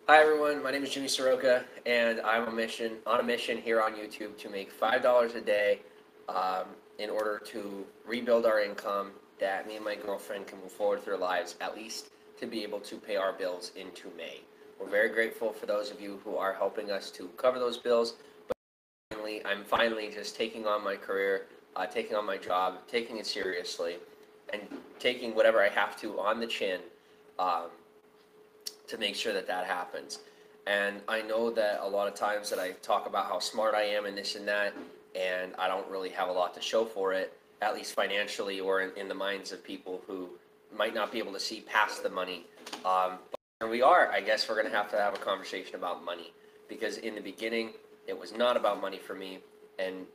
Hi everyone, my name is Jimmy Saroka, and I'm on a mission here on YouTube to make $5 a day um, in order to rebuild our income that me and my girlfriend can move forward through our lives, at least to be able to pay our bills into May. We're very grateful for those of you who are helping us to cover those bills, but I'm finally just taking on my career, taking on my job, taking it seriously, and taking whatever I have to on the chin um, to make sure that that happens. And I know that a lot of times that I talk about how smart I am and this and that, and I don't really have a lot to show for it, at least financially or in the minds of people who might not be able to see past the money. But here we are. I guess we're going to have a conversation about money because in the beginning, it was not about money for me. And,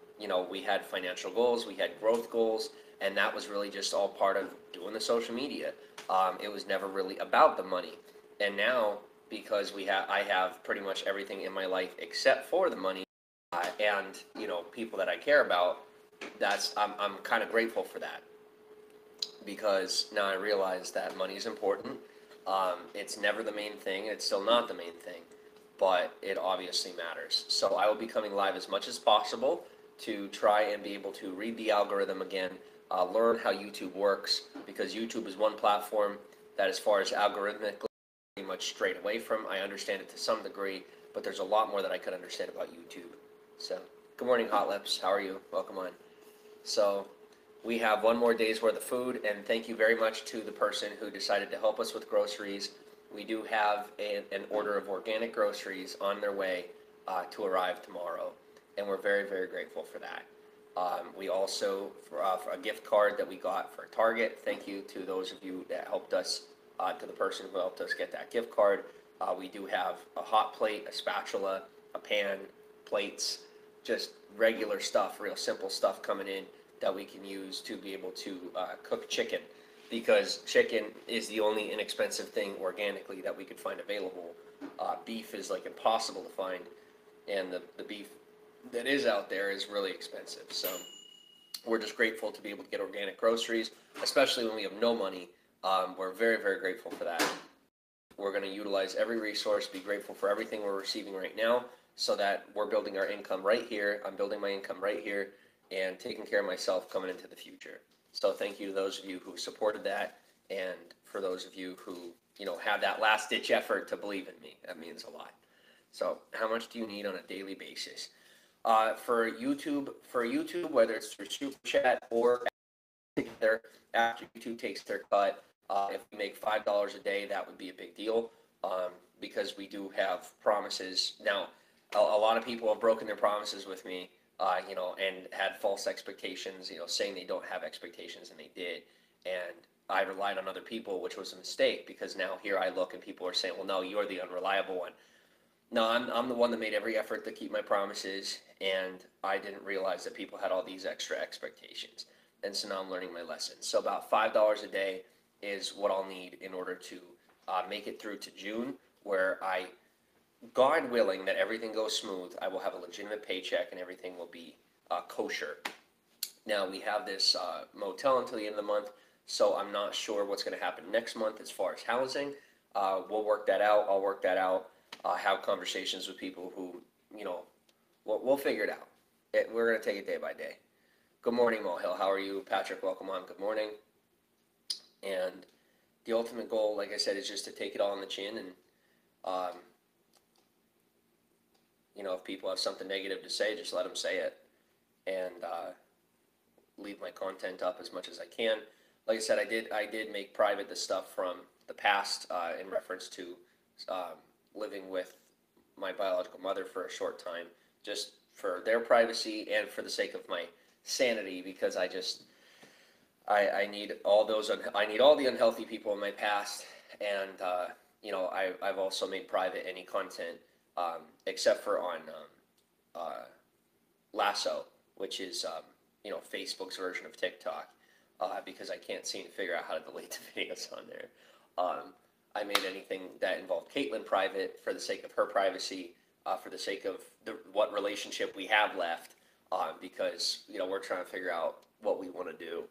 we had financial goals, we had growth goals, and that was really just all part of doing the social media. It was never really about the money. And now, because I have pretty much everything in my life except for the money, and people that I care about, I'm kind of grateful for that because now I realize that money is important. It's never the main thing. It's still not the main thing, but it obviously matters. So I will be coming live as much as possible to try and be able to read the algorithm again, learn how YouTube works, because YouTube is one platform that, as far as algorithmically, pretty much straight away from. I understand it to some degree, but there's a lot more that I could understand about YouTube. So, good morning, Hot Lips. How are you? Welcome on. So, we have one more day's worth of food, and thank you very much to the person who decided to help us with groceries. We do have an order of organic groceries on their way to arrive tomorrow, and we're very, very grateful for that. We also, for a gift card that we got for Target, thank you to those of you that helped us, to the person who helped us get that gift card. We do have a hot plate, a spatula, a pan, plates, just regular stuff, real simple stuff coming in that we can use to be able to cook chicken, because chicken is the only inexpensive thing organically that we could find available. Beef is like impossible to find, and the beef that is out there is really expensive. So we're just grateful to be able to get organic groceries, especially when we have no money. We're very, very grateful for that. We're going to utilize every resource, be grateful for everything we're receiving right now, so that we're building our income right here. I'm building my income right here and taking care of myself coming into the future. So thank you to those of you who supported that, and for those of you who, had that last ditch effort to believe in me. That means a lot. So how much do you need on a daily basis? For YouTube, whether it's through Super Chat or together after YouTube takes their cut, if we make $5 a day, that would be a big deal, because we do have promises. Now, a lot of people have broken their promises with me, and had false expectations, saying they don't have expectations, and they did. And I relied on other people, which was a mistake, because now here I look and people are saying, well, no, you're the unreliable one. No, I'm the one that made every effort to keep my promises, and I didn't realize that people had all these extra expectations. And so now I'm learning my lesson. So about $5 a day is what I'll need in order to make it through to June, where God willing, that everything goes smooth, I will have a legitimate paycheck and everything will be kosher. Now, we have this motel until the end of the month, so I'm not sure what's going to happen next month as far as housing. We'll work that out. I'll work that out. Have conversations with people who, we'll figure it out. We're going to take it day by day. Good morning, Mohill. How are you? Patrick, welcome on. Good morning. And the ultimate goal, like I said, is just to take it all on the chin. And, if people have something negative to say, just let them say it. And leave my content up as much as I can. Like I said, I did make private the stuff from the past in reference to living with my biological mother for a short time, just for their privacy and for the sake of my sanity, because I need all the unhealthy people in my past, and I've also made private any content except for on Lasso, which is Facebook's version of TikTok, because I can't seem to figure out how to delete the videos on there. I made anything that involved Caitlin private for the sake of her privacy, for the sake of what relationship we have left, because we're trying to figure out what we want to do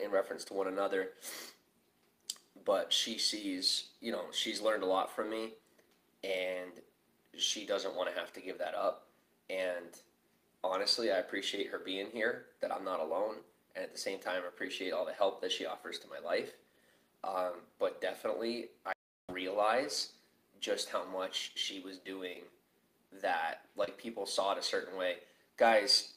in reference to one another. But she sees, she's learned a lot from me, and she doesn't want to have to give that up. And honestly, I appreciate her being here, that I'm not alone, and at the same time, I appreciate all the help that she offers to my life. But definitely, I realize just how much she was doing that, like, people saw it a certain way. Guys,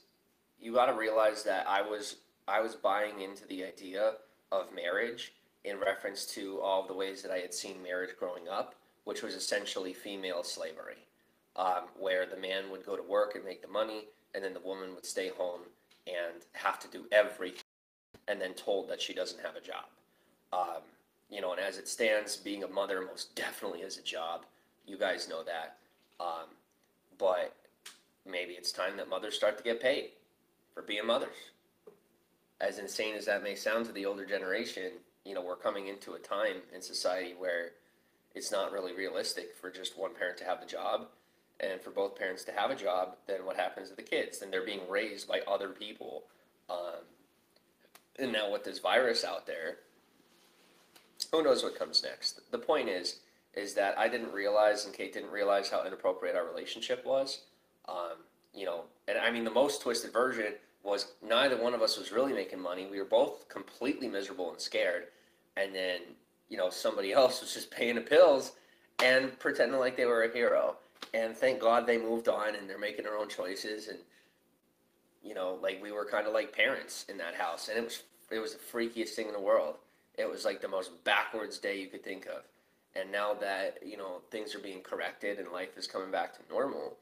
you got to realize that I was buying into the idea of marriage in reference to all of the ways that I had seen marriage growing up, which was essentially female slavery, where the man would go to work and make the money, and then the woman would stay home and have to do everything, and then told that she doesn't have a job. Um, and as it stands, being a mother most definitely is a job. You guys know that. Um, but maybe it's time that mothers start to get paid for being mothers. As insane as that may sound to the older generation, we're coming into a time in society where it's not really realistic for just one parent to have the job. And for both parents to have a job, then what happens to the kids? Then they're being raised by other people. Um, and now with this virus out there, who knows what comes next? The point is that I didn't realize, and Kate didn't realize, how inappropriate our relationship was. Um, and I mean, the most twisted version was neither one of us was really making money. We were both completely miserable and scared. And then, somebody else was just paying the pills and pretending like they were a hero. And thank God they moved on and they're making their own choices. And, like, we were kind of like parents in that house. And it was the freakiest thing in the world. It was like the most backwards day you could think of. And now that, things are being corrected and life is coming back to normal,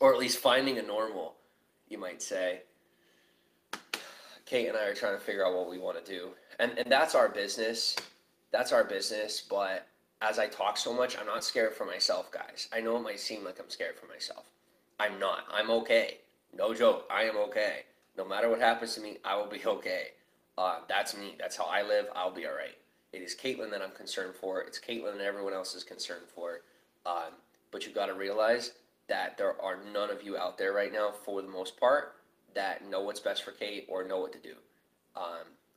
or at least finding a normal, you might say, Kate and I are trying to figure out what we want to do. And that's our business. That's our business. But as I talk so much, I'm not scared for myself, guys. I know it might seem like I'm scared for myself. I'm not. I'm okay. No joke. I am okay. No matter what happens to me, I will be okay. That's me. That's how I live. I'll be all right. It is Caitlin that I'm concerned for. It's Caitlin and everyone else is concerned for. But you got to realize that there are none of you out there right now, for the most part, that know what's best for Kate or know what to do.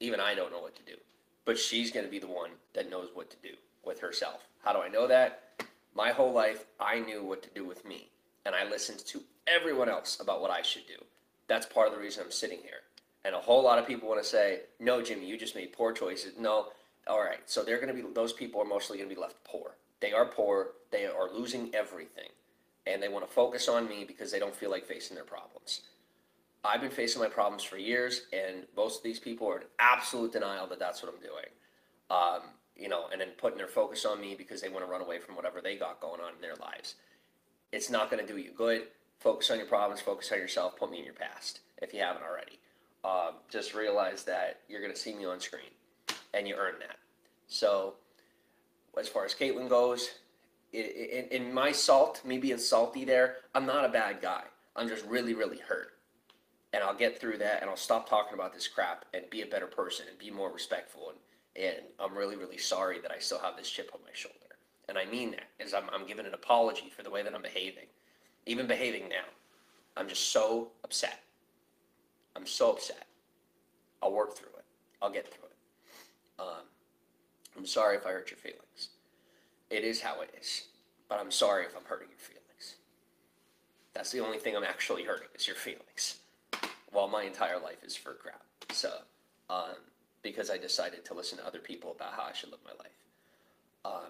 Even I don't know what to do. But she's going to be the one that knows what to do with herself. How do I know that? My whole life, I knew what to do with me. And I listened to everyone else about what I should do. That's part of the reason I'm sitting here. And a whole lot of people want to say, no, Jimmy, you just made poor choices. No. All right. So those people are mostly going to be left poor. They are poor. They are losing everything. And they want to focus on me because they don't feel like facing their problems. I've been facing my problems for years, and most of these people are in absolute denial that that's what I'm doing. And then putting their focus on me because they want to run away from whatever they got going on in their lives. It's not going to do you good. Focus on your problems, focus on yourself, put me in your past if you haven't already. Just realize that you're going to see me on screen, and you earn that. So as far as Caitlin goes, in my me being salty there, I'm not a bad guy. I'm just really, really hurt. And I'll get through that, and I'll stop talking about this crap and be a better person and be more respectful. And I'm really, really sorry that I still have this chip on my shoulder. And I mean that, as I'm giving an apology for the way that I'm behaving. Even behaving now. I'm just so upset. I'm so upset. I'll work through it. I'll get through it. I'm sorry if I hurt your feelings. It is how it is. But I'm sorry if I'm hurting your feelings. That's the only thing I'm actually hurting, is your feelings. Well, my entire life is for crap. So, because I decided to listen to other people about how I should live my life.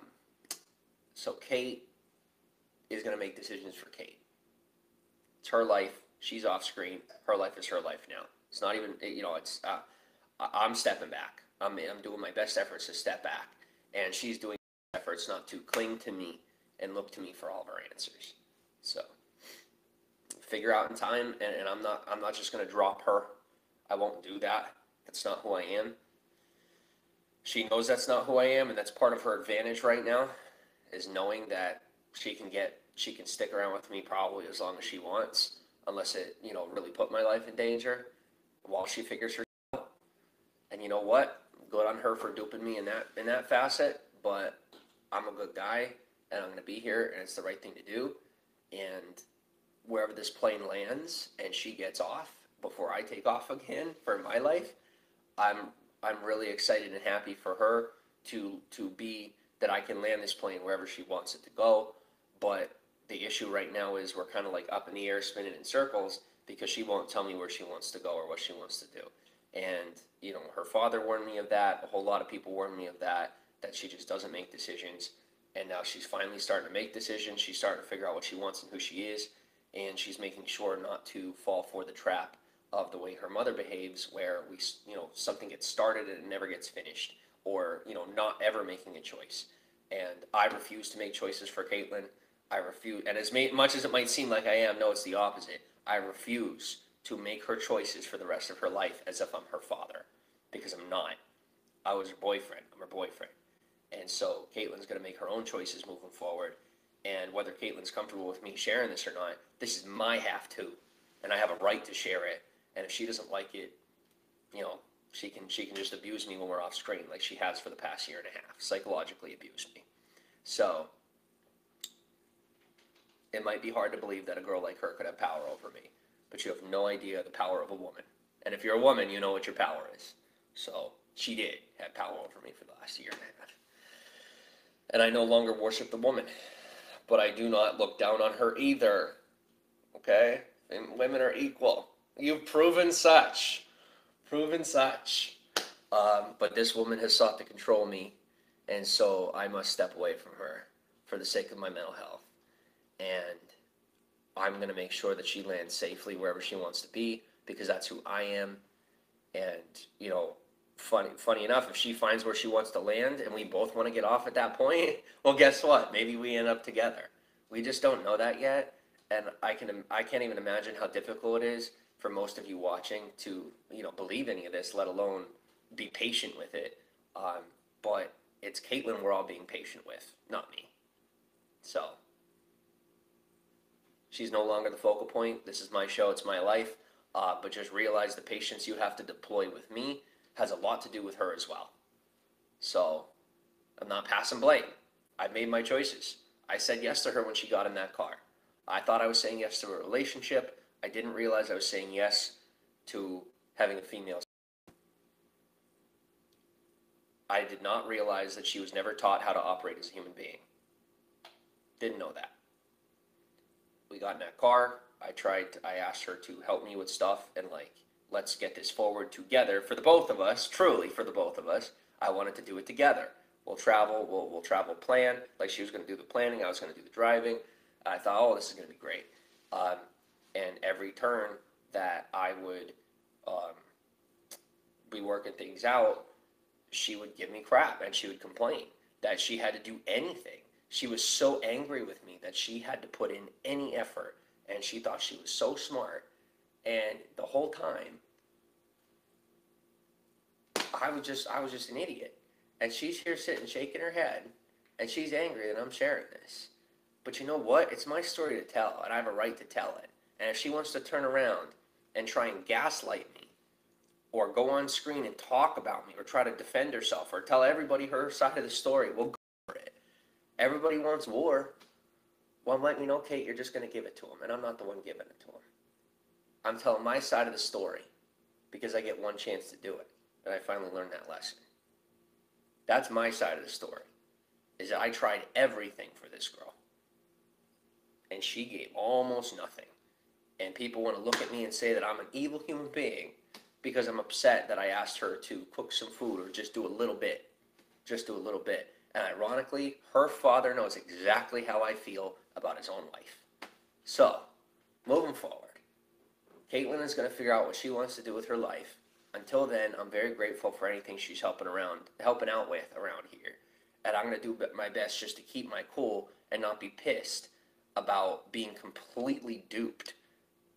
So Kate is going to make decisions for Kate. It's her life. She's off screen. Her life is her life now. It's not even, I'm stepping back. I'm doing my best efforts to step back. And she's doing efforts not to cling to me and look to me for all of her answers. So, figure out in time, and I'm not just going to drop her. I won't do that. That's not who I am. She knows that's not who I am, and that's part of her advantage right now, is knowing that she can stick around with me probably as long as she wants, unless it, really put my life in danger while she figures her out. And you know what? Good on her for duping me in that facet, but I'm a good guy, and I'm going to be here, and it's the right thing to do. And wherever this plane lands and she gets off before I take off again for my life, I'm really excited and happy for her to be that I can land this plane wherever she wants it to go. But the issue right now is we're kind of like up in the air, spinning in circles because she won't tell me where she wants to go or what she wants to do. And, her father warned me of that. A whole lot of people warned me of that she just doesn't make decisions. And now she's finally starting to make decisions. She's starting to figure out what she wants and who she is. And she's making sure not to fall for the trap of the way her mother behaves, where something gets started and it never gets finished, or, not ever making a choice. And I refuse to make choices for Caitlin. I refuse, and as much as it might seem like I am, no, it's the opposite. I refuse to make her choices for the rest of her life as if I'm her father, because I'm not. I was her boyfriend. I'm her boyfriend. And so Caitlin's going to make her own choices moving forward. And whether Caitlin's comfortable with me sharing this or not, this is my half too. And I have a right to share it. And if she doesn't like it, she can just abuse me when we're off screen, like she has for the past year and a half, psychologically abused me. So it might be hard to believe that a girl like her could have power over me, but you have no idea the power of a woman. And if you're a woman, you know what your power is. So she did have power over me for the last year and a half. And I no longer worship the woman, but I do not look down on her either. Okay? And women are equal. You've proven such. But this woman has sought to control me, and so I must step away from her for the sake of my mental health. And I'm going to make sure that she lands safely wherever she wants to be, because that's who I am. And, funny enough, if she finds where she wants to land and we both want to get off at that point, well, guess what? Maybe we end up together. We just don't know that yet. And I can't even imagine how difficult it is for most of you watching to, believe any of this, let alone be patient with it. But it's Caitlin we're all being patient with, not me. So she's no longer the focal point. This is my show. It's my life. But just realize the patience you have to deploy with me has a lot to do with her as well. So I'm not passing blame. I've made my choices. I said yes to her when she got in that car. I thought I was saying yes to a relationship. I didn't realize I was saying yes to having a female. I did not realize that she was never taught how to operate as a human being. Didn't know that. We got in that car. I asked her to help me with stuff and let's get this forward together for the both of us, truly for the both of us. I wanted to do it together. We'll travel plan. Like she was going to do the planning, I was going to do the driving. I thought, oh, this is going to be great. And every turn that I would be working things out, she would give me crap and she would complain that she had to do anything. She was so angry with me that she had to put in any effort, and she thought she was so smart. And the whole time, I was just an idiot. And she's here sitting shaking her head, and she's angry that I'm sharing this. But you know what? It's my story to tell, and I have a right to tell it. And if she wants to turn around and try and gaslight me, or go on screen and talk about me, or try to defend herself, or tell everybody her side of the story, we'll go for it. Everybody wants war. Well, I'm letting you know, Kate, you're just going to give it to them, and I'm not the one giving it to them. I'm telling my side of the story because I get one chance to do it, and I finally learned that lesson. That's my side of the story, is that I tried everything for this girl, and she gave almost nothing. And people want to look at me and say that I'm an evil human being because I'm upset that I asked her to cook some food or just do a little bit. Just do a little bit. And ironically, her father knows exactly how I feel about his own wife. So, moving forward, Caitlin is going to figure out what she wants to do with her life. Until then, I'm very grateful for anything she's helping out with around here. And I'm going to do my best just to keep my cool and not be pissed about being completely duped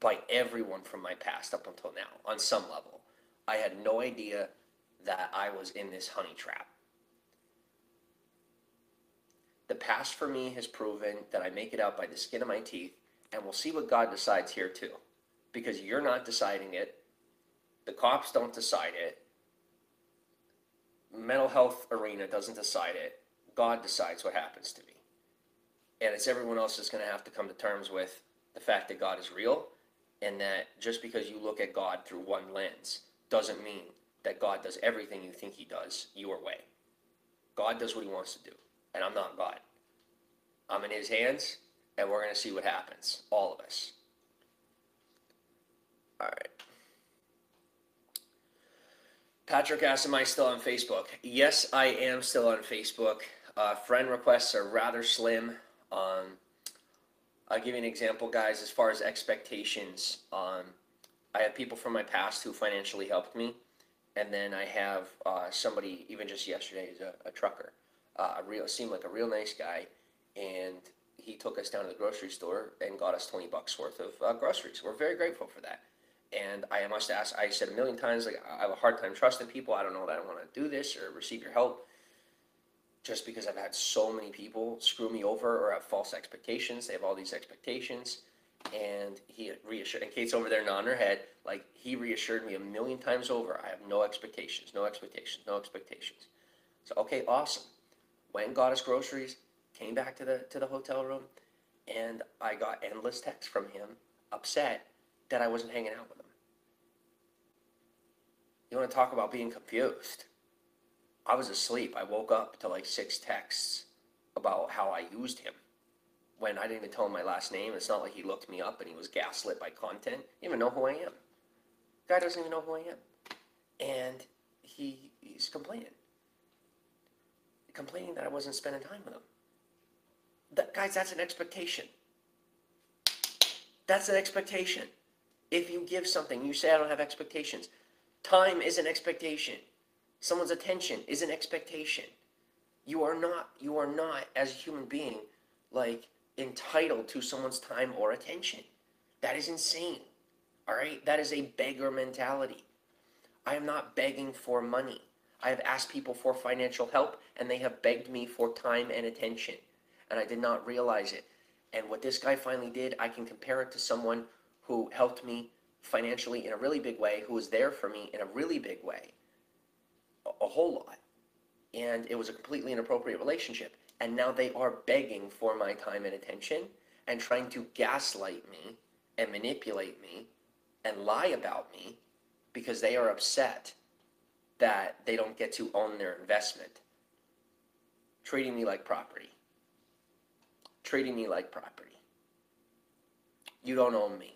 by everyone from my past up until now, on some level. I had no idea that I was in this honey trap. The past for me has proven that I make it out by the skin of my teeth, and we'll see what God decides here too. Because you're not deciding it. The cops don't decide it. Mental health arena doesn't decide it. God decides what happens to me. And it's everyone else that's going to have to come to terms with the fact that God is real, and that just because you look at God through one lens doesn't mean that God does everything you think he does your way. God does what he wants to do, and I'm not God. I'm in his hands, and we're going to see what happens. All of us. All right. Patrick asked, am I still on Facebook? Yes, I am still on Facebook. Friend requests are rather slim. I'll give you an example, guys, as far as expectations. I have people from my past who financially helped me. And then I have somebody, even just yesterday, who's a trucker. Seemed like a real nice guy. And he took us down to the grocery store and got us $20 worth of groceries. We're very grateful for that. And I must ask, I said a million times, like, I have a hard time trusting people. I don't know that I want to do this or receive your help, just because I've had so many people screw me over or have false expectations. They have all these expectations. And he reassured, and Kate's over there nodding her head, like, he reassured me a million times over, I have no expectations, no expectations, no expectations. So, okay, awesome. Went and got us groceries, came back to the hotel room, and I got endless texts from him, upset that I wasn't hanging out with him. You want to talk about being confused? I was asleep. I woke up to like 6 texts about how I used him when I didn't even tell him my last name. It's not like he looked me up and he was gaslit by content. He didn't even know who I am. The guy doesn't even know who I am. And he's complaining that I wasn't spending time with him. Guys, that's an expectation. That's an expectation. If you give something, you say I don't have expectations. Time is an expectation. Someone's attention is an expectation. You are not, as a human being, like, entitled to someone's time or attention. That is insane. All right? That is a beggar mentality. I am not begging for money. I have asked people for financial help, and they have begged me for time and attention. And I did not realize it. And what this guy finally did, I can compare it to someone who helped me financially in a really big way, who was there for me in a really big way. A whole lot. And it was a completely inappropriate relationship. And now they are begging for my time and attention and trying to gaslight me and manipulate me and lie about me because they are upset that they don't get to own their investment. Treating me like property. Treating me like property. You don't own me.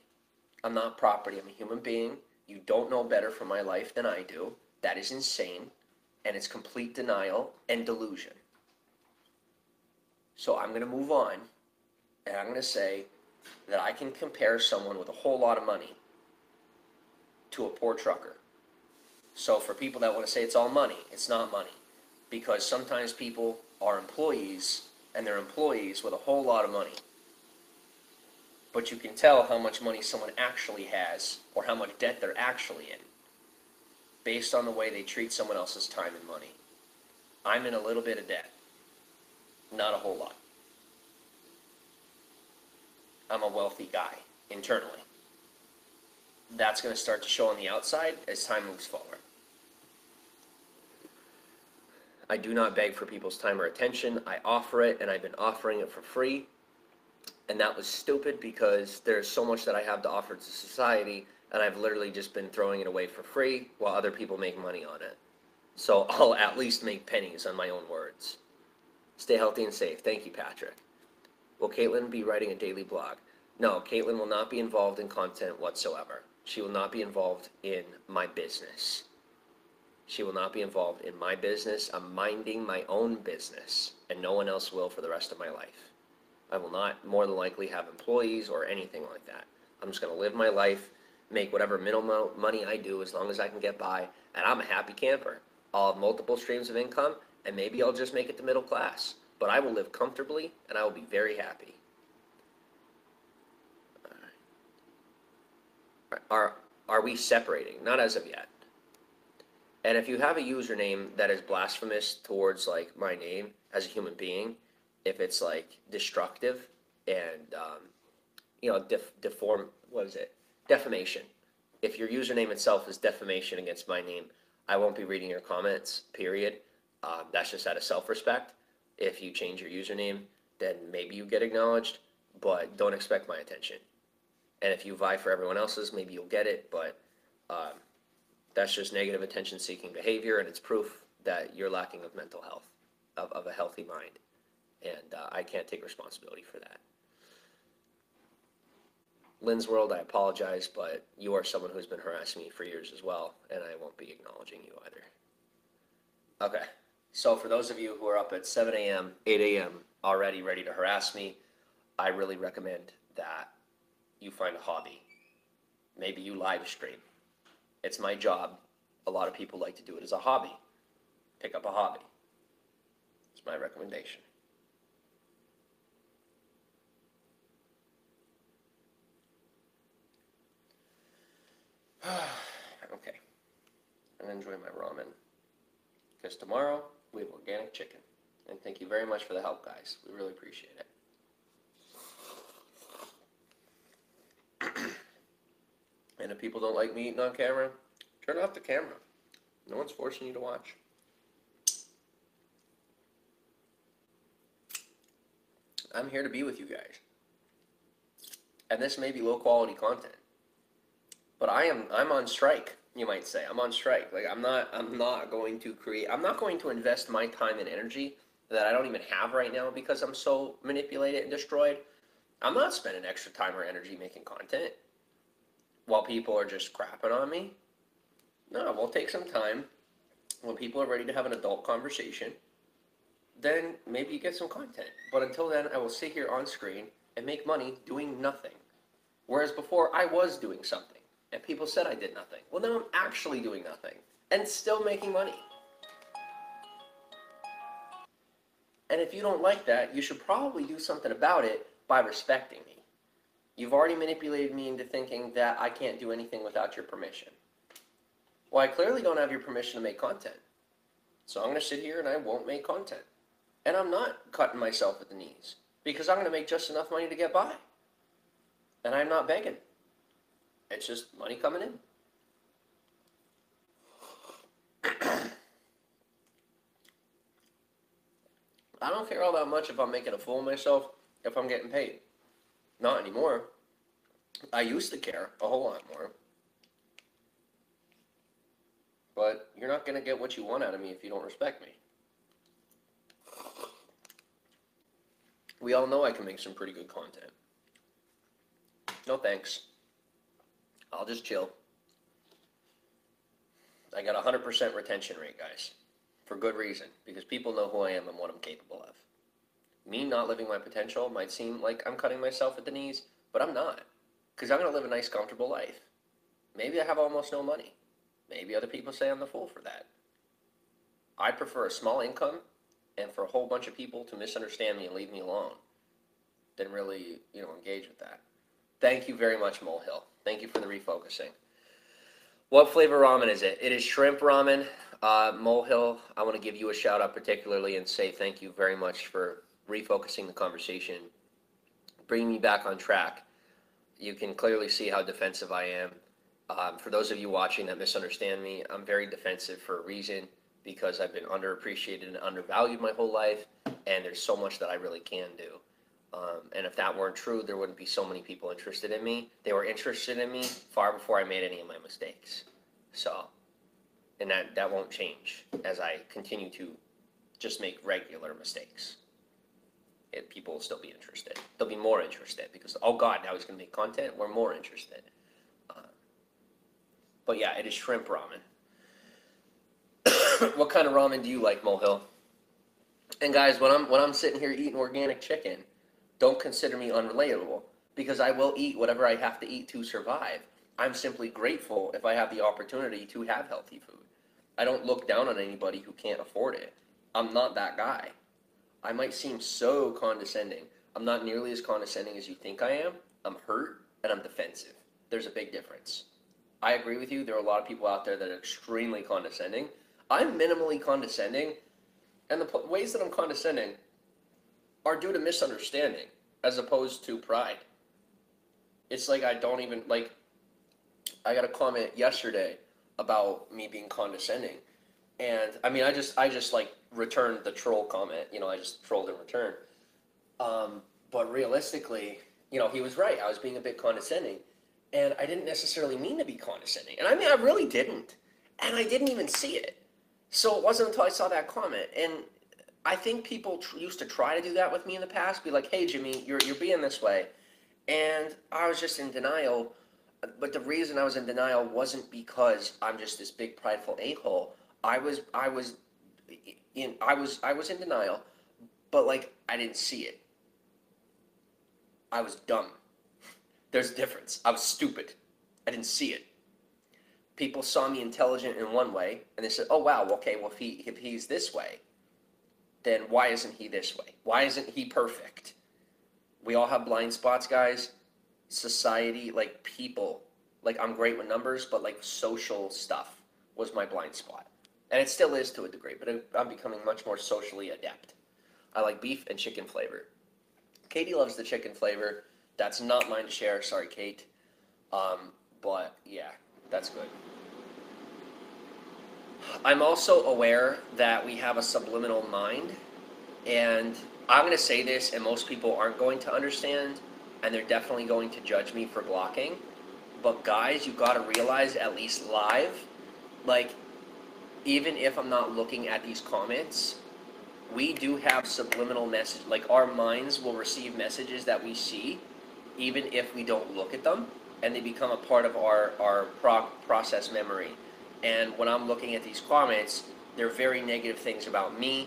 I'm not property. I'm a human being. You don't know better for my life than I do. That is insane. And it's complete denial and delusion. So I'm going to move on, and I'm going to say that I can compare someone with a whole lot of money to a poor trucker. So for people that want to say it's all money, it's not money. Because sometimes people are employees, and they're employees with a whole lot of money. But you can tell how much money someone actually has, or how much debt they're actually in, based on the way they treat someone else's time and money. I'm in a little bit of debt. Not a whole lot. I'm a wealthy guy, internally. That's going to start to show on the outside as time moves forward. I do not beg for people's time or attention. I offer it, and I've been offering it for free. And that was stupid because there's so much that I have to offer to society, and I've literally just been throwing it away for free while other people make money on it. So I'll at least make pennies on my own words. Stay healthy and safe. Thank you, Patrick. Will Caitlin be writing a daily blog? No, Caitlin will not be involved in content whatsoever. She will not be involved in my business. She will not be involved in my business. I'm minding my own business, and no one else will for the rest of my life. I will not more than likely have employees or anything like that. I'm just going to live my life, make whatever minimal money I do as long as I can get by, and I'm a happy camper. I'll have multiple streams of income, and maybe I'll just make it to middle class. But I will live comfortably, and I will be very happy. Are we separating? Not as of yet. And if you have a username that is blasphemous towards, like, my name as a human being, if it's, like, destructive and, defamation. If your username itself is defamation against my name, I won't be reading your comments, period. That's just out of self-respect. If you change your username, then maybe you get acknowledged, but don't expect my attention. And if you vie for everyone else's, maybe you'll get it, but that's just negative attention-seeking behavior, and it's proof that you're lacking of mental health, of a healthy mind. And I can't take responsibility for that. Lynn's World, I apologize, but you are someone who's been harassing me for years as well, and I won't be acknowledging you either. Okay, so for those of you who are up at 7 a.m., 8 a.m., already ready to harass me, I really recommend that you find a hobby. Maybe you live stream. It's my job. A lot of people like to do it as a hobby. Pick up a hobby. It's my recommendation. Okay. I'm going to enjoy my ramen. Because tomorrow, we have organic chicken. And thank you very much for the help, guys. We really appreciate it. And if people don't like me eating on camera, turn off the camera. No one's forcing you to watch. I'm here to be with you guys. And this may be low quality content. But I'm on strike, you might say. I'm on strike. Like I'm not going to invest my time and energy that I don't even have right now because I'm so manipulated and destroyed. I'm not spending extra time or energy making content while people are just crapping on me. No, we'll take some time when people are ready to have an adult conversation. Then maybe you get some content. But until then, I will sit here on screen and make money doing nothing. Whereas before, I was doing something. And people said I did nothing. Well, now I'm actually doing nothing. And still making money. And if you don't like that, you should probably do something about it by respecting me. You've already manipulated me into thinking that I can't do anything without your permission. Well, I clearly don't have your permission to make content. So I'm going to sit here and I won't make content. And I'm not cutting myself at the knees. Because I'm going to make just enough money to get by. And I'm not begging. It's just money coming in. I don't care all that much if I'm making a fool of myself, if I'm getting paid. Not anymore. I used to care a whole lot more. But you're not going to get what you want out of me if you don't respect me. We all know I can make some pretty good content. No thanks. I'll just chill. I got a 100% retention rate, guys. For good reason. Because people know who I am and what I'm capable of. Me not living my potential might seem like I'm cutting myself at the knees, but I'm not. Because I'm going to live a nice, comfortable life. Maybe I have almost no money. Maybe other people say I'm the fool for that. I prefer a small income and for a whole bunch of people to misunderstand me and leave me alone than really, engage with that. Thank you very much, Molehill. Thank you for the refocusing. What flavor ramen is it? It is shrimp ramen. Molehill, I want to give you a shout out particularly and say thank you very much for refocusing the conversation, bringing me back on track. You can clearly see how defensive I am. For those of you watching that misunderstand me, I'm very defensive for a reason because I've been underappreciated and undervalued my whole life, and there's so much that I really can do. And if that weren't true, there wouldn't be so many people interested in me. They were interested in me far before I made any of my mistakes. So, and that won't change as I continue to just make regular mistakes. People will still be interested. They'll be more interested because, oh God, now he's going to make content. We're more interested. But yeah, it is shrimp ramen. What kind of ramen do you like, Molehill? And guys, when I'm sitting here eating organic chicken, don't consider me unrelatable because I will eat whatever I have to eat to survive. I'm simply grateful if I have the opportunity to have healthy food. I don't look down on anybody who can't afford it. I'm not that guy. I might seem so condescending. I'm not nearly as condescending as you think I am. I'm hurt and I'm defensive. There's a big difference. I agree with you. There are a lot of people out there that are extremely condescending. I'm minimally condescending, and the ways that I'm condescending are due to misunderstanding as opposed to pride. It's like I don't even, I got a comment yesterday about me being condescending, and I mean, I just returned the troll comment. I just trolled in return. But realistically, he was right. I was being a bit condescending. And I didn't necessarily mean to be condescending. And I mean, I really didn't. And I didn't even see it. So it wasn't until I saw that comment. And I think people used to try to do that with me in the past. Be like, hey, Jimmy, you're being this way. And I was just in denial. But the reason I was in denial wasn't because I'm just this big prideful a-hole. I was in denial, but like I didn't see it. I was dumb. There's a difference. I was stupid. I didn't see it. People saw me intelligent in one way, and they said, "Oh wow, okay, well if he's this way, then why isn't he this way? Why isn't he perfect?" We all have blind spots, guys. Society, like people, like I'm great with numbers, but like social stuff was my blind spot. And it still is to a degree, but I'm becoming much more socially adept. I like beef and chicken flavor. Katie loves the chicken flavor. That's not mine to share. Sorry, Kate. But yeah, that's good. I'm also aware that we have a subliminal mind, and I'm going to say this, and most people aren't going to understand, and they're definitely going to judge me for blocking. But guys, you got to realize, at least live, like, even if I'm not looking at these comments, we do have subliminal message. Like, our minds will receive messages that we see, even if we don't look at them, and they become a part of our process memory. And when I'm looking at these comments, they're very negative things about me.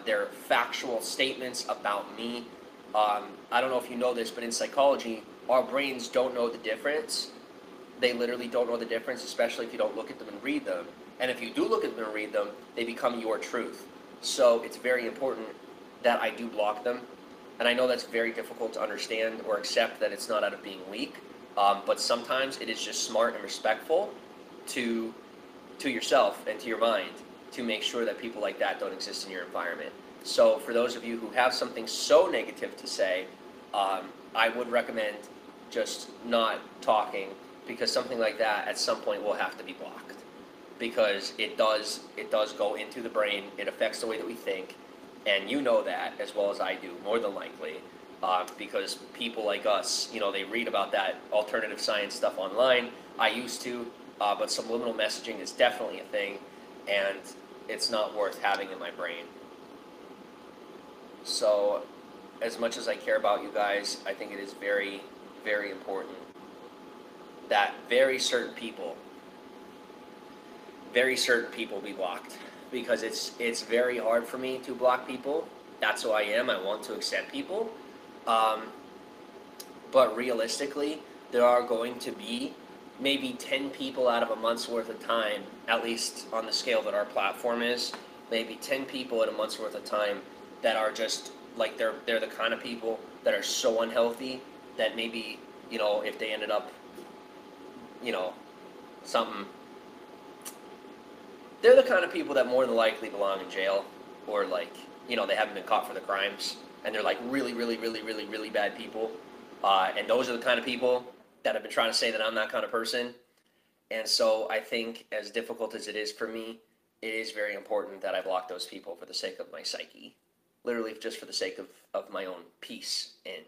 They're factual statements about me. I don't know if you know this, but in psychology, our brains don't know the difference. They literally don't know the difference, especially if you don't look at them and read them. And if you do look at them and read them, they become your truth. So it's very important that I do block them. And I know that's very difficult to understand or accept, that it's not out of being weak. But sometimes it is just smart and respectful to yourself and to your mind to make sure that people like that don't exist in your environment. So for those of you who have something so negative to say, I would recommend just not talking, because something like that at some point will have to be blocked, because it does go into the brain. It affects the way that we think, and you know that as well as I do, more than likely, because people like us, they read about that alternative science stuff online. I used to, but subliminal messaging is definitely a thing, and it's not worth having in my brain. So, as much as I care about you guys, I think it is very, very important that very certain people be blocked, because it's very hard for me to block people. That's who I am. I want to accept people, but realistically, there are going to be maybe 10 people out of a month's worth of time, at least on the scale that our platform is, maybe 10 people at a month's worth of time that are just like, they're the kind of people that are so unhealthy that maybe, if they ended up, something, they're the kind of people that more than likely belong in jail, or like, they haven't been caught for the crimes, and they're like really, really, really, really, really bad people. And those are the kind of people that have been trying to say that I'm that kind of person. And so I think, as difficult as it is for me, it is very important that I block those people for the sake of my psyche. Literally just for the sake of my own peace and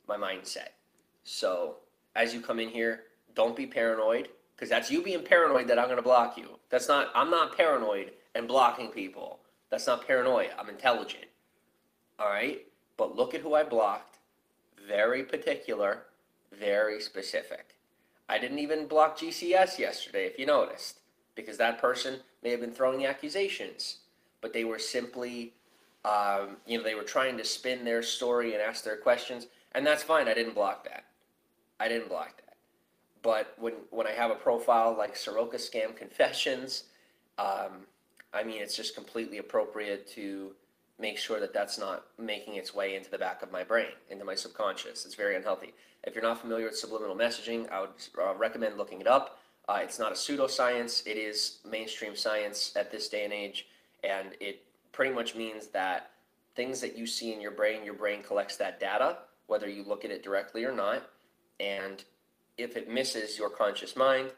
my mindset. So as you come in here, don't be paranoid, because that's you being paranoid that I'm going to block you. I'm not paranoid and blocking people. That's not paranoia. I'm intelligent. All right? But look at who I blocked. Very particular, very specific. I didn't even block GCS yesterday, if you noticed, because that person may have been throwing accusations, but they were simply, they were trying to spin their story and ask their questions, and that's fine. I didn't block that. But when I have a profile like Saroka Scam Confessions, it's just completely appropriate to make sure that that's not making its way into the back of my brain, into my subconscious. It's very unhealthy. If you're not familiar with subliminal messaging, I would recommend looking it up. It's not a pseudoscience. It is mainstream science at this day and age, and it pretty much means that things that you see in your brain collects that data, whether you look at it directly or not, and if it misses your conscious mind,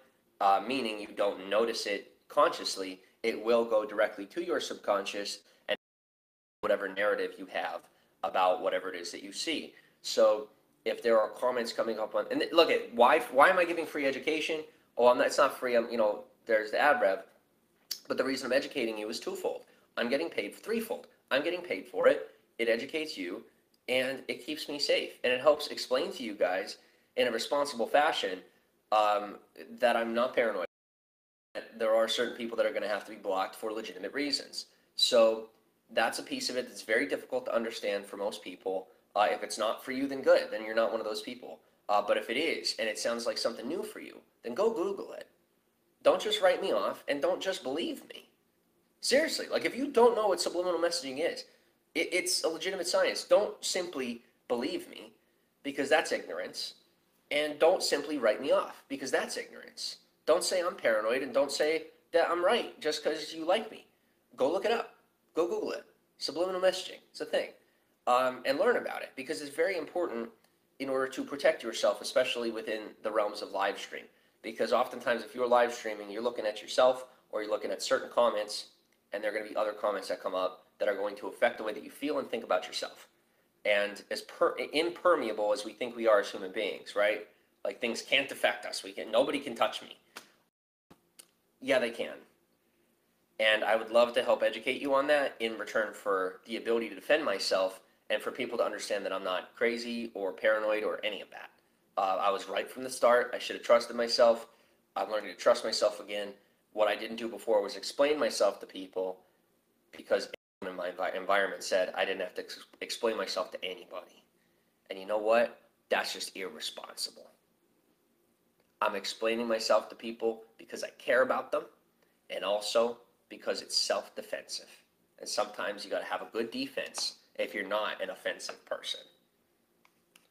meaning you don't notice it consciously, it will go directly to your subconscious and whatever narrative you have about whatever it is that you see. So if there are comments coming up on, and look at why am I giving free education? Oh, it's not free. There's the ad rev, but the reason I'm educating you is twofold. I'm getting paid threefold. I'm getting paid for it. It educates you, and it keeps me safe, and it helps explain to you guys in a responsible fashion that I'm not paranoid. There are certain people that are going to have to be blocked for legitimate reasons. So that's a piece of it that's very difficult to understand for most people. If it's not for you, then good. Then you're not one of those people. But if it is, and it sounds like something new for you, then go Google it. Don't just write me off, and don't just believe me. Seriously, like if you don't know what subliminal messaging is, it's a legitimate science. Don't simply believe me, because that's ignorance. And don't simply write me off, because that's ignorance. Don't say I'm paranoid, and don't say that I'm right just because you like me. Go look it up. Go Google it. Subliminal messaging. It's a thing. And learn about it, because it's very important in order to protect yourself, especially within the realms of live stream. Because oftentimes if you're live streaming, you're looking at yourself, or you're looking at certain comments, and there are going to be other comments that come up that are going to affect the way that you feel and think about yourself. And as impermeable as we think we are as human beings, right? Like things can't affect us. Nobody can touch me. Yeah, they can. And I would love to help educate you on that in return for the ability to defend myself and for people to understand that I'm not crazy or paranoid or any of that. I was right from the start. I should have trusted myself. I'm learning to trust myself again. What I didn't do before was explain myself to people, because in my environment said I didn't have to explain myself to anybody. And you know what? That's just irresponsible. I'm explaining myself to people because I care about them, and also because it's self-defensive. And sometimes you got to have a good defense if you're not an offensive person.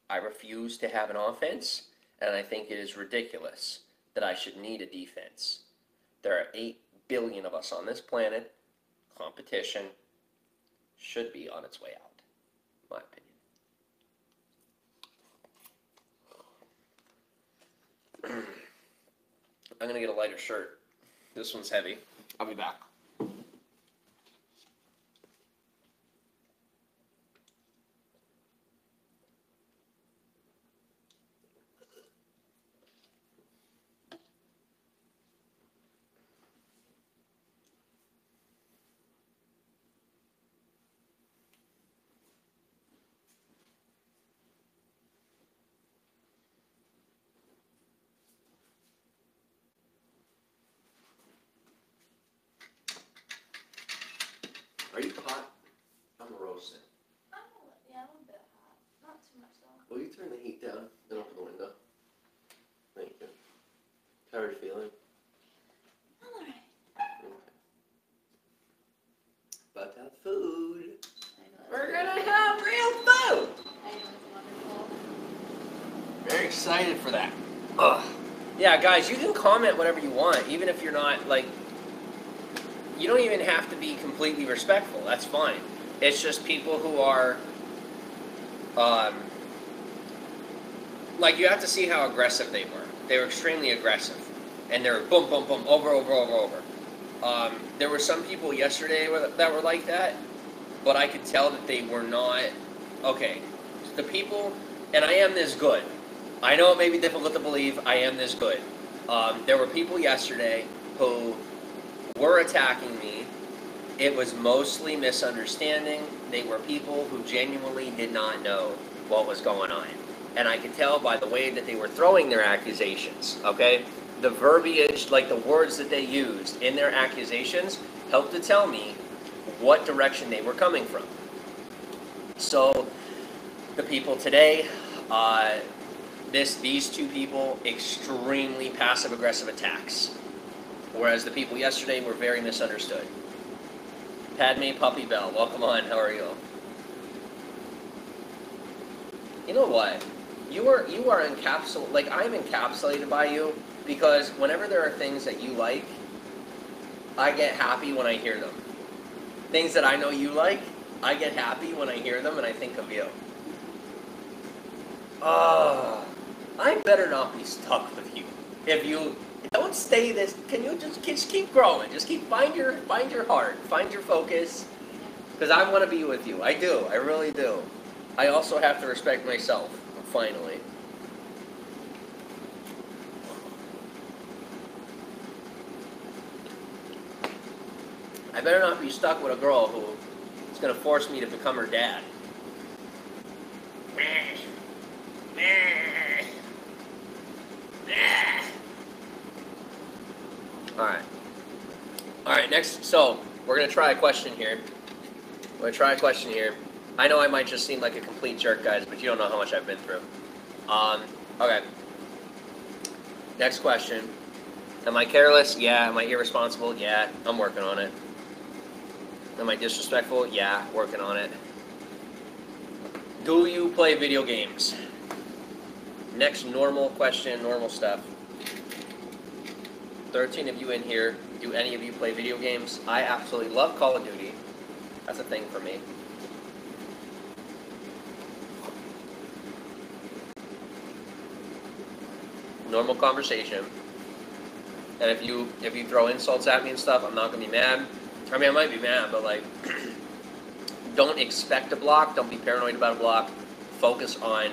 I refuse to have an offense, and I think it is ridiculous that I should need a defense. There are 8 billion of us on this planet. Competition should be on its way out, in my opinion. I'm going to get a lighter shirt. This one's heavy. I'll be back. Are you hot? I'm roasting. Oh, yeah, a little bit hot. Not too much though. Will you turn the heat down and open the window? Thank you. How are you feeling? I'm alright. Okay. About to have food. I know. We're gonna have real food. I know, it's wonderful. Very excited for that. Ugh. Yeah, guys, you can comment whatever you want, even if you're not, like, you don't even have to be completely respectful. That's fine. It's just people who are, like, you have to see how aggressive they were. They were extremely aggressive. And they were boom, boom, boom, over. There were some people yesterday that were like that, but I could tell that they were not, okay, the people, and I am this good. I know it may be difficult to believe I am this good. There were people yesterday who were attacking me. It was mostly misunderstanding. They were people who genuinely did not know what was going on. And I could tell by the way that they were throwing their accusations, okay? The verbiage, like the words that they used in their accusations, helped to tell me what direction they were coming from. So, the people today, these 2 people, extremely passive-aggressive attacks. Whereas the people yesterday were very misunderstood. Padme Puppy Bell, welcome on, how are you? You know what? You are encapsulated, like I'm encapsulated by you, because whenever there are things that you like, I get happy when I hear them. Things that I know you like, I get happy when I hear them and I think of you. I better not be stuck with you. If you don't stay this, can you just keep growing? Just find your heart, find your focus, because I want to be with you. I do, I really do. I also have to respect myself, finally. I better not be stuck with a girl who is going to force me to become her dad. Alright. Alright, next, so, we're going to try a question here. I know I might just seem like a complete jerk, guys, but you don't know how much I've been through. Okay. Next question. Am I careless? Yeah. Am I irresponsible? Yeah. I'm working on it. Am I disrespectful? Yeah. Working on it. Do you play video games? Next normal question, normal stuff. 13 of you in here. Do any of you play video games? I absolutely love Call of Duty. That's a thing for me. Normal conversation. And if you throw insults at me and stuff, I'm not gonna be mad. I mean, I might be mad, but like, don't expect a block. Don't be paranoid about a block. Focus on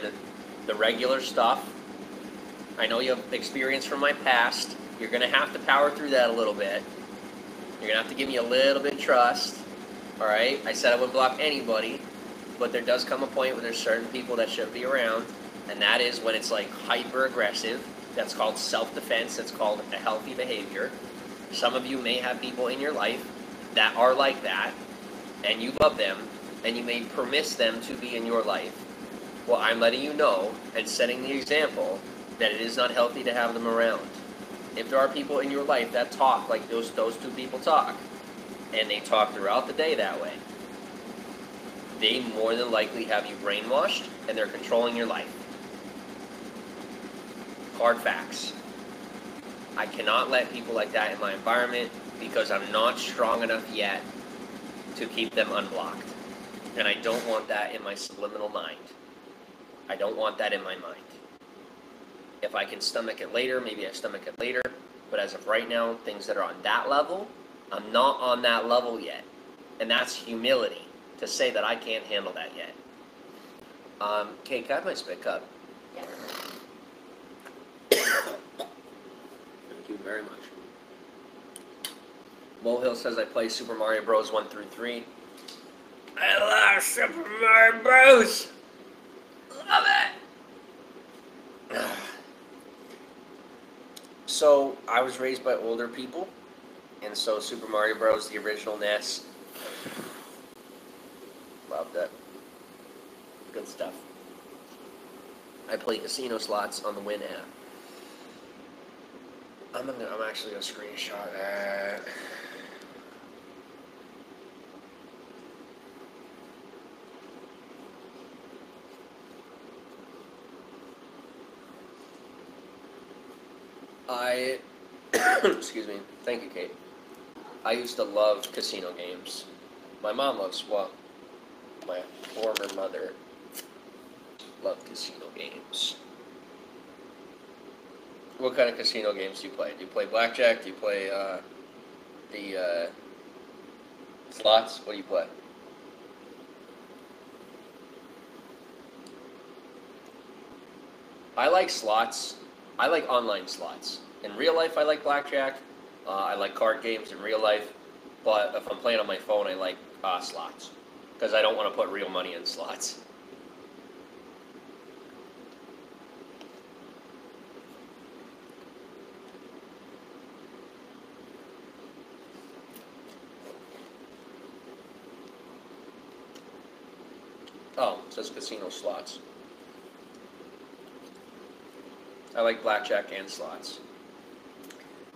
the regular stuff. I know you have experience from my past. You're gonna have to power through that a little bit. You're gonna have to give me a little bit of trust. All right? I said I wouldn't block anybody, but there does come a point where there's certain people that shouldn't be around, and that is when it's like hyper aggressive. That's called self-defense. That's called a healthy behavior. Some of you may have people in your life that are like that, and you love them, and you may permit them to be in your life. Well, I'm letting you know and setting the example that it is not healthy to have them around. If there are people in your life that talk like those two people talk, and they talk throughout the day that way, they more than likely have you brainwashed, and they're controlling your life. Hard facts. I cannot let people like that in my environment because I'm not strong enough yet to keep them unblocked. And I don't want that in my subliminal mind. I don't want that in my mind. If I can stomach it later, maybe I stomach it later. But as of right now, things that are on that level, I'm not on that level yet. And that's humility, to say that I can't handle that yet. Kate, can I have my spit cup? Yeah. Thank you very much. Molehill says I play Super Mario Bros. 1 through 3. I love Super Mario Bros. Love it. So I was raised by older people, and so Super Mario Bros. The original NES. Loved it. Good stuff. I play casino slots on the Win app. I'm actually gonna screenshot that. Excuse me. Thank you, Kate. I used to love casino games. My mom loves, well, my former mother loved casino games. What kind of casino games do you play? Do you play blackjack? Do you play the slots? What do you play? I like slots. I like online slots. In real life, I like blackjack. I like card games in real life. But if I'm playing on my phone, I like slots. Because I don't want to put real money in slots. Oh, it says casino slots. I like blackjack and slots.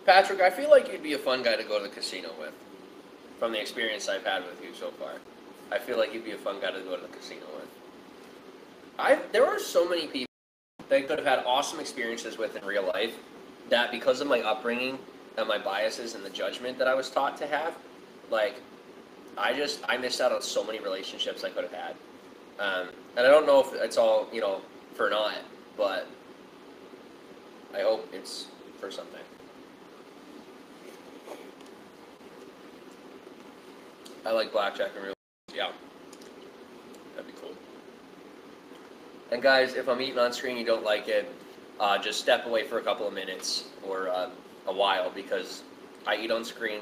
Patrick, I feel like you'd be a fun guy to go to the casino with. From the experience I've had with you so far. I feel like you'd be a fun guy to go to the casino with. There are so many people that I could have had awesome experiences with in real life that because of my upbringing and my biases and the judgment that I was taught to have, like, I missed out on so many relationships I could have had. And I don't know if it's all, for naught, but I hope it's for something. I like blackjack in real life. Yeah. That'd be cool. And guys, if I'm eating on screen, you don't like it, just step away for a couple of minutes or a while, because I eat on screen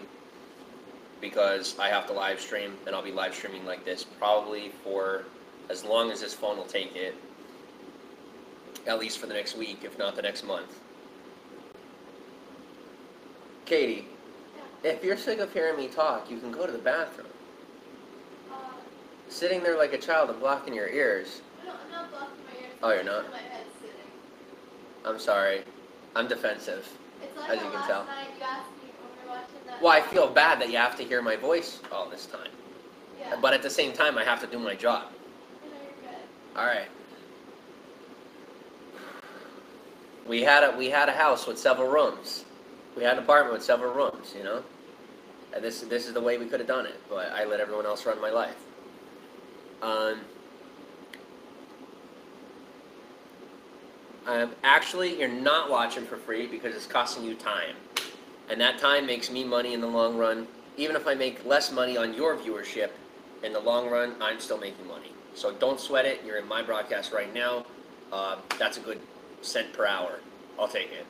because I have to live stream, and I'll be live streaming like this probably for as long as this phone will take it. at least for the next week, if not the next month. Katie, if you're sick of hearing me talk, you can go to the bathroom. Sitting there like a child and blocking your ears. No, I'm not blocking my ears. Oh, you're not? My head's sitting. I'm sorry. I'm defensive, It's like as you can last tell. night you asked me when we were watching that. Well, I feel bad that you have to hear my voice all this time. Yeah. But at the same time, I have to do my job. I know you're good. All right. We had a house with several rooms. We had an apartment with several rooms, you know? And this is the way we could have done it, but I let everyone else run my life. Actually, you're not watching for free because it's costing you time. And that time makes me money in the long run. Even if I make less money on your viewership, in the long run, I'm still making money. So don't sweat it. You're in my broadcast right now. That's a good cent per hour. I'll take it.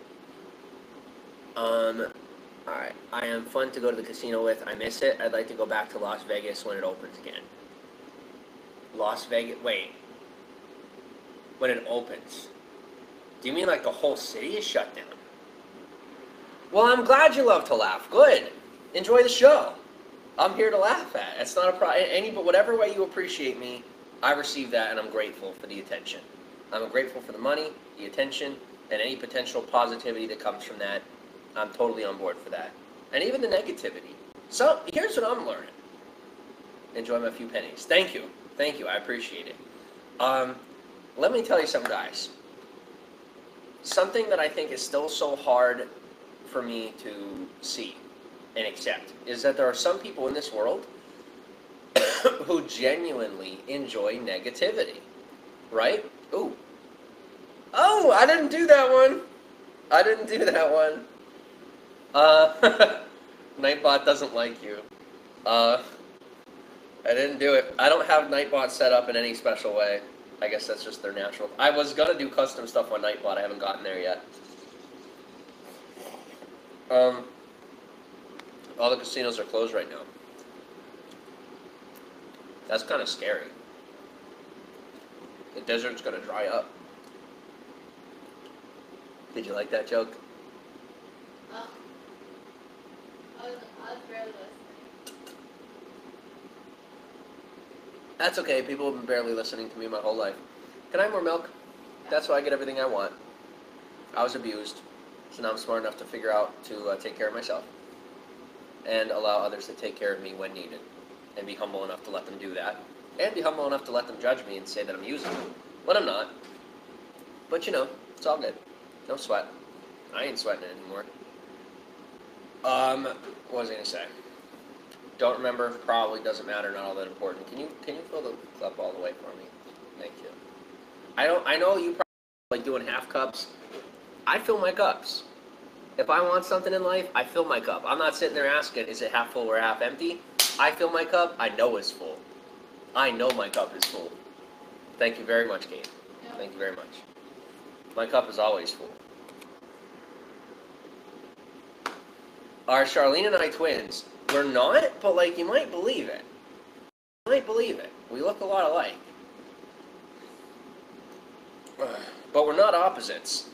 Alright. I am fun to go to the casino with. I miss it. I'd like to go back to Las Vegas when it opens again. Las Vegas? Wait. When it opens. Do you mean like the whole city is shut down? Well, I'm glad you love to laugh. Good. Enjoy the show. I'm here to laugh at. It's not a problem. But whatever way you appreciate me, I receive that, and I'm grateful for the attention. I'm grateful for the money, the attention, and any potential positivity that comes from that. I'm totally on board for that. And even the negativity. So, here's what I'm learning. Enjoy my few pennies. Thank you. Thank you. I appreciate it. Let me tell you something, guys. Something that I think is still so hard for me to see and accept is that there are some people in this world who genuinely enjoy negativity. Right? Ooh. Oh, I didn't do that one. I didn't do that one. Nightbot doesn't like you. I didn't do it. I don't have Nightbot set up in any special way. I guess that's just their natural. I was gonna do custom stuff on Nightbot. I haven't gotten there yet. All the casinos are closed right now. That's kind of scary. The desert's gonna dry up. Did you like that joke? I was barely listening. That's okay. People have been barely listening to me my whole life. Can I have more milk? That's why I get everything I want. I was abused, so now I'm smart enough to figure out to take care of myself and allow others to take care of me when needed, and be humble enough to let them do that, and be humble enough to let them judge me and say that I'm using them when I'm not. But you know, it's all good. No sweat. I ain't sweating it anymore. What was I gonna say? Don't remember. Probably doesn't matter. Not all that important. Can you fill the cup all the way for me? Thank you. I know you probably like doing half cups. I fill my cups. If I want something in life, I fill my cup. I'm not sitting there asking, is it half full or half empty? I fill my cup. I know it's full. I know my cup is full. Thank you very much, Kate. Yep. Thank you very much. My cup is always full. Are Charlene and I twins? We're not, but like you might believe it. You might believe it. We look a lot alike. But we're not opposites.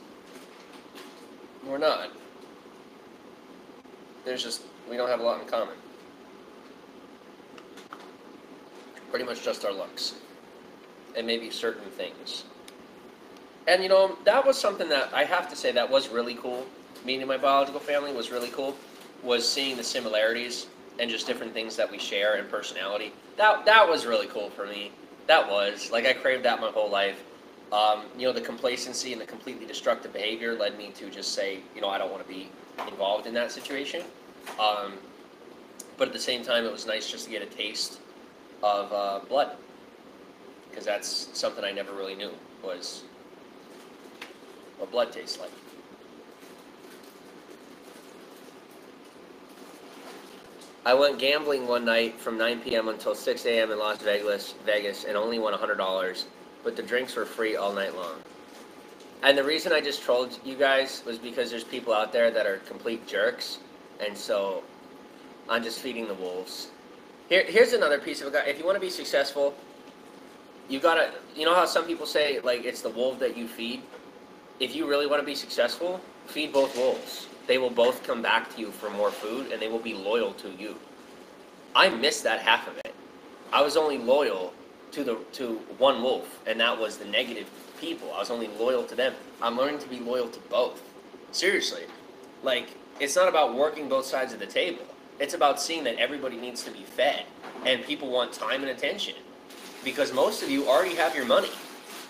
We're not. We don't have a lot in common. Pretty much just our looks. And maybe certain things. And you know, that was something that I have to say that was really cool. Meeting my biological family was really cool. Was seeing the similarities and just different things that we share in personality. That was really cool for me. That was. Like, I craved that my whole life. You know, the complacency and the completely destructive behavior led me to just say, you know, I don't want to be involved in that situation. But at the same time, it was nice just to get a taste of blood. Because that's something I never really knew, was what blood tastes like. I went gambling one night from 9 p.m. until 6 a.m. in Las Vegas, and only won $100, but the drinks were free all night long. And the reason I just trolled you guys was because there's people out there that are complete jerks, and so I'm just feeding the wolves. Here's another piece of it. If you want to be successful, you gotta, you know how some people say, like, it's the wolf that you feed? if you really want to be successful, feed both wolves. They will both come back to you for more food, and they will be loyal to you. I missed that half of it. I was only loyal to one wolf, and that was the negative people. I was only loyal to them. I'm learning to be loyal to both. Seriously. Like, it's not about working both sides of the table. It's about seeing that everybody needs to be fed, and people want time and attention. Because most of you already have your money.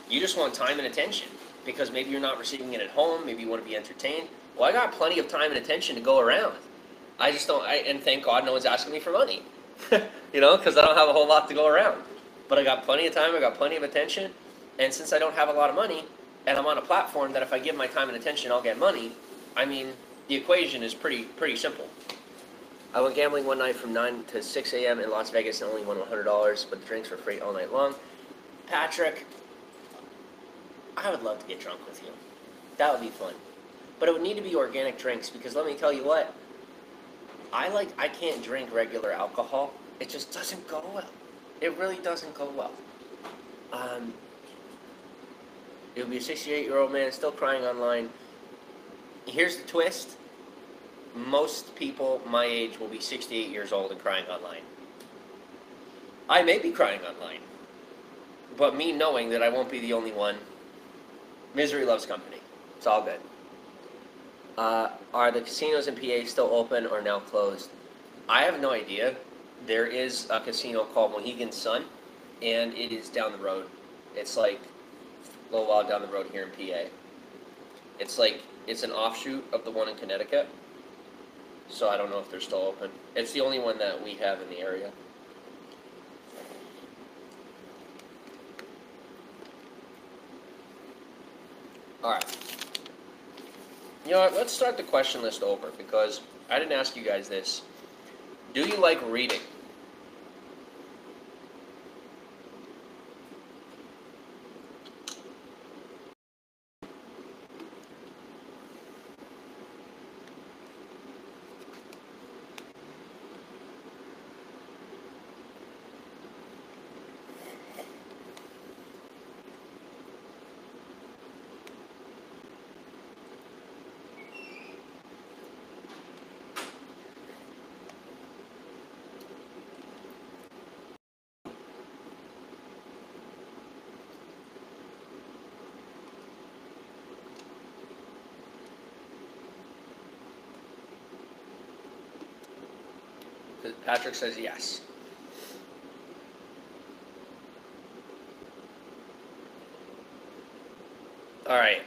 You just want time and attention. Because maybe you're not receiving it at home, maybe you want to be entertained. Well, I got plenty of time and attention to go around. I just don't, and thank God no one's asking me for money. Because I don't have a whole lot to go around. But I got plenty of time, I got plenty of attention, and since I don't have a lot of money, and I'm on a platform that if I give my time and attention, I'll get money, I mean, the equation is pretty simple. I went gambling one night from 9 to 6 a.m. in Las Vegas and only won $100, but the drinks were free all night long. Patrick, I would love to get drunk with you. That would be fun. But it would need to be organic drinks, because let me tell you what, I can't drink regular alcohol. It just doesn't go well. It really doesn't go well. It would be a 68-year-old man still crying online. Here's the twist. Most people my age will be 68 years old and crying online. I may be crying online, but me knowing that I won't be the only one, misery loves company. It's all good. Are the casinos in PA still open or now closed? I have no idea. There is a casino called Mohegan Sun, and it is down the road. It's like a little while down the road here in PA. It's an offshoot of the one in Connecticut, so I don't know if they're still open. It's the only one that we have in the area. All right. You know what, let's start the question list over, because I didn't ask you guys this. Do you like reading? Patrick says yes. All right.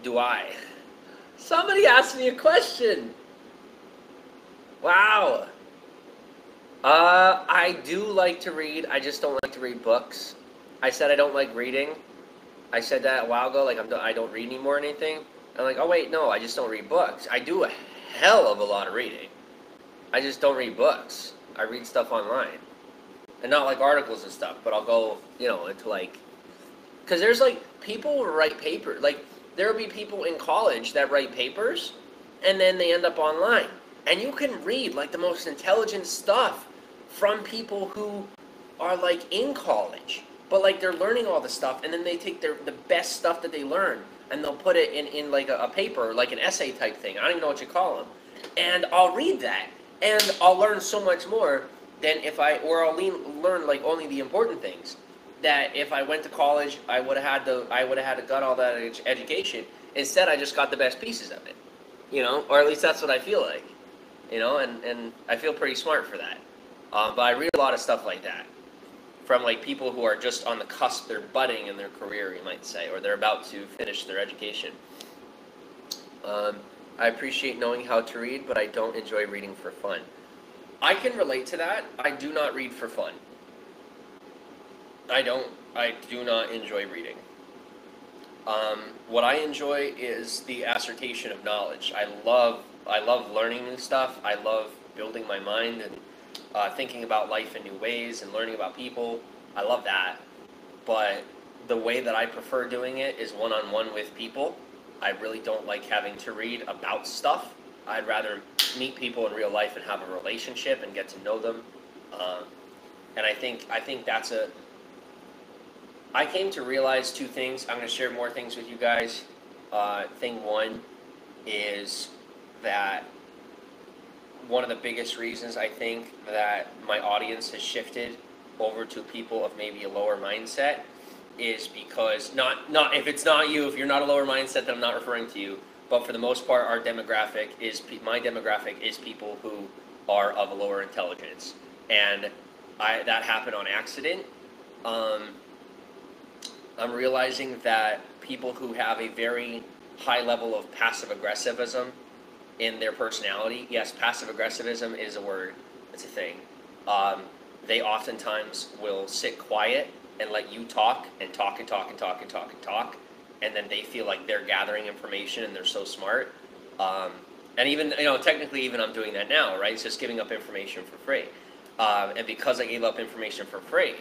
Do I? Somebody asked me a question. Wow. I do like to read. I just don't like to read books. I said I don't like reading. I said that a while ago, like I don't read anymore or anything. I'm like, oh wait, no, I just don't read books. I do a hell of a lot of reading. I just don't read books. I read stuff online. And not like articles and stuff, but I'll go, into like... Because there's like, people who write papers. Like, there will be people in college that write papers, and then they end up online. And you can read like the most intelligent stuff from people who are like in college. But like they're learning all the stuff, and then they take the best stuff that they learn, and they'll put it in like a paper, like an essay type thing. I don't even know what you call them. And I'll read that, and I'll learn so much more than if I'll learn like only the important things. That if I went to college, I would have had to gut all that education. Instead, I just got the best pieces of it, or at least that's what I feel like, and I feel pretty smart for that. But I read a lot of stuff like that from like people who are just on the cusp, they're budding in their career, you might say, or they're about to finish their education. I appreciate knowing how to read, but I don't enjoy reading for fun. I can relate to that. I do not read for fun. I do not enjoy reading. What I enjoy is the assertion of knowledge. I love learning new stuff. I love building my mind and thinking about life in new ways and learning about people. I love that. But the way that I prefer doing it is one-on-one with people. I really don't like having to read about stuff. I'd rather meet people in real life and have a relationship and get to know them. And I think that's I came to realize two things. I'm going to share more things with you guys. Thing one is that one of the biggest reasons I think that my audience has shifted over to people of maybe a lower mindset is because not if it's not you, if you're not a lower mindset, then I'm not referring to you. But for the most part, our demographic is my demographic is people who are of a lower intelligence, and that happened on accident. I'm realizing that people who have a very high level of passive aggressivism in their personality, yes, passive aggressivism is a word, it's a thing. They oftentimes will sit quiet and let you talk and talk and talk and talk and talk and talk, and then they feel like they're gathering information and they're so smart. And even, technically even I'm doing that now, right? It's just giving up information for free. And because I gave up information for free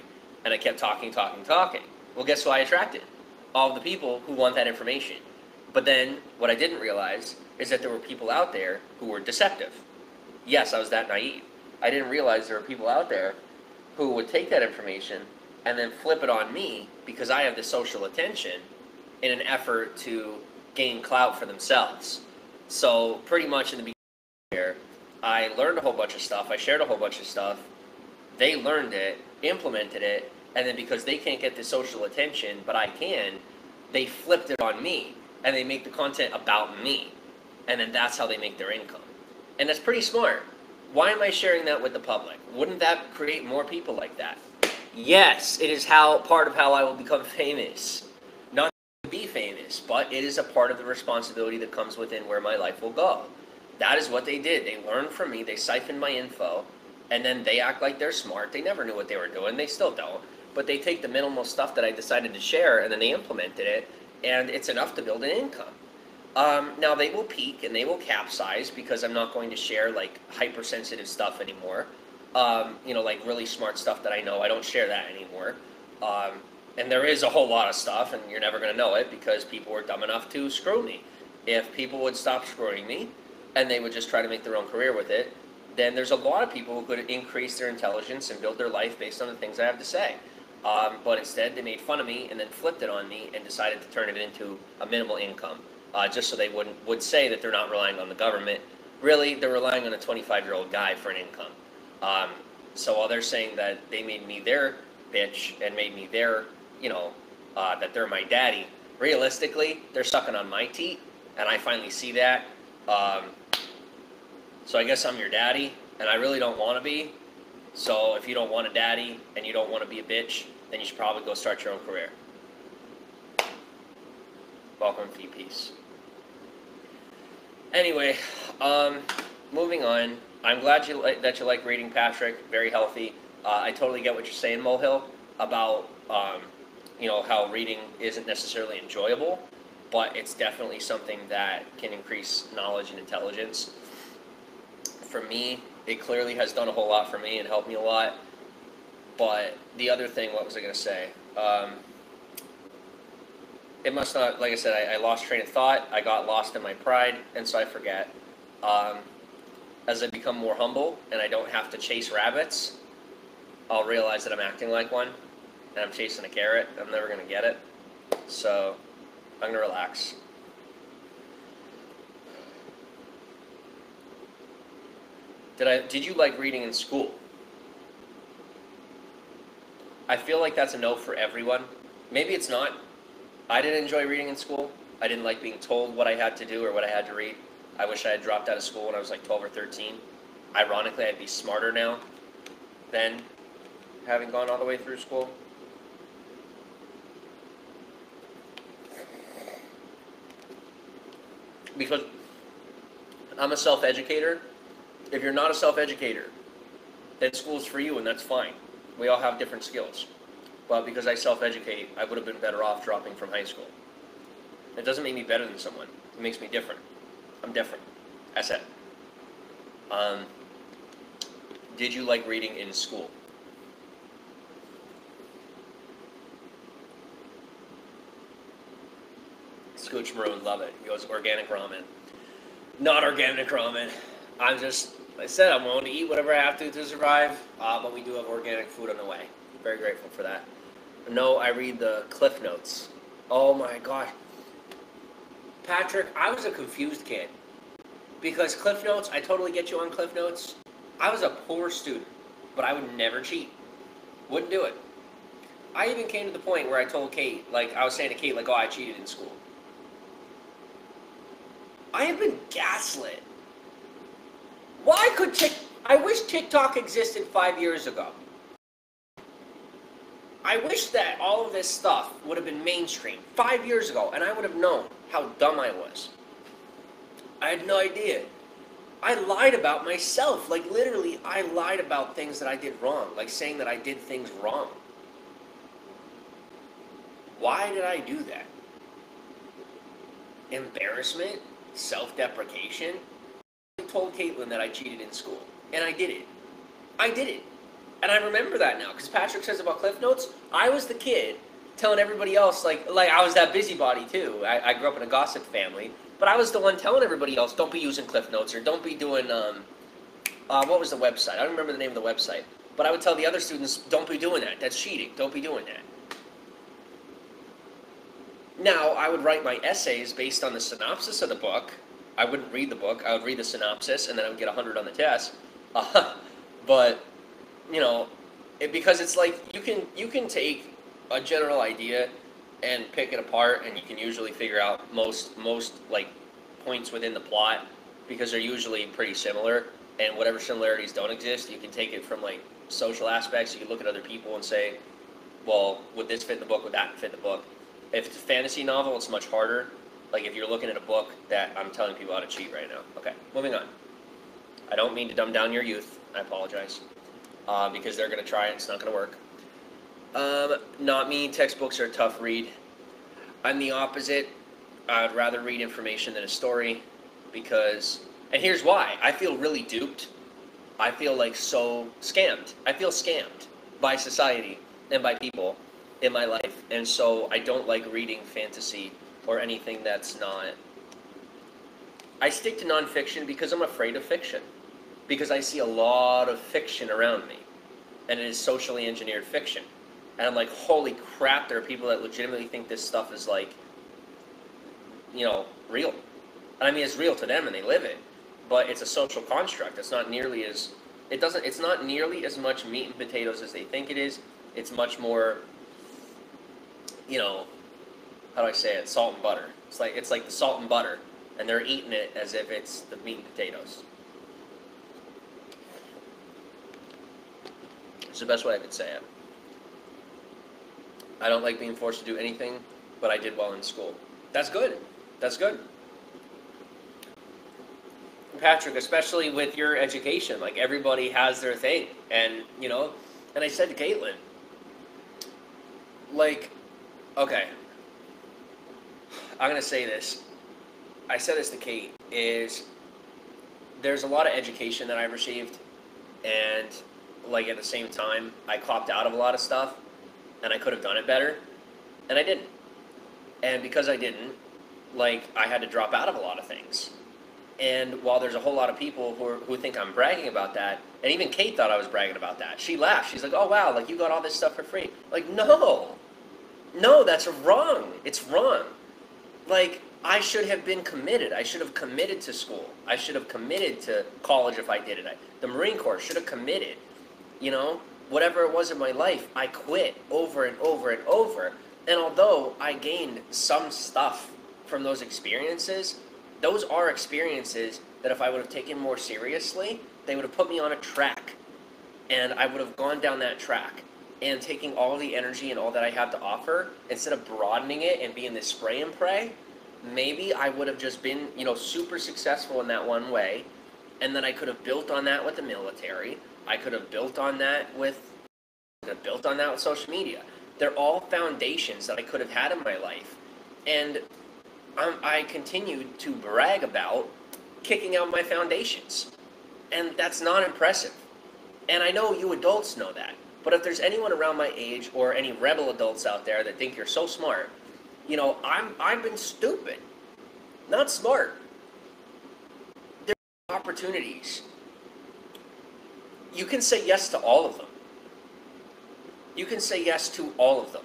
and I kept talking, well, guess who I attracted? All of the people who want that information. But then what I didn't realize is that there were people out there who were deceptive. Yes, I was that naive. I didn't realize there were people out there who would take that information and then flip it on me because I have the social attention in an effort to gain clout for themselves. So pretty much in the beginning here, I learned a whole bunch of stuff, I shared a whole bunch of stuff, they learned it, implemented it, and then because they can't get the social attention, but I can, they flipped it on me, and they make the content about me. And then that's how they make their income. And that's pretty smart. Why am I sharing that with the public? Wouldn't that create more people like that? Yes, it is part of how I will become famous. Not to be famous, but it is a part of the responsibility that comes within where my life will go. That is what they did. They learned from me, they siphoned my info, and then they act like they're smart. They never knew what they were doing, they still don't. But they take the minimal stuff that I decided to share, and then they implemented it, and it's enough to build an income. Now they will peak and they will capsize because I'm not going to share like hypersensitive stuff anymore. Like really smart stuff that I know. I don't share that anymore. And there is a whole lot of stuff, and you're never going to know it because people were dumb enough to screw me. If people would stop screwing me and they would just try to make their own career with it, then there's a lot of people who could increase their intelligence and build their life based on the things I have to say. But instead, they made fun of me and then flipped it on me and decided to turn it into a minimal income. Just so they would say that they're not relying on the government. Really, they're relying on a 25-year-old guy for an income. So while they're saying that they made me their bitch and made me their, that they're my daddy, realistically, they're sucking on my teat, and I finally see that. So I guess I'm your daddy, and I really don't want to be. So if you don't want a daddy and you don't want to be a bitch, then you should probably go start your own career. Welcome to peace. Anyway, moving on. I'm glad that you like reading, Patrick. Very healthy. I totally get what you're saying, Mohill, about how reading isn't necessarily enjoyable, but it's definitely something that can increase knowledge and intelligence. For me, it clearly has done a whole lot for me and helped me a lot. But the other thing, what was I going to say? It must not, like I said, I lost train of thought. I got lost in my pride, and so I forget. As I become more humble and I don't have to chase rabbits, I'll realize that I'm acting like one, and I'm chasing a carrot. I'm never going to get it. So I'm going to relax. Did you like reading in school? I feel like that's a no for everyone. Maybe it's not. I didn't enjoy reading in school. I didn't like being told what I had to do or what I had to read. I wish I had dropped out of school when I was like 12 or 13. Ironically, I'd be smarter now than having gone all the way through school. Because I'm a self-educator. If you're not a self-educator, then school's for you, and that's fine. We all have different skills. But because I self-educate, I would have been better off dropping from high school. It doesn't make me better than someone. It makes me different. I'm different. That's it. Did you like reading in school? Scooch Maroon, love it. He goes, organic ramen. Not organic ramen. I said I'm willing to eat whatever I have to survive, but we do have organic food on the way. Very grateful for that. No, I read the Cliff Notes. Oh my gosh. Patrick, I was a confused kid. Because Cliff Notes, I totally get you on Cliff Notes. I was a poor student, but I would never cheat. Wouldn't do it. I even came to the point where I told Kate, like, I was saying to Kate, like, oh, I cheated in school. I have been gaslit. Why could I wish TikTok existed 5 years ago. I wish that all of this stuff would have been mainstream 5 years ago, and I would have known how dumb I was. I had no idea. I lied about myself. Like, literally, I lied about things that I did wrong. Like, saying that I did things wrong. Why did I do that? Embarrassment? Self-deprecation? I told Caitlin that I cheated in school. And I did it. I did it. And I remember that now. Because Patrick says about Cliff Notes, I was the kid telling everybody else, like I was that busybody too. I grew up in a gossip family. But I was the one telling everybody else, don't be using Cliff Notes, or don't be doing, what was the website? I don't remember the name of the website. But I would tell the other students, don't be doing that. That's cheating. Don't be doing that. Now, I would write my essays based on the synopsis of the book. I wouldn't read the book. I would read the synopsis, and then I would get 100 on the test. But, you know, because it's like, you can take a general idea and pick it apart, and you can usually figure out most like points within the plot, because they're usually pretty similar, and whatever similarities don't exist, you can take it from like social aspects. You can look at other people and say, well, would this fit in the book, would that fit in the book? If it's a fantasy novel, it's much harder. Like if you're looking at a book that I'm telling people how to cheat right now. Okay, moving on. I don't mean to dumb down your youth, I apologize, because they're going to try it, it's not going to work. Not me. Textbooks are a tough read. I'm the opposite. I'd rather read information than a story, because, and here's why. I feel really duped. I feel like so scammed. I feel scammed by society and by people in my life. And so I don't like reading fantasy or anything that's not. I stick to nonfiction because I'm afraid of fiction. Because I see a lot of fiction around me. And it is socially engineered fiction. And I'm like, holy crap, there are people that legitimately think this stuff is like, you know, real. And I mean, it's real to them and they live it. But it's a social construct. It's not nearly as, it's not nearly as much meat and potatoes as they think it is. It's much more, you know, how do I say it? Salt and butter. It's like the salt and butter. And they're eating it as if it's the meat and potatoes. It's the best way I could say it. I don't like being forced to do anything, but I did well in school. That's good. That's good. Patrick, especially with your education, like everybody has their thing. And, you know, and I said to Caitlin, like, okay, I'm going to say this. I said this to Kate, is there's a lot of education that I've received, and like at the same time, I copped out of a lot of stuff. And I could have done it better, and I didn't. And because I didn't, like, I had to drop out of a lot of things. And while there's a whole lot of people who think I'm bragging about that, and even Kate thought I was bragging about that. She laughed. She's like, oh, wow, like, you got all this stuff for free. Like, no. No, that's wrong. It's wrong. Like, I should have been committed. I should have committed to school. I should have committed to college if I did it. The Marine Corps should have committed, you know? Whatever it was in my life, I quit over and over and over. And although I gained some stuff from those experiences, those are experiences that if I would have taken more seriously, they would have put me on a track. And I would have gone down that track. And taking all the energy and all that I have to offer, instead of broadening it and being this spray and pray, maybe I would have just been, you know, super successful in that one way. And then I could have built on that with the military. I could have built on that with social media. They're all foundations that I could have had in my life. And I continued to brag about kicking out my foundations. And that's not impressive. And I know you adults know that. But if there's anyone around my age or any rebel adults out there that think you're so smart, you know, I've been stupid, not smart. There are opportunities. You can say yes to all of them. You can say yes to all of them.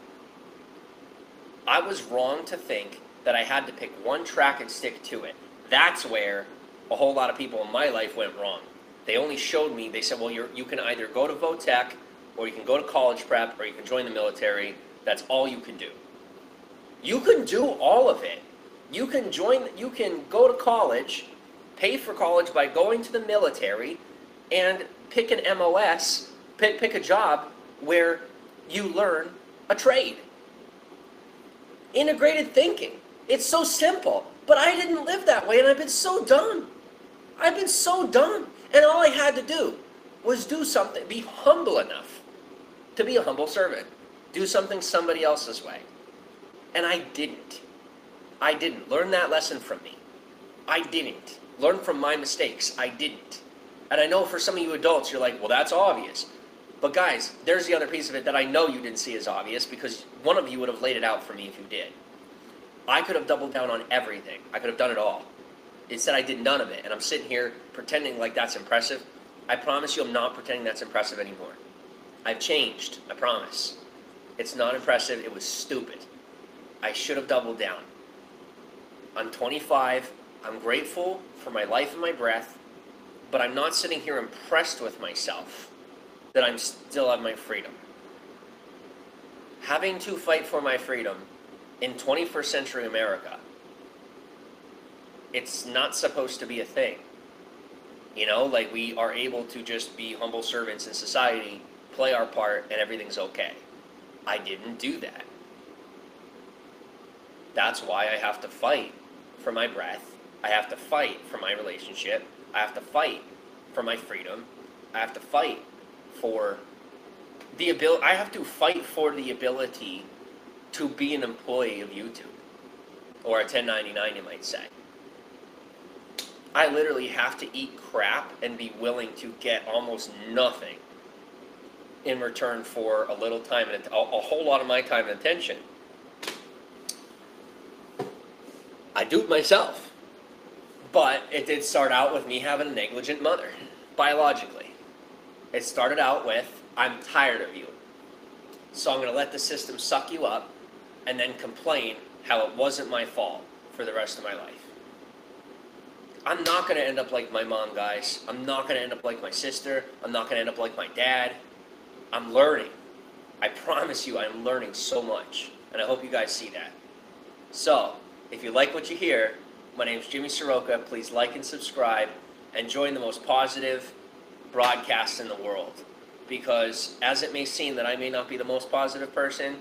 I was wrong to think that I had to pick one track and stick to it. That's where a whole lot of people in my life went wrong. They only showed me, they said, well, you can either go to Votech, or you can go to college prep, or you can join the military. That's all you can do. You can do all of it. You can go to college, pay for college by going to the military, and pick an MOS, pick a job where you learn a trade. Integrated thinking. It's so simple, but I didn't live that way, and I've been so done. I've been so done. And all I had to do was do something, be humble enough to be a humble servant. Do something somebody else's way. And I didn't. I didn't. Learn that lesson from me. I didn't. Learn from my mistakes. I didn't. And I know for some of you adults, you're like, well, that's obvious. But guys, there's the other piece of it that I know you didn't see as obvious, because one of you would have laid it out for me if you did. I could have doubled down on everything. I could have done it all. Instead, I did none of it. And I'm sitting here pretending like that's impressive. I promise you I'm not pretending that's impressive anymore. I've changed. I promise. It's not impressive. It was stupid. I should have doubled down. I'm 25. I'm grateful for my life and my breath. But I'm not sitting here impressed with myself that I'm still have my freedom. Having to fight for my freedom in 21st century America, it's not supposed to be a thing. You know, like we are able to just be humble servants in society, play our part, and everything's okay. I didn't do that. That's why I have to fight for my breath. I have to fight for my relationship. I have to fight for my freedom. I have to fight for the ability. I have to fight for the ability to be an employee of YouTube, or a 1099, you might say. I literally have to eat crap and be willing to get almost nothing in return for a little time and a whole lot of my time and attention. I do it myself. But it did start out with me having a negligent mother, biologically. It started out with, I'm tired of you. So I'm going to let the system suck you up and then complain how it wasn't my fault for the rest of my life. I'm not going to end up like my mom, guys. I'm not going to end up like my sister. I'm not going to end up like my dad. I'm learning. I promise you, I'm learning so much. And I hope you guys see that. So, if you like what you hear, my name's Jimmy Saroka. Please like and subscribe and join the most positive broadcast in the world. Because as it may seem that I may not be the most positive person,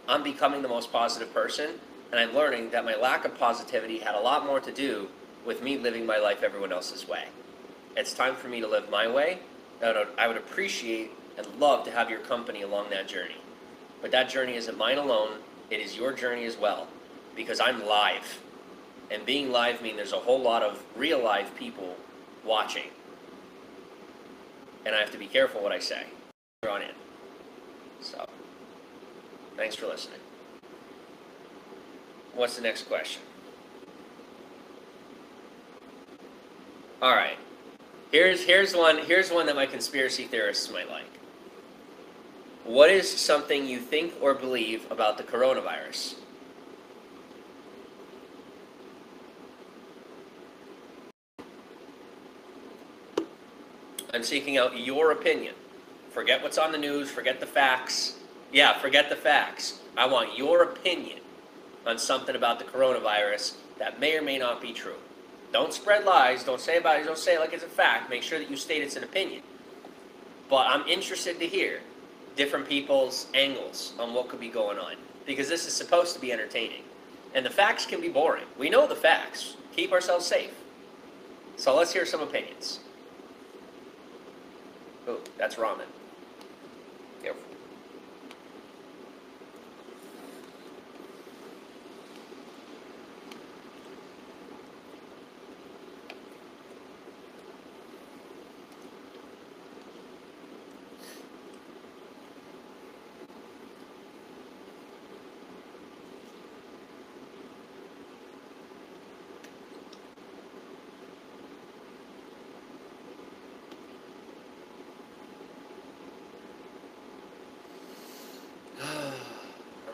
I'm becoming the most positive person. And I'm learning that my lack of positivity had a lot more to do with me living my life everyone else's way. It's time for me to live my way. I would appreciate and love to have your company along that journey. But that journey isn't mine alone. It is your journey as well. Because I'm live. And being live means there's a whole lot of real live people watching. And I have to be careful what I say. We're on in. So, thanks for listening. What's the next question? All right. Here's one that my conspiracy theorists might like. What is something you think or believe about the coronavirus? I'm seeking out your opinion. Forget what's on the news, forget the facts. Yeah, forget the facts. I want your opinion on something about the coronavirus that may or may not be true. Don't spread lies, don't say it like it's a fact. Make sure that you state it's an opinion. But I'm interested to hear different people's angles on what could be going on. Because this is supposed to be entertaining. And the facts can be boring. We know the facts. Keep ourselves safe. So let's hear some opinions. Oh, that's ramen. Careful.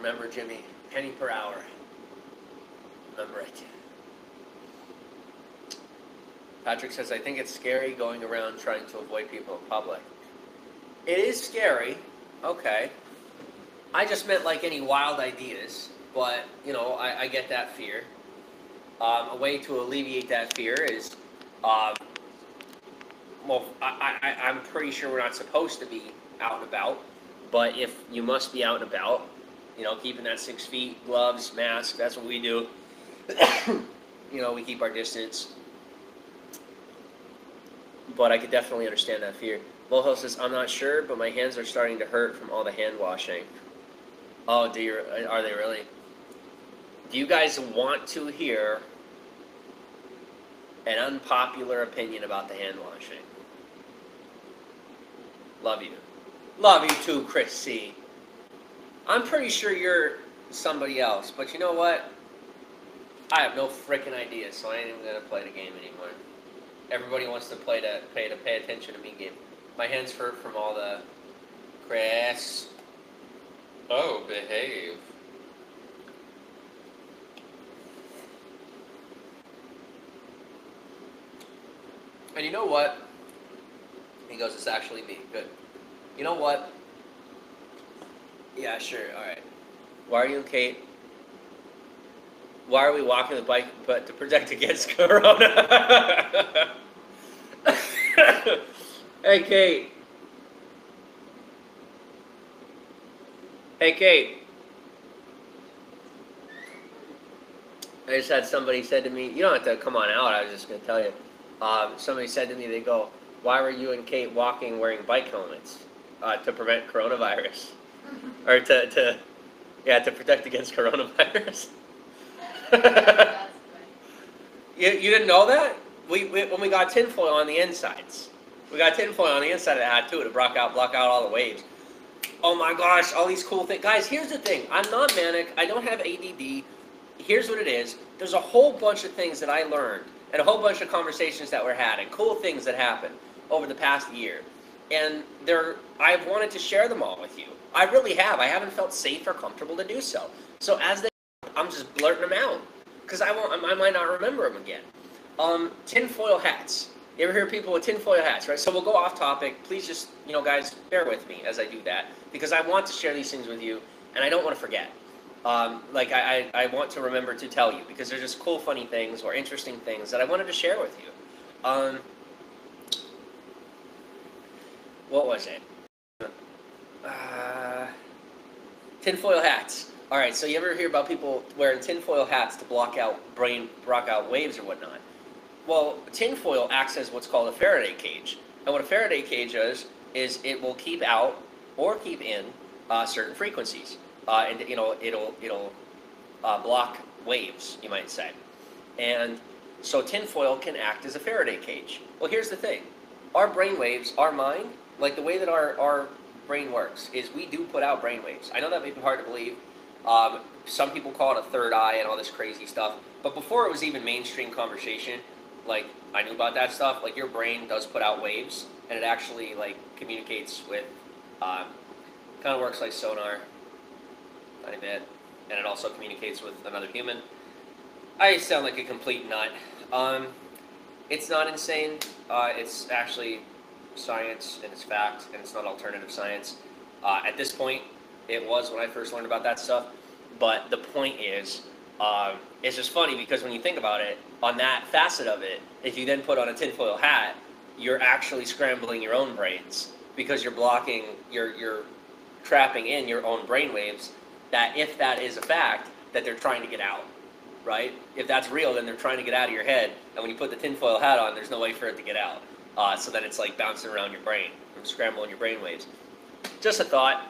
Remember, Jimmy, penny per hour. remember it. Patrick says, I think it's scary going around trying to avoid people in public. It is scary. Okay. I just meant like any wild ideas, but, you know, I get that fear. A way to alleviate that fear is, well, I'm pretty sure we're not supposed to be out and about, but if you must be out and about, you know, keeping that 6 feet, gloves, mask, that's what we do. You know, we keep our distance. But I could definitely understand that fear. Loho says, I'm not sure, but my hands are starting to hurt from all the hand washing. Oh, are they really? Do you guys want to hear an unpopular opinion about the hand washing? Love you. Love you too, Chris C. I'm pretty sure you're somebody else, but you know what? I have no freaking idea, so I ain't even gonna play the game anymore. Everybody wants to pay attention to me game. My hands hurt from all the Chris. Oh, behave. And you know what? He goes, it's actually me. Good. You know what? Yeah, sure. All right. Why are you and Kate? Why are we walking the bike but to protect against Corona? Hey, Kate. Hey, Kate. I just had somebody said to me, you don't have to come on out, I was just going to tell you. Somebody said to me, they go, why were you and Kate walking wearing bike helmets? To prevent coronavirus. Or to protect against coronavirus. You didn't know that? When we got tinfoil on the insides. We got tinfoil on the inside of the hat too to block out all the waves. Oh my gosh, all these cool things. Guys, here's the thing. I'm not manic. I don't have ADD. Here's what it is. There's a whole bunch of things that I learned and a whole bunch of conversations that were had and cool things that happened over the past year. And I've wanted to share them all with you. I really have. I haven't felt safe or comfortable to do so. So as I'm just blurting them out because I might not remember them again. Tinfoil hats. You ever hear people with tinfoil hats, right? So we'll go off topic. Please just, you know, guys, bear with me as I do that because I want to share these things with you and I don't want to forget. I want to remember to tell you because they're just cool, funny things or interesting things that I wanted to share with you. What was it? Tinfoil hats. All right, so you ever hear about people wearing tinfoil hats to block out waves or whatnot? Well, tinfoil acts as what's called a Faraday cage, and what a Faraday cage is it will keep out or keep in certain frequencies, and you know it'll block waves, you might say, and so tinfoil can act as a Faraday cage. Well, here's the thing: our brain waves, our mind, like the way that our brain works, is we do put out brain waves. I know that may be hard to believe. Some people call it a third eye and all this crazy stuff, but before it was even mainstream conversation, like I knew about that stuff. Like your brain does put out waves, and it actually like communicates with, kind of works like sonar, a tiny bit, and it also communicates with another human. I sound like a complete nut. It's not insane. It's actually science and it's fact, and it's not alternative science. At this point, it was when I first learned about that stuff. But the point is, it's just funny because when you think about it, on that facet of it, if you then put on a tinfoil hat, you're actually scrambling your own brains because you're blocking, you're trapping in your own brain waves that, if that is a fact, that they're trying to get out, right? If that's real, then they're trying to get out of your head, and when you put the tinfoil hat on, there's no way for it to get out. So then it's like bouncing around your brain, from scrambling your brain waves. Just a thought.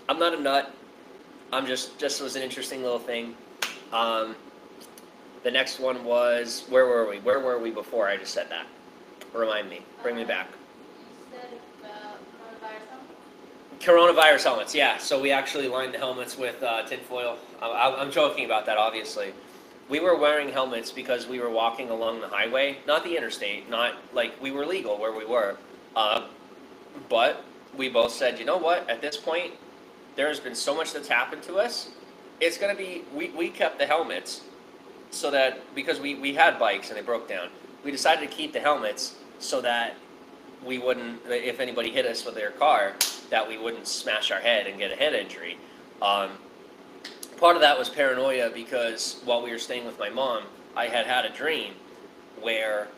I'm not a nut. I'm just was an interesting little thing. The next one was, where were we? Where were we before I just said that? Remind me. Bring me back. You said coronavirus helmets? Coronavirus helmets, yeah. So we actually lined the helmets with tinfoil. I'm joking about that, obviously. We were wearing helmets because we were walking along the highway, not the interstate, not like we were legal where we were. But we both said, you know what, at this point, there's been so much that's happened to us. It's going to be, we kept the helmets so that, because we had bikes and they broke down, we decided to keep the helmets so that we wouldn't, if anybody hit us with their car, that we wouldn't smash our head and get a head injury. Part of that was paranoia because while we were staying with my mom, I had a dream where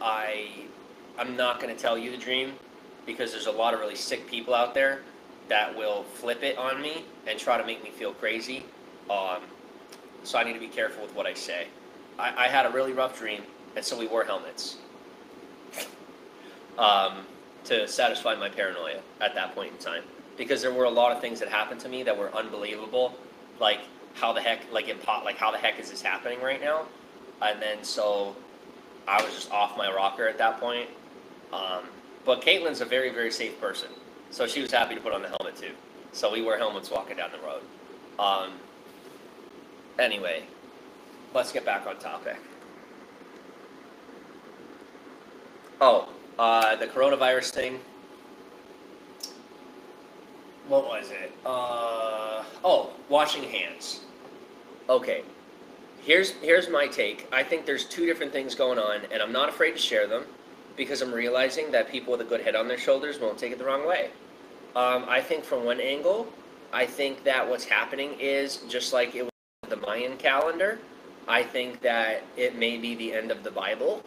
I'm not going to tell you the dream because there's a lot of really sick people out there that will flip it on me and try to make me feel crazy. So I need to be careful with what I say. I had a really rough dream, and so we wore helmets to satisfy my paranoia at that point in time. Because there were a lot of things that happened to me that were unbelievable, like how the heck, how the heck is this happening right now? And then so I was just off my rocker at that point. But Caitlin's a very, very safe person, so she was happy to put on the helmet too. So we wear helmets walking down the road. Anyway, let's get back on topic. Oh, the coronavirus thing. What was it? Oh, washing hands. Okay, here's my take. I think there's two different things going on, and I'm not afraid to share them because I'm realizing that people with a good head on their shoulders won't take it the wrong way. I think from one angle, I think that what's happening is just like it was with the Mayan calendar. I think that it may be the end of the Bible.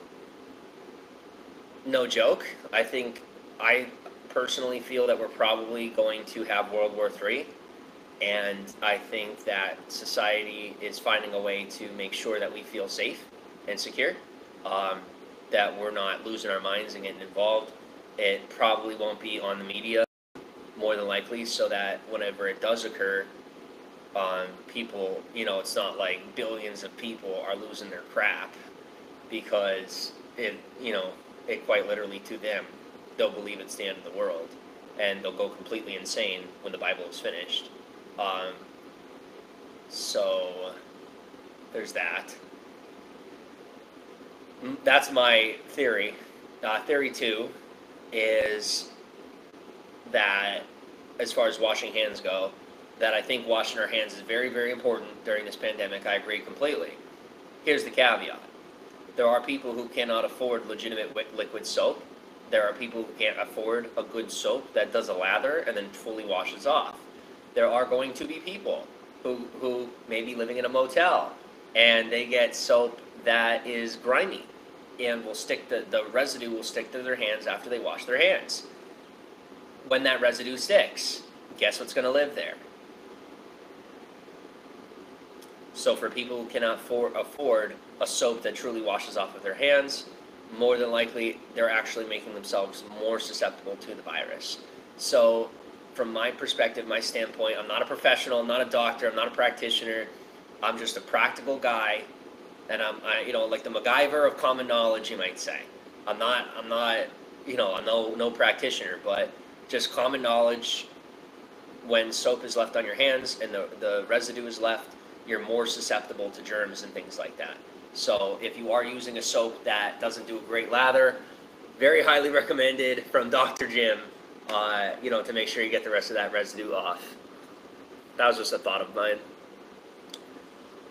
No joke. I personally feel that we're probably going to have World War III, and I think that society is finding a way to make sure that we feel safe and secure, that we're not losing our minds and getting involved. It probably won't be on the media, more than likely, so that whenever it does occur, people, it's not like billions of people are losing their crap, because it quite literally to them, they'll believe it's the end of the world, and they'll go completely insane when the Bible is finished. So there's that. That's my theory. Theory two is that, as far as washing hands go, that I think washing our hands is very, very important during this pandemic. I agree completely. Here's the caveat. There are people who cannot afford legitimate liquid soap. There are people who can't afford a good soap that does a lather and then fully washes off. There are going to be people who may be living in a motel and they get soap that is grimy and will stick the residue will stick to their hands after they wash their hands. When that residue sticks, guess what's going to live there? So for people who cannot afford a soap that truly washes off of their hands, more than likely they're actually making themselves more susceptible to the virus. So from my perspective, my standpoint, I'm not a professional, I'm not a doctor, I'm not a practitioner, I'm just a practical guy, and I'm like the MacGyver of common knowledge, you might say. I'm not I'm no practitioner, but just common knowledge. When soap is left on your hands and the residue is left, you're more susceptible to germs and things like that. So if you are using a soap that doesn't do a great lather, very highly recommended from Dr. Jim, to make sure you get the rest of that residue off. That was just a thought of mine.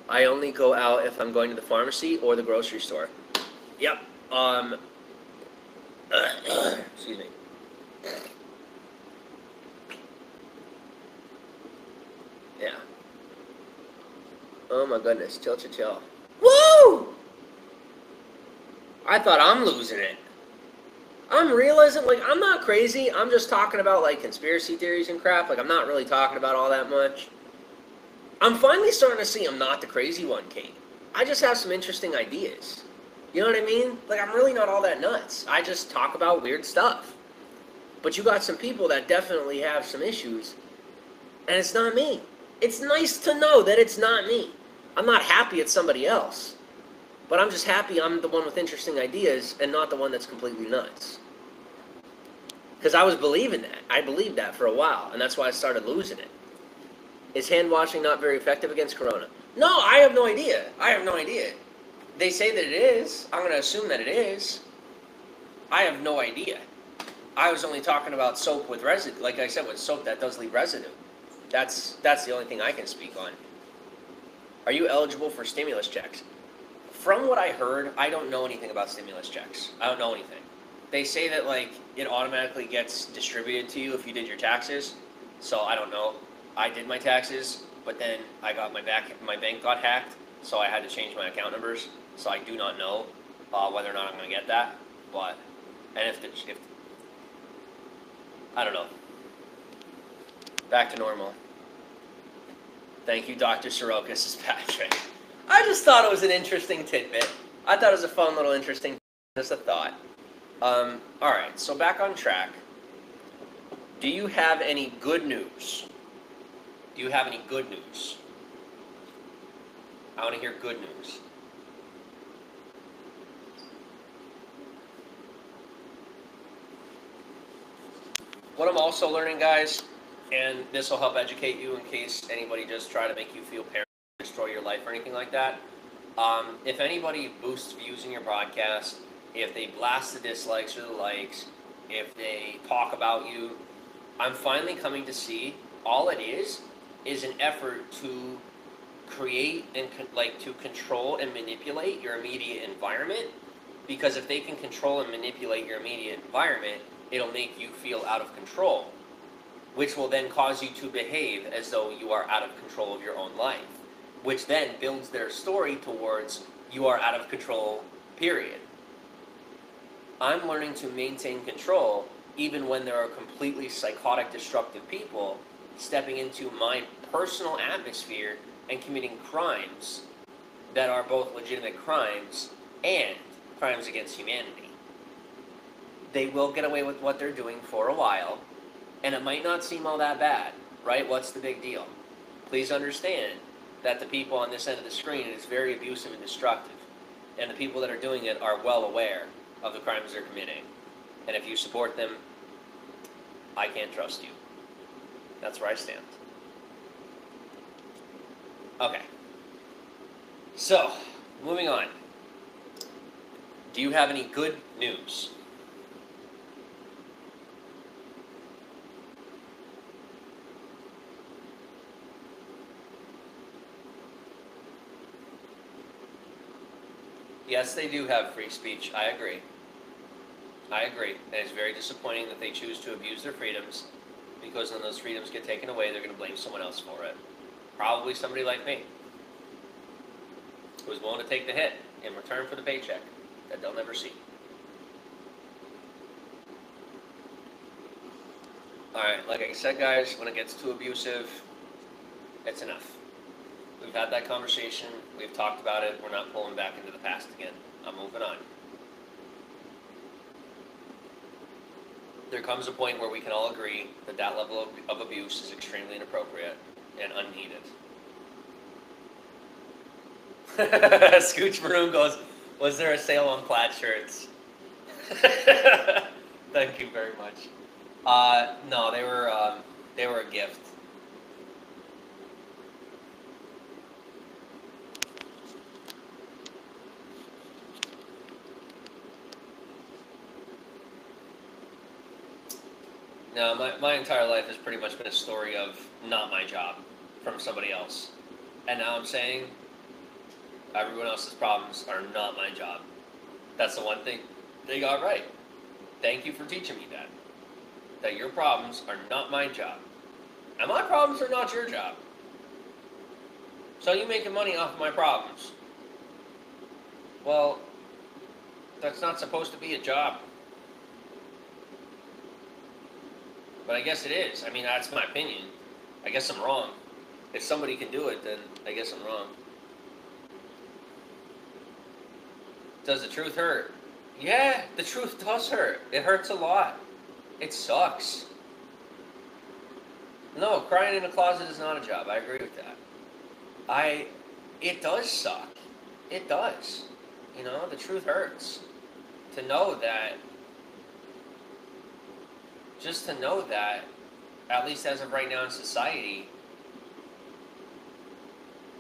I only go out if I'm going to the pharmacy or the grocery store. Yep. Excuse me. Yeah. Oh my goodness, chill. Woo! I thought I'm losing it. I'm realizing, I'm not crazy. I'm just talking about, conspiracy theories and crap. I'm not really talking about all that much. I'm finally starting to see I'm not the crazy one, Kate. I just have some interesting ideas. You know what I mean? I'm really not all that nuts. I just talk about weird stuff. But you got some people that definitely have some issues, and it's not me. It's nice to know that it's not me. I'm not happy it's somebody else. But I'm just happy I'm the one with interesting ideas and not the one that's completely nuts. Because I was believing that. I believed that for a while, and that's why I started losing it. Is hand washing not very effective against corona? No, I have no idea. They say that it is. I'm going to assume that it is. I have no idea. I was only talking about soap with residue. Like I said, with soap that does leave residue. That's the only thing I can speak on. Are you eligible for stimulus checks? From what I heard, I don't know anything about stimulus checks. I don't know anything. They say that like it automatically gets distributed to you if you did your taxes. So I don't know. I did my taxes, but then I got my bank got hacked, so I had to change my account numbers. So I do not know whether or not I'm going to get that. But and if I don't know. Back to normal. Thank you, Dr. Saroka, says Patrick. I just thought it was an interesting tidbit. I thought it was a fun little interesting, just a thought. All right, so back on track. Do you have any good news? Do you have any good news? I want to hear good news. What I'm also learning, guys, and this will help educate you in case anybody just try to make you feel paranoid, destroy your life or anything like that. If anybody boosts views in your broadcast, if they blast the dislikes or the likes, if they talk about you, I'm finally coming to see all it is an effort to create and to control and manipulate your immediate environment. Because if they can control and manipulate your immediate environment, it'll make you feel out of control, which will then cause you to behave as though you are out of control of your own life, which then builds their story towards you are out of control, period. I'm learning to maintain control even when there are completely psychotic, destructive people stepping into my personal atmosphere and committing crimes that are both legitimate crimes and crimes against humanity. They will get away with what they're doing for a while, and it might not seem all that bad, right? What's the big deal? Please understand that the people on this end of the screen is very abusive and destructive, and the people that are doing it are well aware of the crimes they're committing. And if you support them, I can't trust you. That's where I stand. Okay. So, moving on. Do you have any good news? Yes, they do have free speech. I agree. I agree. And it's very disappointing that they choose to abuse their freedoms, because when those freedoms get taken away, they're going to blame someone else for it. Probably somebody like me, who's willing to take the hit in return for the paycheck that they'll never see. Alright, like I said, guys, when it gets too abusive, it's enough. We've had that conversation. We've talked about it. We're not pulling back into the past again. I'm moving on. There comes a point where we can all agree that that level of abuse is extremely inappropriate and unneeded. Scooch Maroon goes, was there a sale on plaid shirts? Thank you very much. No, they were a gift. No, my entire life has pretty much been a story of not my job from somebody else. And now I'm saying everyone else's problems are not my job. That's the one thing they got right. Thank you for teaching me that. That your problems are not my job. And my problems are not your job. So you making money off of my problems. Well, that's not supposed to be a job. But I guess it is. I mean, that's my opinion. I guess I'm wrong. If somebody can do it, then I guess I'm wrong. Does the truth hurt? Yeah, the truth does hurt. It hurts a lot. It sucks. No, crying in a closet is not a job. I agree with that. It does suck. It does. You know, the truth hurts. To know that, just to know that, at least as of right now in society,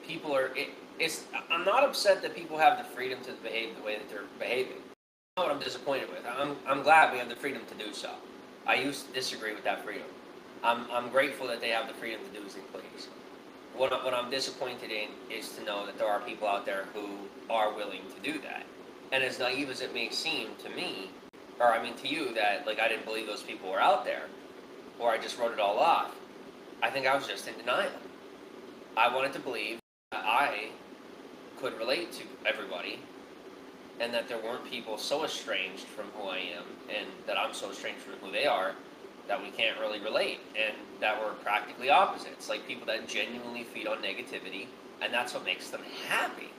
people are, I'm not upset that people have the freedom to behave the way that they're behaving. That's not what I'm disappointed with. I'm glad we have the freedom to do so. I used to disagree with that freedom. I'm grateful that they have the freedom to do as they please. what I'm disappointed in is to know that there are people out there who are willing to do that. And as naive as it may seem to me, or I mean to you, that like I didn't believe those people were out there, or I just wrote it all off, I think I was just in denial. I wanted to believe that I could relate to everybody, and that there weren't people so estranged from who I am, and that I'm so estranged from who they are, that we can't really relate, and that we're practically opposites, like people that genuinely feed on negativity, and that's what makes them happy.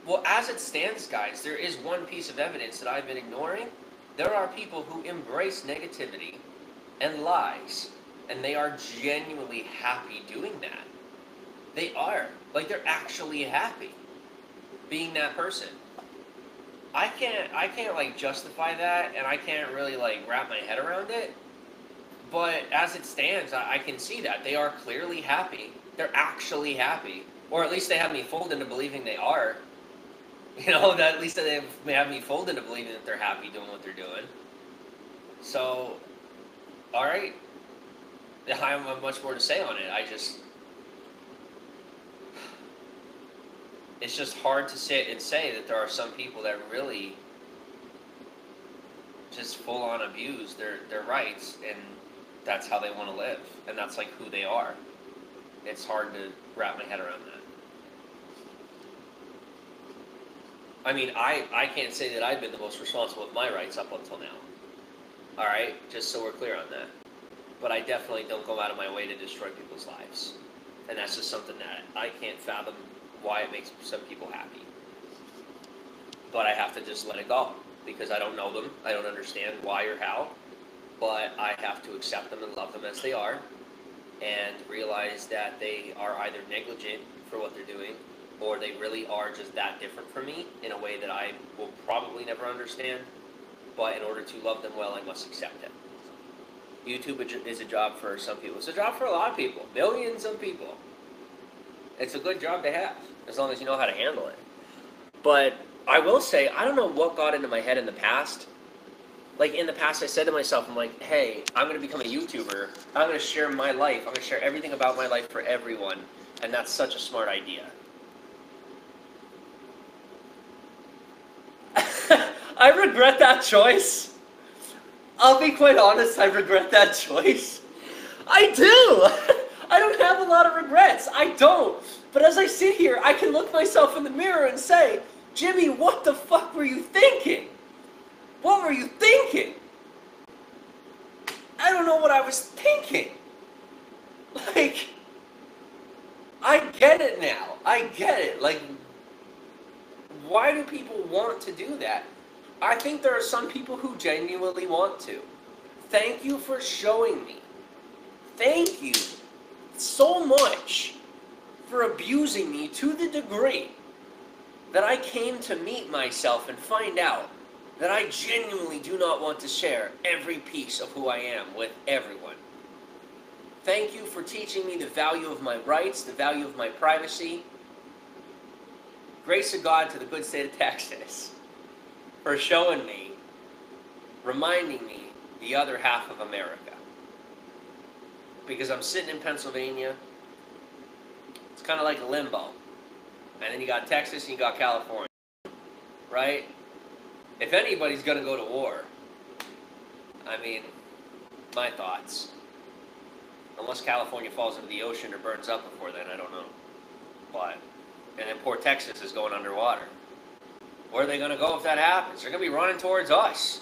Well, as it stands, guys, there is one piece of evidence that I've been ignoring. There are people who embrace negativity and lies, and they are genuinely happy doing that. They are. Like, they're actually happy being that person. I can't like justify that, and I can't really like wrap my head around it. But as it stands, I can see that they are clearly happy. They're actually happy, or at least they have me fooled into believing they are. You know, that at least they have me fooled into believing that they're happy doing what they're doing. So, all right, I have much more to say on it. It's just hard to sit and say that there are some people that really just full on abuse their rights, and that's how they want to live, and that's like who they are. It's hard to wrap my head around that. I mean, I can't say that I've been the most responsible with my rights up until now. All right, just so we're clear on that. But I definitely don't go out of my way to destroy people's lives, and that's just something that I can't fathom why it makes some people happy. But I have to just let it go, because I don't know them, I don't understand why or how, but I have to accept them and love them as they are, and realize that they are either negligent for what they're doing, or they really are just that different from me in a way that I will probably never understand, but in order to love them well, I must accept it. YouTube is a job for some people. It's a job for a lot of people, millions of people. It's a good job to have, as long as you know how to handle it. But I will say, I don't know what got into my head in the past. Like, in the past, I said to myself, I'm like, hey, I'm going to become a YouTuber. I'm going to share my life. I'm going to share everything about my life for everyone. And that's such a smart idea. I regret that choice. I'll be quite honest, I regret that choice. I do! I don't have a lot of regrets. I don't. But as I sit here, I can look myself in the mirror and say, Jimmy, what the fuck were you thinking? What were you thinking? I don't know what I was thinking. Like, I get it now. I get it. Like, why do people want to do that? I think there are some people who genuinely want to. Thank you for showing me. Thank you so much for abusing me to the degree that I came to meet myself and find out that I genuinely do not want to share every piece of who I am with everyone. Thank you for teaching me the value of my rights, the value of my privacy. Grace of God to the good state of Texas for showing me, reminding me the other half of America. Because I'm sitting in Pennsylvania, it's kind of like a limbo. And then you got Texas and you got California, right? If anybody's going to go to war, I mean, my thoughts. Unless California falls into the ocean or burns up before then, I don't know. But, and then poor Texas is going underwater. Where are they going to go if that happens? They're going to be running towards us.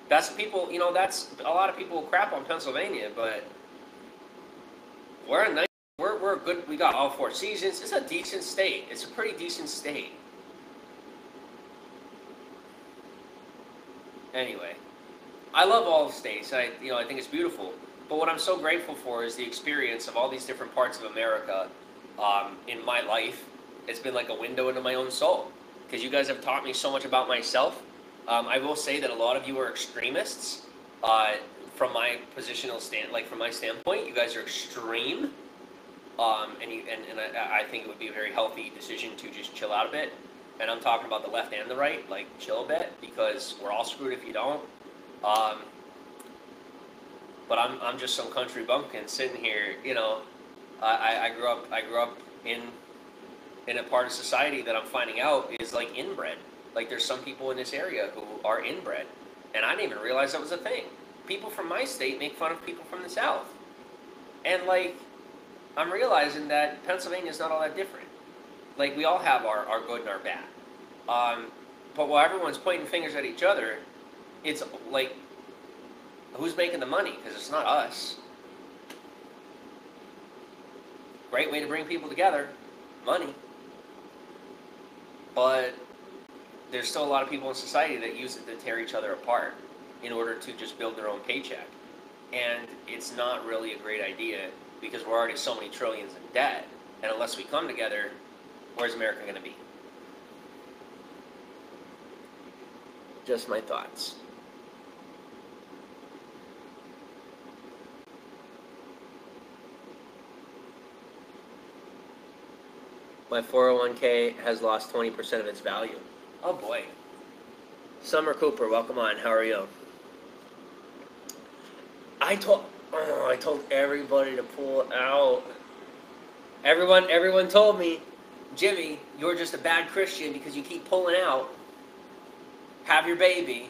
That's people, you know, that's, a lot of people crap on Pennsylvania, but we're good, we got all 4 seasons. It's a decent state. It's a pretty decent state. Anyway, I love all the states. I think it's beautiful. But what I'm so grateful for is the experience of all these different parts of America in my life. It's been like a window into my own soul. Because you guys have taught me so much about myself. I will say that a lot of you are extremists. From my positional from my standpoint, you guys are extreme. And I think it would be a very healthy decision to just chill out a bit. And I'm talking about the left and the right, like chill a bit, because we're all screwed if you don't. but I'm just some country bumpkin sitting here. You know, I grew up in a part of society that I'm finding out is like inbred. Like there's some people in this area who are inbred, and I didn't even realize that was a thing. People from my state make fun of people from the South, and like I'm realizing that Pennsylvania is not all that different. Like we all have our good and our bad. But while everyone's pointing fingers at each other, it's like, who's making the money? Because it's not us. Great way to bring people together, money. But there's still a lot of people in society that use it to tear each other apart in order to just build their own paycheck. And it's not really a great idea because we're already so many trillions in debt. And unless we come together, where's America going to be? Just my thoughts. My 401k has lost 20% of its value. Oh boy. Summer Cooper, welcome on. How are you? I told everybody to pull out. Everyone told me, Jimmy, you're just a bad Christian because you keep pulling out. Have your baby.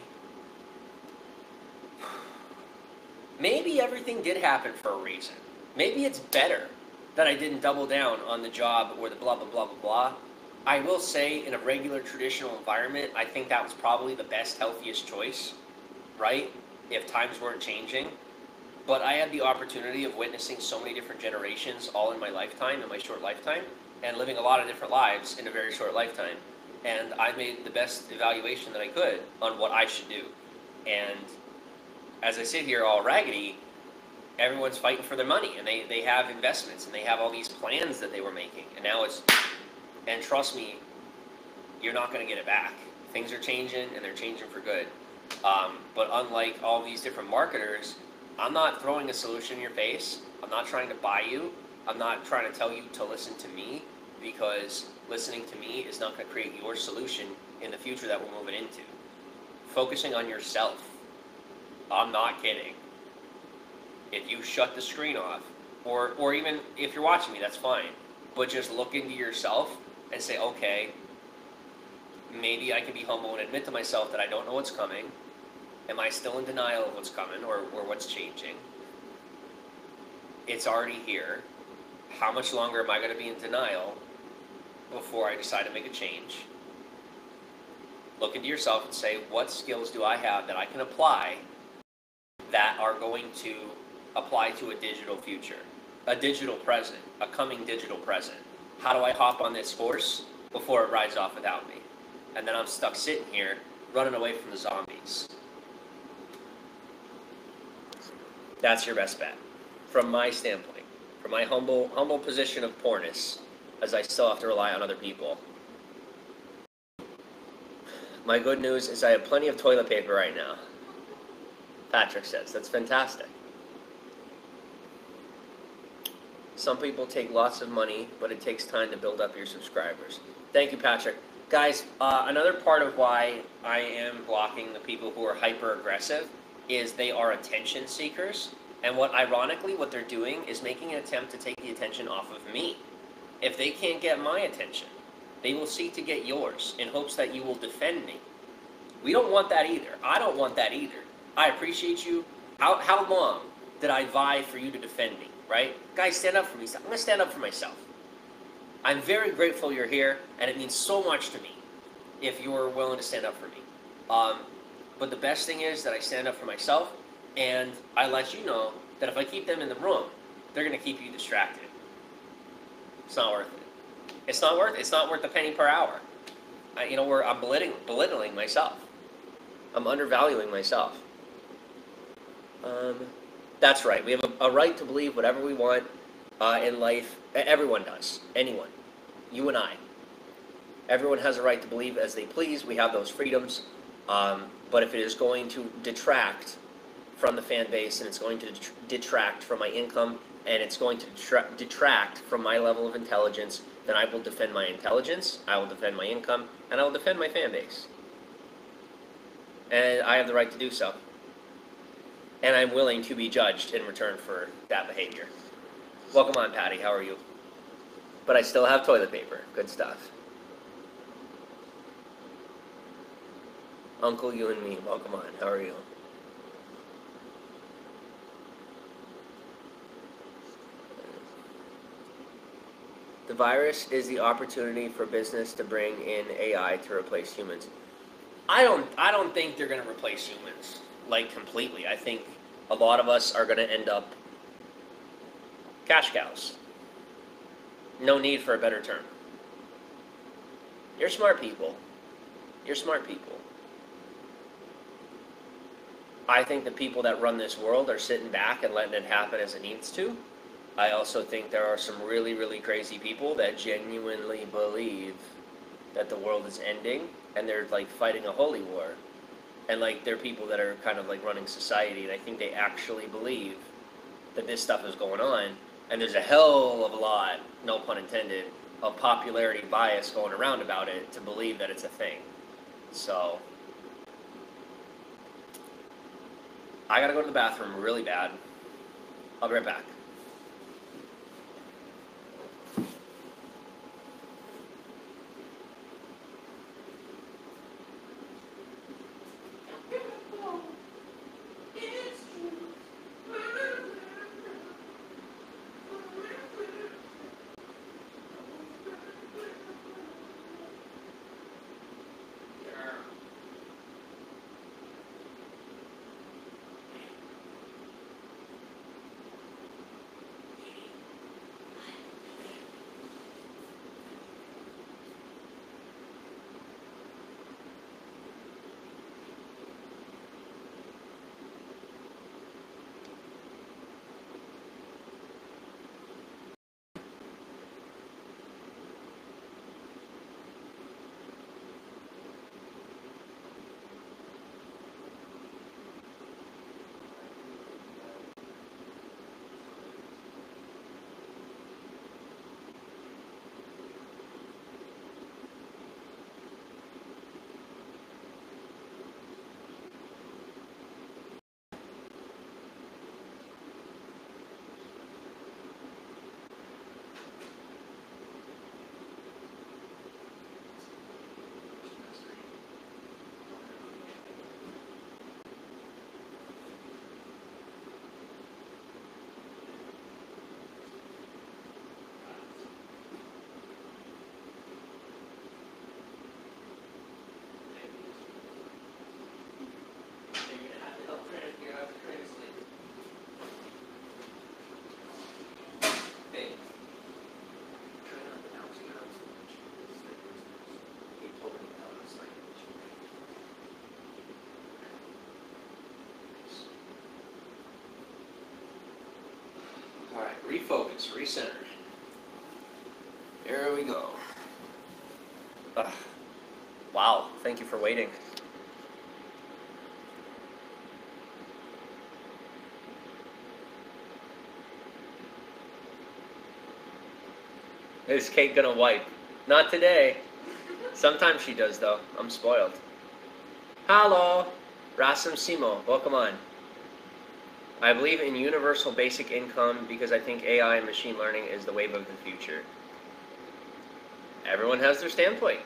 Maybe everything did happen for a reason. Maybe it's better that I didn't double down on the job or the blah, blah, blah, blah, blah. I will say in a regular traditional environment, I think that was probably the best, healthiest choice, right? If times weren't changing. But I had the opportunity of witnessing so many different generations all in my lifetime, in my short lifetime, and living a lot of different lives in a very short lifetime. And I made the best evaluation that I could on what I should do. And as I sit here all raggedy, everyone's fighting for their money, and they have investments, and they have all these plans that they were making. And now it's, and trust me, you're not going to get it back. Things are changing, and they're changing for good. But unlike all these different marketers, I'm not throwing a solution in your face. I'm not trying to buy you. I'm not trying to tell you to listen to me, because listening to me is not going to create your solution in the future that we're moving into. Focusing on yourself. I'm not kidding. If you shut the screen off, or even if you're watching me, that's fine. But just look into yourself and say, okay, maybe I can be humble and admit to myself that I don't know what's coming. Am I still in denial of what's coming or what's changing? It's already here. How much longer am I going to be in denial before I decide to make a change? Look into yourself and say, what skills do I have that I can apply that are going to apply to a digital future, a digital present, a coming digital present? How do I hop on this horse before it rides off without me? And then I'm stuck sitting here running away from the zombies. That's your best bet, from my standpoint. From my humble position of poorness, as I still have to rely on other people. My good news is I have plenty of toilet paper right now. Patrick says, that's fantastic. Some people take lots of money, but it takes time to build up your subscribers. Thank you, Patrick. Guys, another part of why I am blocking the people who are hyper-aggressive is they are attention seekers. And ironically, what they're doing is making an attempt to take the attention off of me. If they can't get my attention, they will seek to get yours in hopes that you will defend me. We don't want that either. I don't want that either. I appreciate you. How long did I vie for you to defend me, right? Guys, stand up for me. I'm going to stand up for myself. I'm very grateful you're here, and it means so much to me if you're willing to stand up for me. But the best thing is that I stand up for myself, and I let you know that if I keep them in the room, they're going to keep you distracted. It's not worth it. It's not worth a penny per hour. I'm belittling myself. I'm undervaluing myself. That's right. We have a right to believe whatever we want in life. Everyone does. Anyone. You and I. Everyone has a right to believe as they please. We have those freedoms. But if it is going to detract from the fan base, and it's going to detract from my income, and it's going to detract from my level of intelligence, then I will defend my intelligence, I will defend my income, and I will defend my fan base. And I have the right to do so. and I'm willing to be judged in return for that behavior. Welcome on, Patty. How are you? But I still have toilet paper. Good stuff. Uncle, you and me. Welcome on. How are you? The virus is the opportunity for business to bring in AI to replace humans. I don't think they're going to replace humans, like, completely. I think a lot of us are going to end up cash cows. No need for a better term. You're smart people. You're smart people. I think the people that run this world are sitting back and letting it happen as it needs to. I also think there are some really, really crazy people that genuinely believe that the world is ending, and they're like fighting a holy war. And like they're people that are kind of like running society, and I think they actually believe that this stuff is going on. And there's a hell of a lot, no pun intended, of popularity bias going around about it to believe that it's a thing. So I gotta go to the bathroom really bad. I'll be right back. Refocus, recenter. Here we go. Wow, thank you for waiting. Is Kate gonna wipe? Not today. Sometimes she does though. I'm spoiled. Hello, Rasim Simo, welcome on. I believe in universal basic income because I think AI and machine learning is the wave of the future. Everyone has their standpoint.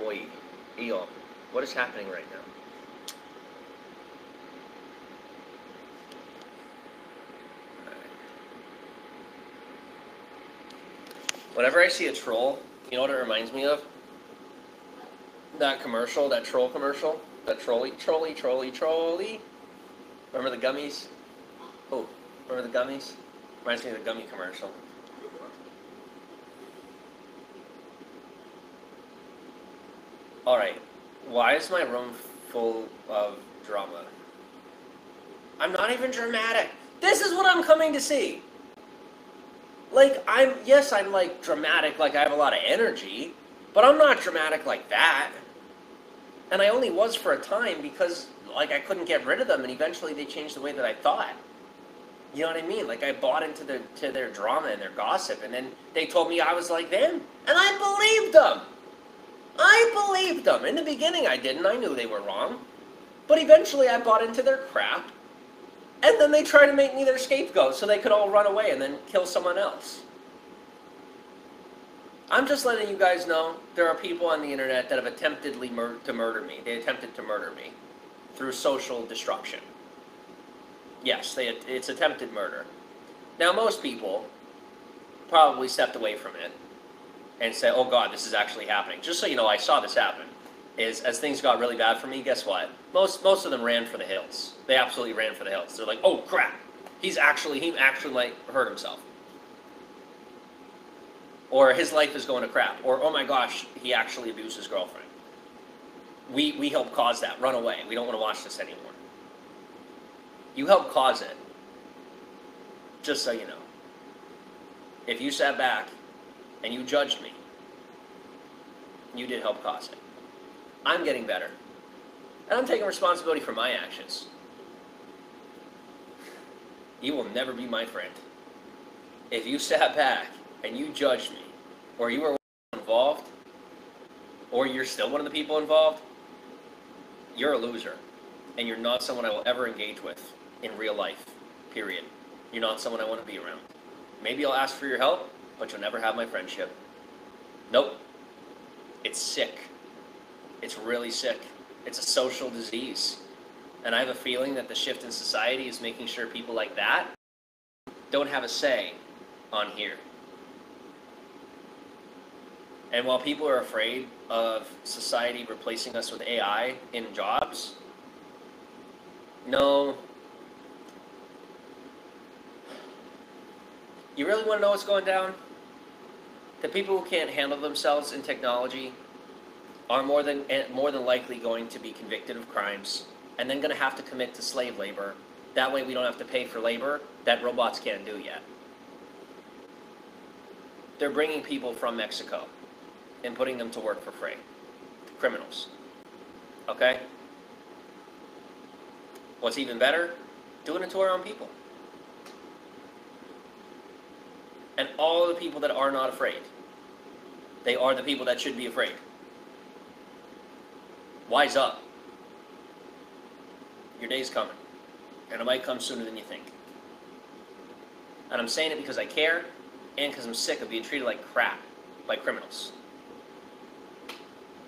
Muy. Eon. What is happening right now? Whenever I see a troll, you know what it reminds me of? That commercial, that troll commercial. That trolley. Remember the gummies? Oh, remember the gummies? Reminds me of the gummy commercial. Alright, why is my room full of drama? I'm not even dramatic. This is what I'm coming to see. Like, I'm like dramatic, like I have a lot of energy, but I'm not dramatic like that. And I only was for a time because, like, I couldn't get rid of them, and eventually they changed the way that I thought. You know what I mean? Like, I bought into their drama and their gossip, and then they told me I was like them. And I believed them! In the beginning, I didn't. I knew they were wrong. But eventually I bought into their crap, and then they tried to make me their scapegoat so they could all run away and then kill someone else. I'm just letting you guys know there are people on the internet that have attempted to murder me. They attempted to murder me through social destruction. Yes, it's attempted murder. Now, most people probably stepped away from it and said, oh God, this is actually happening. Just so you know, I saw this happen. As things got really bad for me, guess what? Most of them ran for the hills. They absolutely ran for the hills. They're like, oh crap, he actually might hurt himself. Or his life is going to crap. Or, oh my gosh, he actually abused his girlfriend. We helped cause that. Run away. We don't want to watch this anymore. You helped cause it. Just so you know. If you sat back and you judged me, you did help cause it. I'm getting better. And I'm taking responsibility for my actions. You will never be my friend. If you sat back and you judged me, or you were involved, or you're still one of the people involved, you're a loser. And you're not someone I will ever engage with in real life, period. You're not someone I want to be around. Maybe I'll ask for your help, but you'll never have my friendship. Nope. It's sick. It's really sick. It's a social disease. And I have a feeling that the shift in society is making sure people like that don't have a say on here. And while people are afraid of society replacing us with AI in jobs, no. You really want to know what's going down? The people who can't handle themselves in technology are more than likely going to be convicted of crimes and then going to have to commit to slave labor. That way we don't have to pay for labor that robots can't do yet. They're bringing people from Mexico and putting them to work for free. Criminals. Okay? What's even better? Doing it to our own people. And all the people that are not afraid, they are the people that should be afraid. Wise up. Your day's coming. And it might come sooner than you think. And I'm saying it because I care, and because I'm sick of being treated like crap by criminals.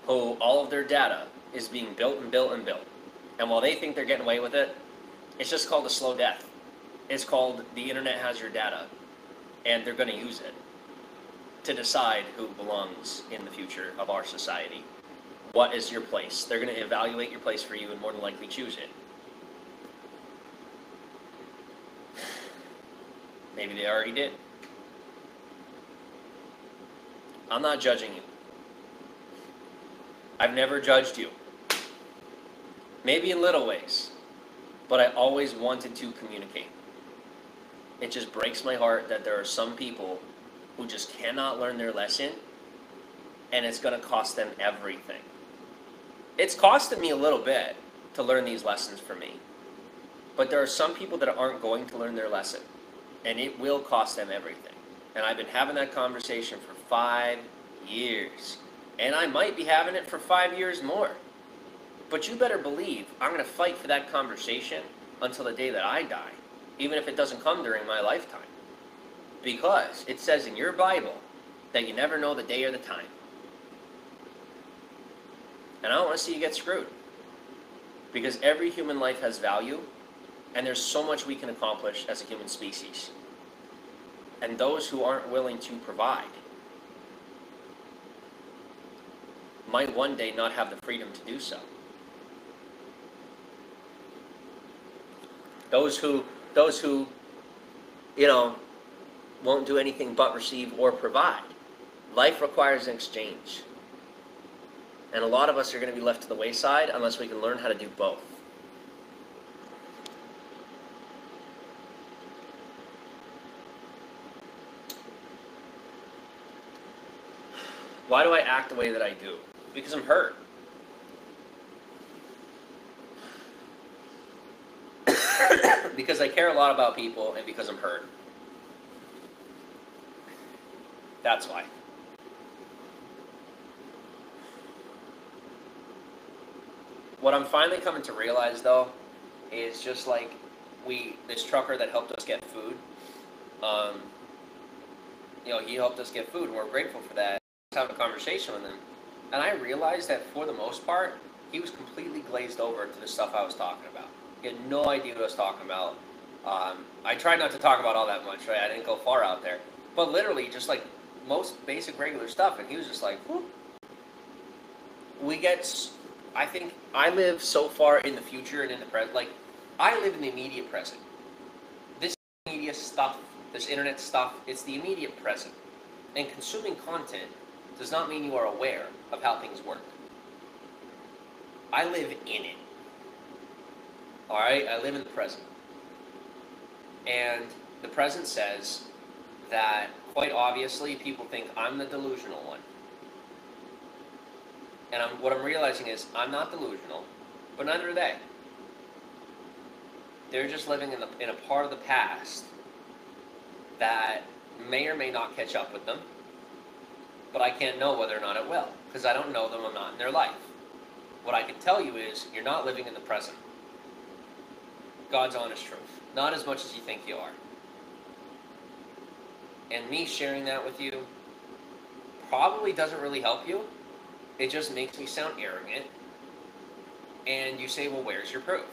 Who all of their data is being built and built and built. And while they think they're getting away with it, it's just called a slow death. It's called the internet has your data. And they're going to use it to decide who belongs in the future of our society. What is your place? They're going to evaluate your place for you and more than likely choose it. Maybe they already did. I'm not judging you. I've never judged you. Maybe in little ways, but I always wanted to communicate. It just breaks my heart that there are some people who just cannot learn their lesson, and it's going to cost them everything. It's costed me a little bit to learn these lessons for me, but there are some people that aren't going to learn their lesson, and it will cost them everything. And I've been having that conversation for 5 years, and I might be having it for 5 years more. But you better believe I'm going to fight for that conversation until the day that I die, even if it doesn't come during my lifetime. Because it says in your Bible that you never know the day or the time. And I don't want to see you get screwed. Because every human life has value, and there's so much we can accomplish as a human species. And those who aren't willing to provide might one day not have the freedom to do so. Those who, won't do anything but receive or provide. Life requires an exchange. And a lot of us are going to be left to the wayside unless we can learn how to do both. Why do I act the way that I do? Because I'm hurt. Because I care a lot about people, and because I'm hurt. That's why. What I'm finally coming to realize, though, is just like this trucker that helped us get food, he helped us get food, and we're grateful for that. I was having a conversation with him, and I realized that for the most part, he was completely glazed over to the stuff I was talking about. He had no idea what I was talking about. I tried not to talk about all that much, right? I didn't go far out there. But literally, just like most basic regular stuff, and he was just like, whoop. I think I live so far in the future and in the present. Like, I live in the immediate present. This media stuff, this internet stuff, it's the immediate present. And consuming content does not mean you are aware of how things work. I live in it. Alright? I live in the present. And the present says that, quite obviously, people think I'm the delusional one. And what I'm realizing is, I'm not delusional, but neither are they. They're just living in a part of the past that may or may not catch up with them, but I can't know whether or not it will, because I don't know them, I'm not in their life. What I can tell you is, you're not living in the present. God's honest truth. Not as much as you think you are. And me sharing that with you probably doesn't really help you. It just makes me sound arrogant. And you say, well, where's your proof?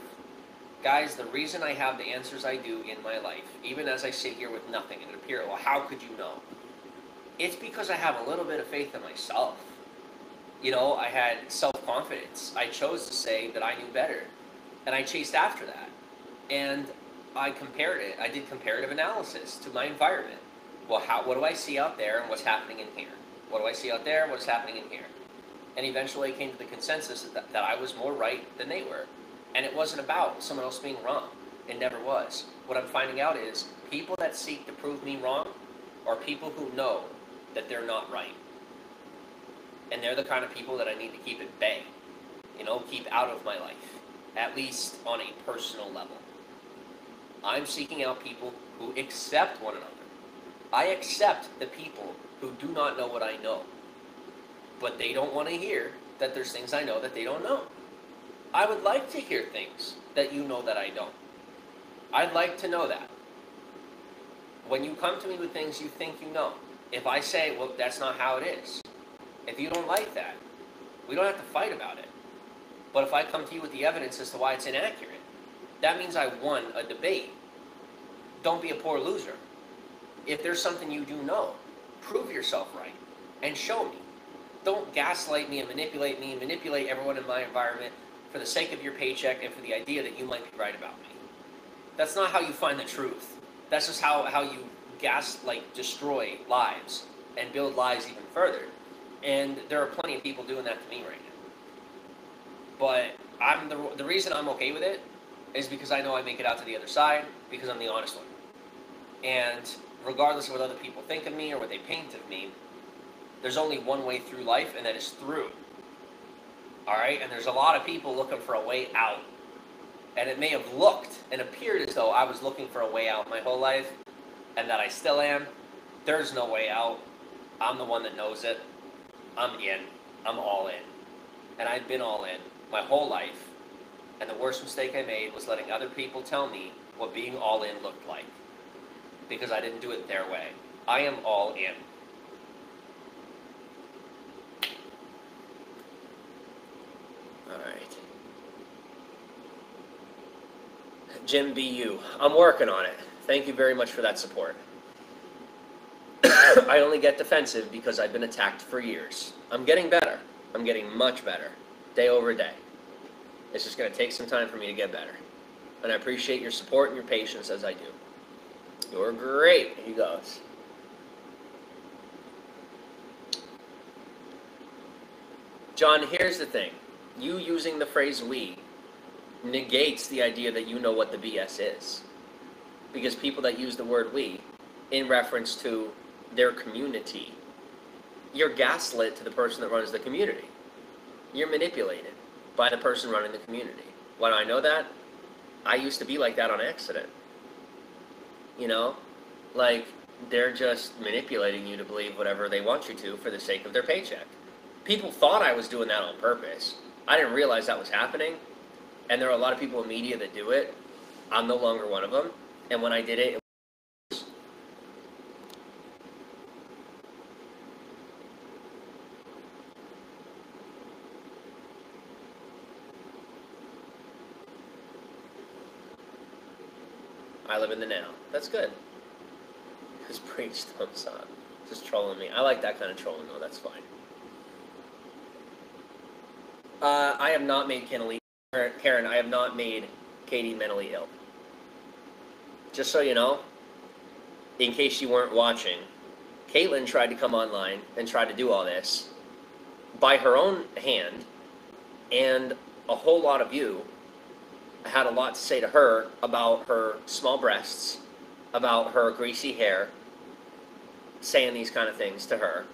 Guys, the reason I have the answers I do in my life, even as I sit here with nothing, and it appears, well, how could you know? It's because I have a little bit of faith in myself. I had self-confidence. I chose to say that I knew better. And I chased after that. And I compared it. I did comparative analysis to my environment. Well, what do I see out there and what's happening in here? What do I see out there and what's happening in here? And eventually I came to the consensus that I was more right than they were. And it wasn't about someone else being wrong. It never was. What I'm finding out is people that seek to prove me wrong are people who know that they're not right. And they're the kind of people that I need to keep at bay. Keep out of my life. At least on a personal level. I'm seeking out people who accept one another. I accept the people who do not know what I know. But they don't want to hear that there's things I know that they don't know. I would like to hear things that you know that I don't. I'd like to know that. When you come to me with things you think you know, if I say, well, that's not how it is. If you don't like that, we don't have to fight about it. But if I come to you with the evidence as to why it's inaccurate, that means I won a debate. Don't be a poor loser. If there's something you do know, prove yourself right and show me. Don't gaslight me and manipulate everyone in my environment for the sake of your paycheck and for the idea that you might be right about me. That's not how you find the truth. That's just how you destroy lives and build lies even further. And there are plenty of people doing that to me right now. But the reason I'm okay with it is because I know I make it out to the other side, because I'm the honest one. And regardless of what other people think of me or what they paint of me, there's only one way through life, and that is through. Alright? And there's a lot of people looking for a way out. And it may have looked and appeared as though I was looking for a way out my whole life, and that I still am. There's no way out. I'm the one that knows it. I'm in. I'm all in. And I've been all in my whole life. And the worst mistake I made was letting other people tell me what being all in looked like. Because I didn't do it their way. I am all in. Alright. Jim BU. I'm working on it. Thank you very much for that support. I only get defensive because I've been attacked for years. I'm getting better. I'm getting much better. Day over day. It's just going to take some time for me to get better. And I appreciate your support and your patience as I do. You're great. He goes. John, here's the thing. You using the phrase we negates the idea that you know what the BS is. Because people that use the word we in reference to their community, you're gaslit to the person that runs the community. You're manipulated by the person running the community. Why do I know that? I used to be like that on accident. Like, they're just manipulating you to believe whatever they want you to for the sake of their paycheck. People thought I was doing that on purpose. I didn't realize that was happening, and there are a lot of people in media that do it. I'm no longer one of them, and when I did it, I live in the now. That's good. His preach thumbs up. Just trolling me. I like that kind of trolling though. That's fine. I have not made Karen, I have not made Katie mentally ill. Just so you know, in case you weren't watching, Caitlin tried to come online and try to do all this by her own hand, and a whole lot of you had a lot to say to her about her small breasts, about her greasy hair, saying these kind of things to her,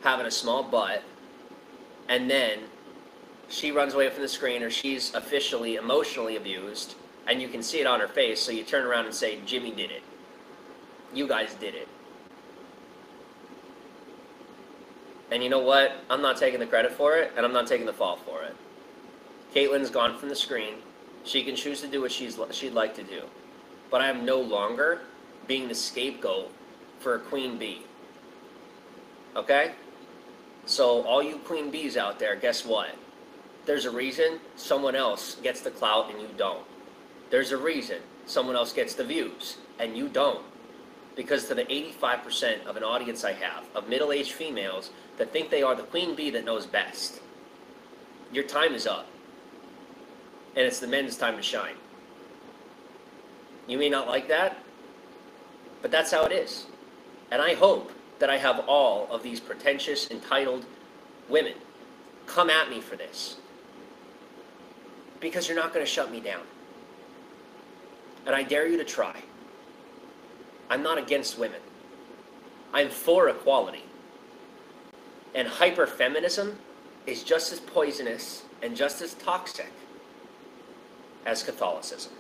having a small butt, and then she runs away from the screen, or she's officially emotionally abused, and you can see it on her face, so you turn around and say, Jimmy did it. You guys did it. And you know what? I'm not taking the credit for it, and I'm not taking the fall for it. Caitlin's gone from the screen. She can choose to do what she'd like to do. But I am no longer being the scapegoat for a queen bee. Okay? So all you queen bees out there, guess what? There's a reason someone else gets the clout and you don't. There's a reason someone else gets the views and you don't. Because to the 85% of an audience I have, of middle-aged females that think they are the queen bee that knows best, your time is up. And it's the men's time to shine. You may not like that, but that's how it is. And I hope that I have all of these pretentious, entitled women come at me for this. Because you're not going to shut me down. And I dare you to try. I'm not against women. I'm for equality. And hyperfeminism is just as poisonous and just as toxic as Catholicism.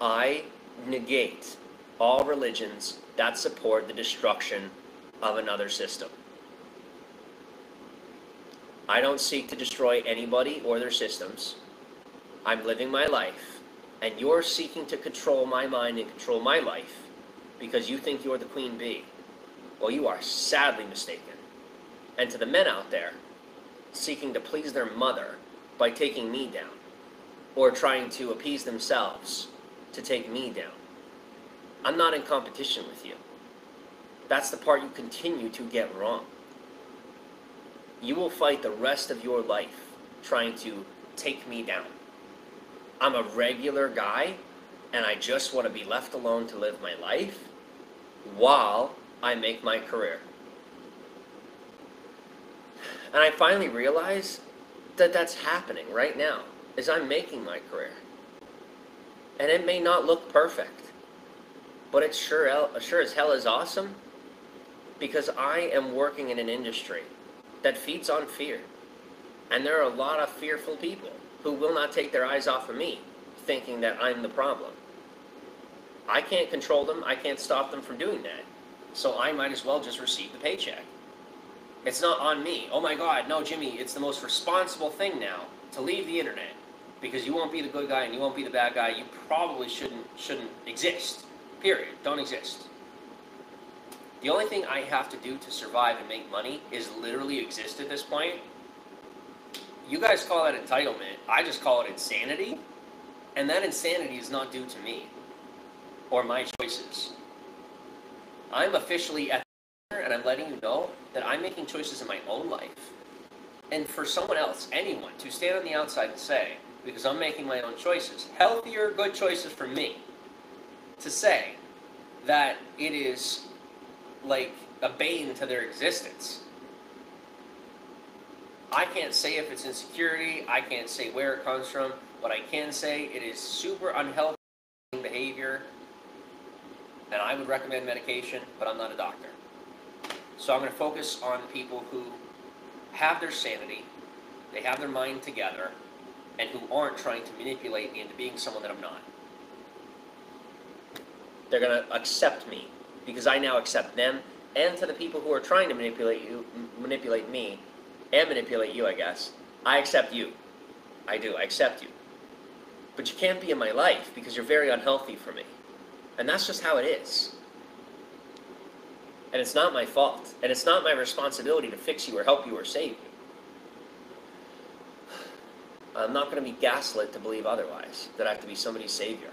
I negate all religions that support the destruction of another system. I don't seek to destroy anybody or their systems. I'm living my life, and you're seeking to control my mind and control my life because you think you're the queen bee. Well, you are sadly mistaken. And to the men out there seeking to please their mother by taking me down, or trying to appease themselves to take me down, I'm not in competition with you. That's the part you continue to get wrong. You will fight the rest of your life trying to take me down. I'm a regular guy, and I just want to be left alone to live my life while I make my career. And I finally realized that that's happening right now, as I'm making my career. And it may not look perfect, but it sure as hell is awesome, because I am working in an industry that feeds on fear. And there are a lot of fearful people who will not take their eyes off of me, thinking that I'm the problem. I can't control them, I can't stop them from doing that. So I might as well just receive the paycheck. It's not on me. Oh my God, no, Jimmy, it's the most responsible thing now to leave the internet, because you won't be the good guy and you won't be the bad guy. You probably shouldn't exist. Period. Don't exist. The only thing I have to do to survive and make money is literally exist at this point. You guys call that entitlement. I just call it insanity. And that insanity is not due to me or my choices. I'm officially at the and I'm letting you know that I'm making choices in my own life. And for someone else, anyone, to stand on the outside and say, because I'm making my own choices, healthier, good choices for me, to say that it is like a bane to their existence. I can't say if it's insecurity, I can't say where it comes from, but I can say it is super unhealthy behavior, and I would recommend medication, but I'm not a doctor. So I'm going to focus on people who have their sanity, they have their mind together, and who aren't trying to manipulate me into being someone that I'm not. They're going to accept me, because I now accept them, and to the people who are trying to manipulate me, and manipulate you, I guess. I accept you. I do. I accept you. But you can't be in my life because you're very unhealthy for me. And that's just how it is. And it's not my fault. And it's not my responsibility to fix you or help you or save you. I'm not going to be gaslit to believe otherwise, that I have to be somebody's savior.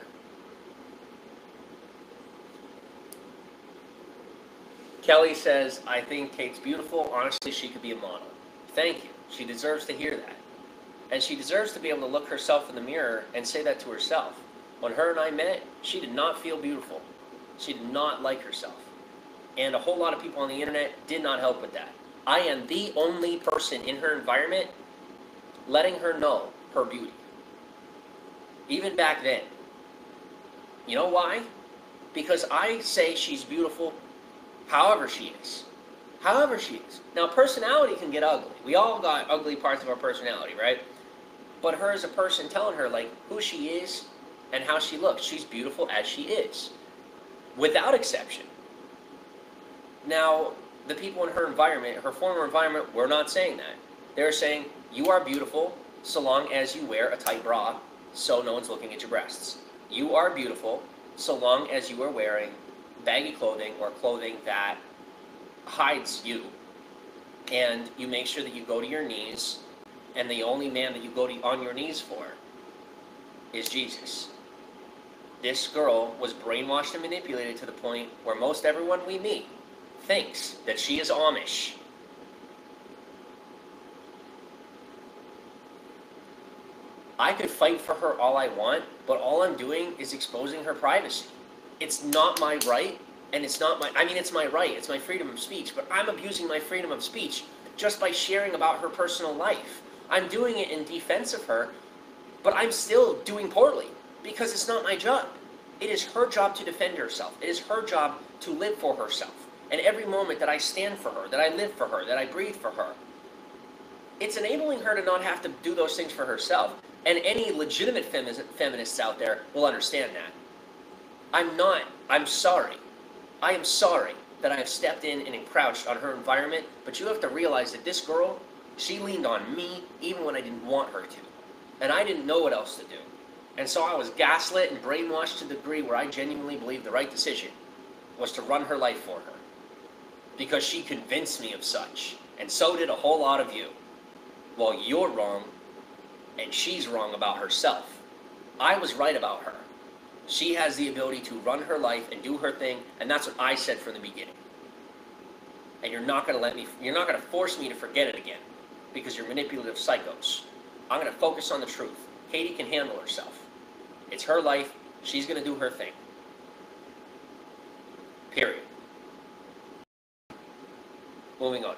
Kelly says, I think Kate's beautiful. Honestly, she could be a model. Thank you. She deserves to hear that. And she deserves to be able to look herself in the mirror and say that to herself. When her and I met, she did not feel beautiful. She did not like herself. And a whole lot of people on the internet did not help with that. I am the only person in her environment letting her know her beauty. Even back then. You know why? Because I say she's beautiful however she is. However she is. Now, personality can get ugly. We all got ugly parts of our personality, right? But her as a person, telling her, like, who she is and how she looks. She's beautiful as she is. Without exception. Now, the people in her environment, her former environment, were not saying that. They were saying, you are beautiful so long as you wear a tight bra so no one's looking at your breasts. You are beautiful so long as you are wearing baggy clothing or clothing that hides you. And you make sure that you go to your knees, and the only man that you go on your knees for is Jesus. This girl was brainwashed and manipulated to the point where most everyone we meet thinks that she is Amish. I could fight for her all I want, but all I'm doing is exposing her privacy. It's not my right, and it's not my, I mean, it's my right, it's my freedom of speech, but I'm abusing my freedom of speech just by sharing about her personal life. I'm doing it in defense of her, but I'm still doing poorly because it's not my job. It is her job to defend herself. It is her job to live for herself. And every moment that I stand for her, that I live for her, that I breathe for her, it's enabling her to not have to do those things for herself. And any legitimate feminists out there will understand that. I'm sorry. I am sorry that I have stepped in and encroached on her environment, but you have to realize that this girl, she leaned on me even when I didn't want her to. And I didn't know what else to do. And so I was gaslit and brainwashed to the degree where I genuinely believed the right decision was to run her life for her. Because she convinced me of such. And so did a whole lot of you. Well, you're wrong, and she's wrong about herself. I was right about her. She has the ability to run her life and do her thing, and that's what I said from the beginning. And you're not going to force me to forget it again, because you're manipulative psychos. I'm going to focus on the truth. Katie can handle herself. It's her life. She's going to do her thing. Period. Moving on.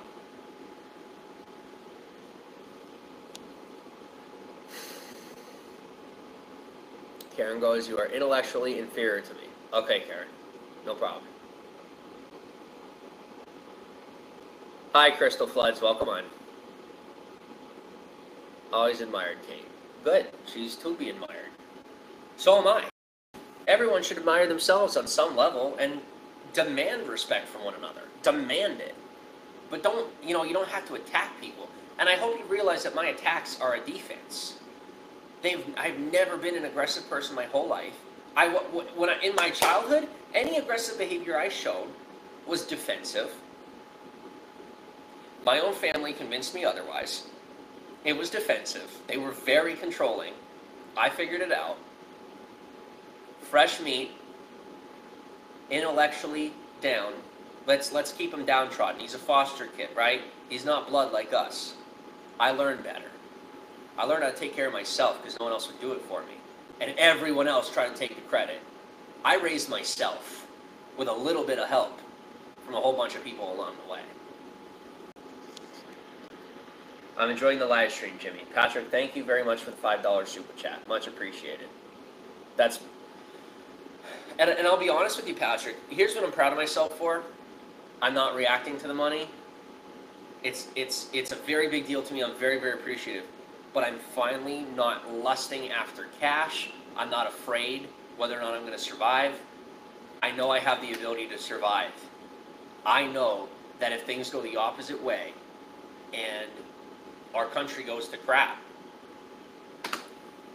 Karen goes, you are intellectually inferior to me. Okay, Karen. No problem. Hi, Crystal Floods. Welcome on. Always admired Kate. Good. She's to be admired. So am I. Everyone should admire themselves on some level and demand respect from one another. Demand it. But you don't have to attack people. And I hope you realize that my attacks are a defense. I've never been an aggressive person my whole life. In my childhood, any aggressive behavior I showed was defensive. My own family convinced me otherwise. It was defensive. They were very controlling. I figured it out. Fresh meat, intellectually down. Let's keep him downtrodden. He's a foster kid, right? He's not blood like us. I learned better. I learned how to take care of myself because no one else would do it for me. And everyone else tried to take the credit. I raised myself with a little bit of help from a whole bunch of people along the way. I'm enjoying the live stream, Jimmy. Patrick, thank you very much for the $5 super chat. Much appreciated. And I'll be honest with you, Patrick. Here's what I'm proud of myself for. I'm not reacting to the money. It's a very big deal to me. I'm very, very appreciative. But I'm finally not lusting after cash. I'm not afraid whether or not I'm going to survive. I know I have the ability to survive. I know that if things go the opposite way and our country goes to crap,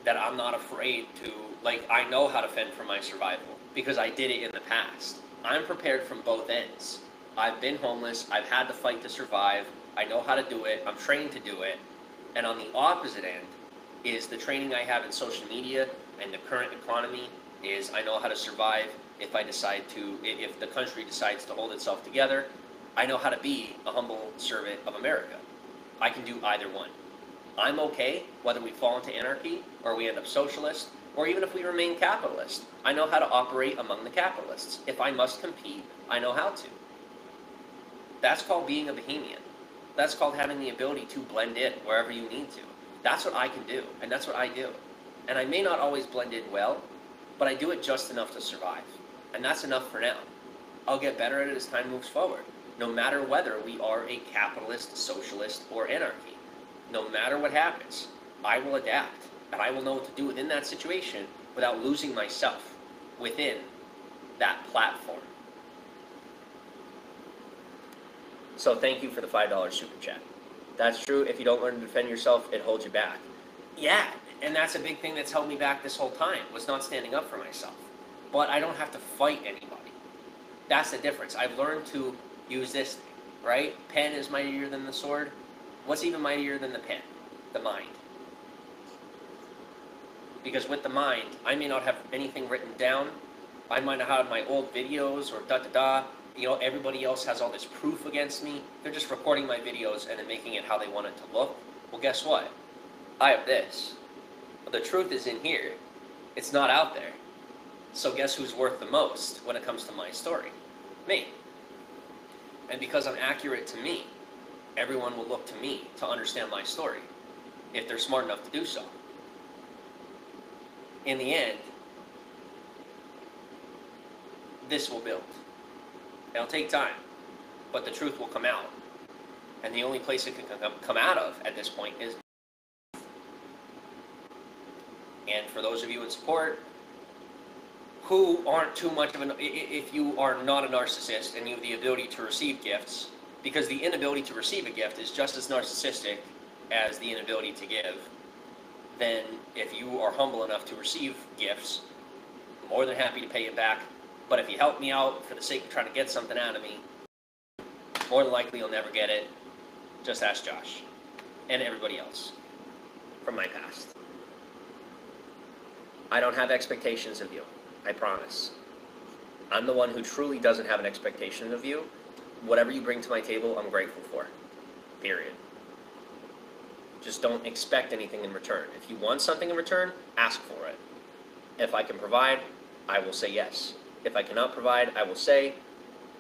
that I'm not afraid to, like, I know how to fend for my survival because I did it in the past. I'm prepared from both ends. I've been homeless, I've had to fight to survive, I know how to do it, I'm trained to do it. And on the opposite end is the training I have in social media and the current economy is I know how to survive if if the country decides to hold itself together. I know how to be a humble servant of America. I can do either one. I'm okay whether we fall into anarchy or we end up socialist or even if we remain capitalist. I know how to operate among the capitalists. If I must compete, I know how to. That's called being a Bohemian. That's called having the ability to blend in wherever you need to. That's what I can do, and that's what I do. And I may not always blend in well, but I do it just enough to survive. And that's enough for now. I'll get better at it as time moves forward, no matter whether we are a capitalist, socialist, or anarchy. No matter what happens, I will adapt, and I will know what to do within that situation without losing myself within that platform. So thank you for the $5 super chat. That's true. If you don't learn to defend yourself, it holds you back. Yeah, and that's a big thing that's held me back this whole time, was not standing up for myself. But I don't have to fight anybody. That's the difference. I've learned to use this thing, right? Pen is mightier than the sword. What's even mightier than the pen? The mind. Because with the mind, I may not have anything written down. I might not have my old videos or da-da-da. You know, everybody else has all this proof against me. They're just recording my videos and then making it how they want it to look. Well, guess what? I have this. The truth is in here. It's not out there. So guess who's worth the most when it comes to my story? Me. And because I'm accurate to me, everyone will look to me to understand my story, if they're smart enough to do so. In the end, this will build. It'll take time, but the truth will come out. And the only place it can come out of at this point is. And for those of you in support, who aren't too much of if you are not a narcissist and you have the ability to receive gifts, because the inability to receive a gift is just as narcissistic as the inability to give, then if you are humble enough to receive gifts, I'm more than happy to pay it back. But if you help me out for the sake of trying to get something out of me, more than likely you'll never get it. Just ask Josh and everybody else from my past. I don't have expectations of you. I promise. I'm the one who truly doesn't have an expectation of you. Whatever you bring to my table, I'm grateful for. Period. Just don't expect anything in return. If you want something in return, ask for it. If I can provide, I will say yes. If I cannot provide, I will say,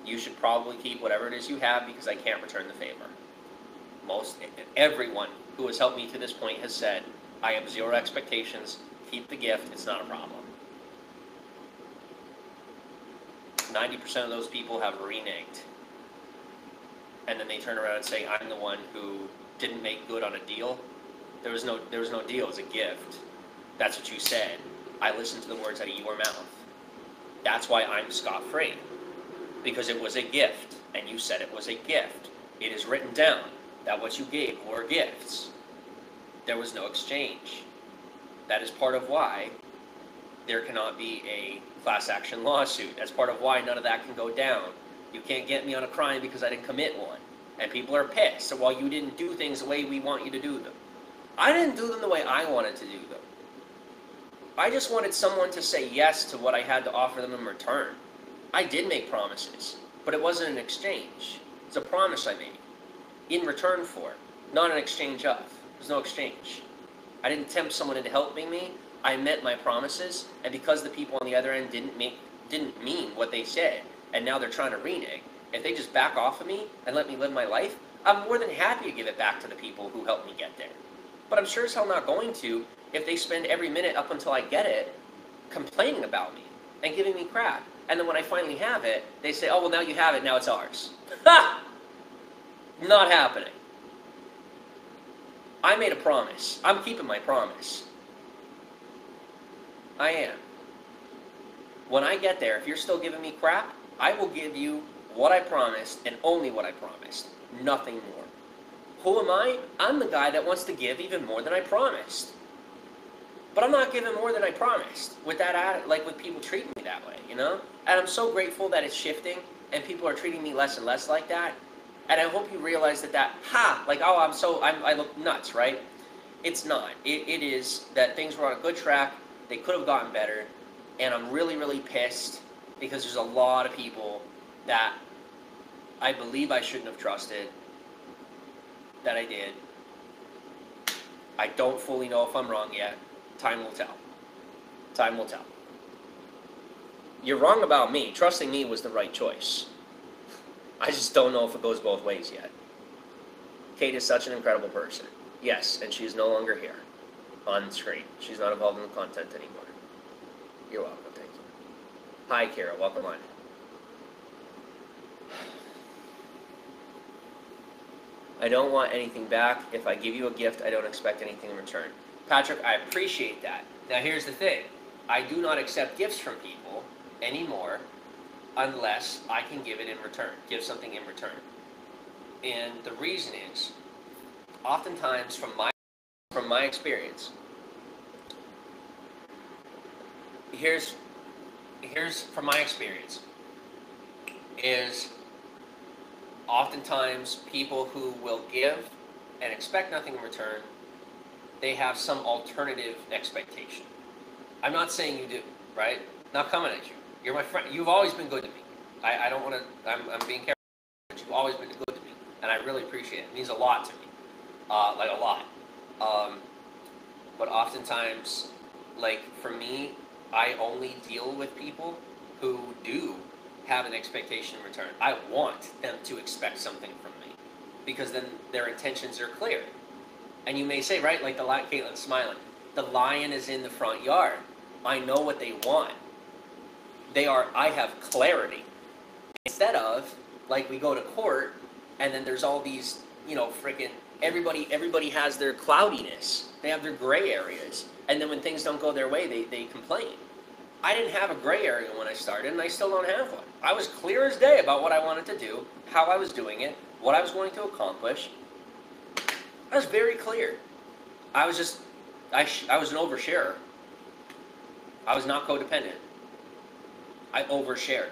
you should probably keep whatever it is you have because I can't return the favor. Everyone who has helped me to this point has said, I have zero expectations, keep the gift, it's not a problem. 90% of those people have reneged. And then they turn around and say, I'm the one who didn't make good on a deal. There was no deal, it was a gift. That's what you said. I listened to the words out of your mouth. That's why I'm scot-free. Because it was a gift, and you said it was a gift. It is written down that what you gave were gifts. There was no exchange. That is part of why there cannot be a class action lawsuit. That's part of why none of that can go down. You can't get me on a crime because I didn't commit one. And people are pissed. So while you didn't do things the way we want you to do them. I didn't do them the way I wanted to do them. I just wanted someone to say yes to what I had to offer them in return. I did make promises, but it wasn't an exchange. It's a promise I made. In return for, not an exchange of. There's no exchange. I didn't tempt someone into helping me. I met my promises, and because the people on the other end didn't mean what they said, and now they're trying to renege, if they just back off of me and let me live my life, I'm more than happy to give it back to the people who helped me get there. But I'm sure as hell not going to if they spend every minute up until I get it complaining about me and giving me crap. And then when I finally have it, they say, oh, well, now you have it, now it's ours. Ha! Not happening. I made a promise. I'm keeping my promise. I am. When I get there, if you're still giving me crap, I will give you what I promised and only what I promised. Nothing more. Who am I? I'm the guy that wants to give even more than I promised. But I'm not giving more than I promised with that, like with people treating me that way, you know? And I'm so grateful that it's shifting and people are treating me less and less like that. And I hope you realize that, like, oh, I look nuts, right? It's not. It is that things were on a good track. They could have gotten better. And I'm really, really pissed because there's a lot of people that I believe I shouldn't have trusted that I did. I don't fully know if I'm wrong yet. Time will tell. Time will tell. You're wrong about me. Trusting me was the right choice. I just don't know if it goes both ways yet. Kate is such an incredible person. Yes, and she is no longer here on screen. She's not involved in the content anymore. You're welcome. Thank you. Hi, Kara. Welcome on. I don't want anything back. If I give you a gift, I don't expect anything in return. Patrick, I appreciate that. Now here's the thing. I do not accept gifts from people anymore unless I can give it in return, give something in return. And the reason is, oftentimes from my experience, here's from my experience, is oftentimes people who will give and expect nothing in return, they have some alternative expectation. I'm not saying you do, right? Not coming at you. You're my friend. You've always been good to me. I don't want to, I'm being careful, but you've always been good to me. And I really appreciate it. It means a lot to me. Like a lot. But oftentimes, like for me, I only deal with people who do have an expectation in return. I want them to expect something from me because then their intentions are clear. And you may say, right, like the lion, Caitlin's smiling, the lion is in the front yard. I know what they want. I have clarity. Instead of, like, we go to court and then there's all these, you know, freaking, everybody has their cloudiness. They have their gray areas. And then when things don't go their way, they complain. I didn't have a gray area when I started, and I still don't have one. I was clear as day about what I wanted to do, how I was doing it, what I was going to accomplish. I was very clear. I was just, I was an oversharer. I was not codependent. I overshared.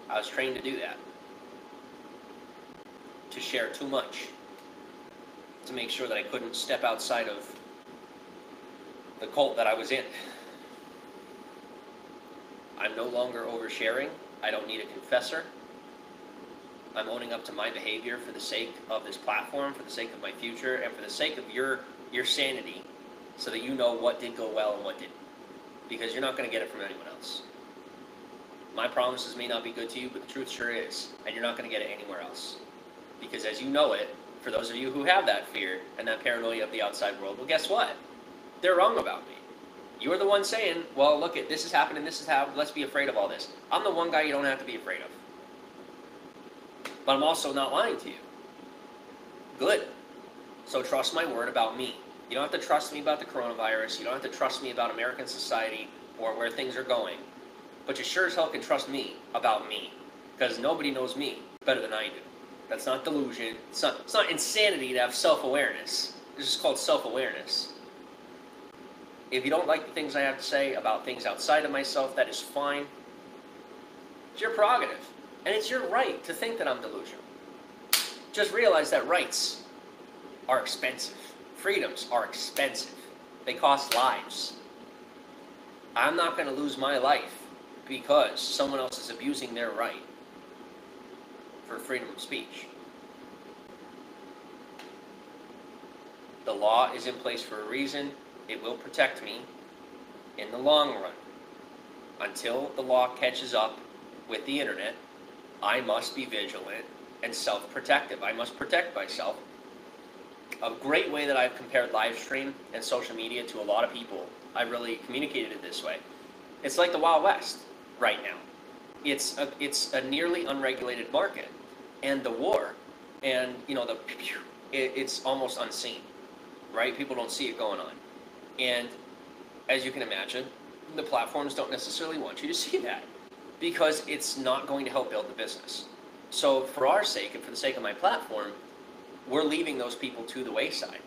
I was trained to do that. To share too much. To make sure that I couldn't step outside of the cult that I was in. I'm no longer oversharing. I don't need a confessor. I'm owning up to my behavior for the sake of this platform, for the sake of my future, and for the sake of your sanity, so that you know what did go well and what didn't. Because you're not going to get it from anyone else. My promises may not be good to you, but the truth sure is, and you're not going to get it anywhere else. Because as you know it, for those of you who have that fear and that paranoia of the outside world, well, guess what? They're wrong about me. You're the one saying, well, look, this has happened and this has happened, let's be afraid of all this. I'm the one guy you don't have to be afraid of. But I'm also not lying to you. Good. So trust my word about me. You don't have to trust me about the coronavirus. You don't have to trust me about American society or where things are going. But you sure as hell can trust me about me. Because nobody knows me better than I do. That's not delusion. It's not insanity to have self-awareness. It's just called self-awareness. If you don't like the things I have to say about things outside of myself, that is fine. It's your prerogative. And it's your right to think that I'm delusional. Just realize that rights are expensive. Freedoms are expensive. They cost lives. I'm not going to lose my life because someone else is abusing their right for freedom of speech. The law is in place for a reason. It will protect me in the long run. Until the law catches up with the internet, I must be vigilant and self-protective. I must protect myself. A great way that I've compared live stream and social media to a lot of people, I really communicated it this way. It's like the Wild West right now. It's a nearly unregulated market, and the war, and you know it's almost unseen, right? People don't see it going on, and as you can imagine, the platforms don't necessarily want you to see that because it's not going to help build the business. So for our sake and for the sake of my platform, we're leaving those people to the wayside.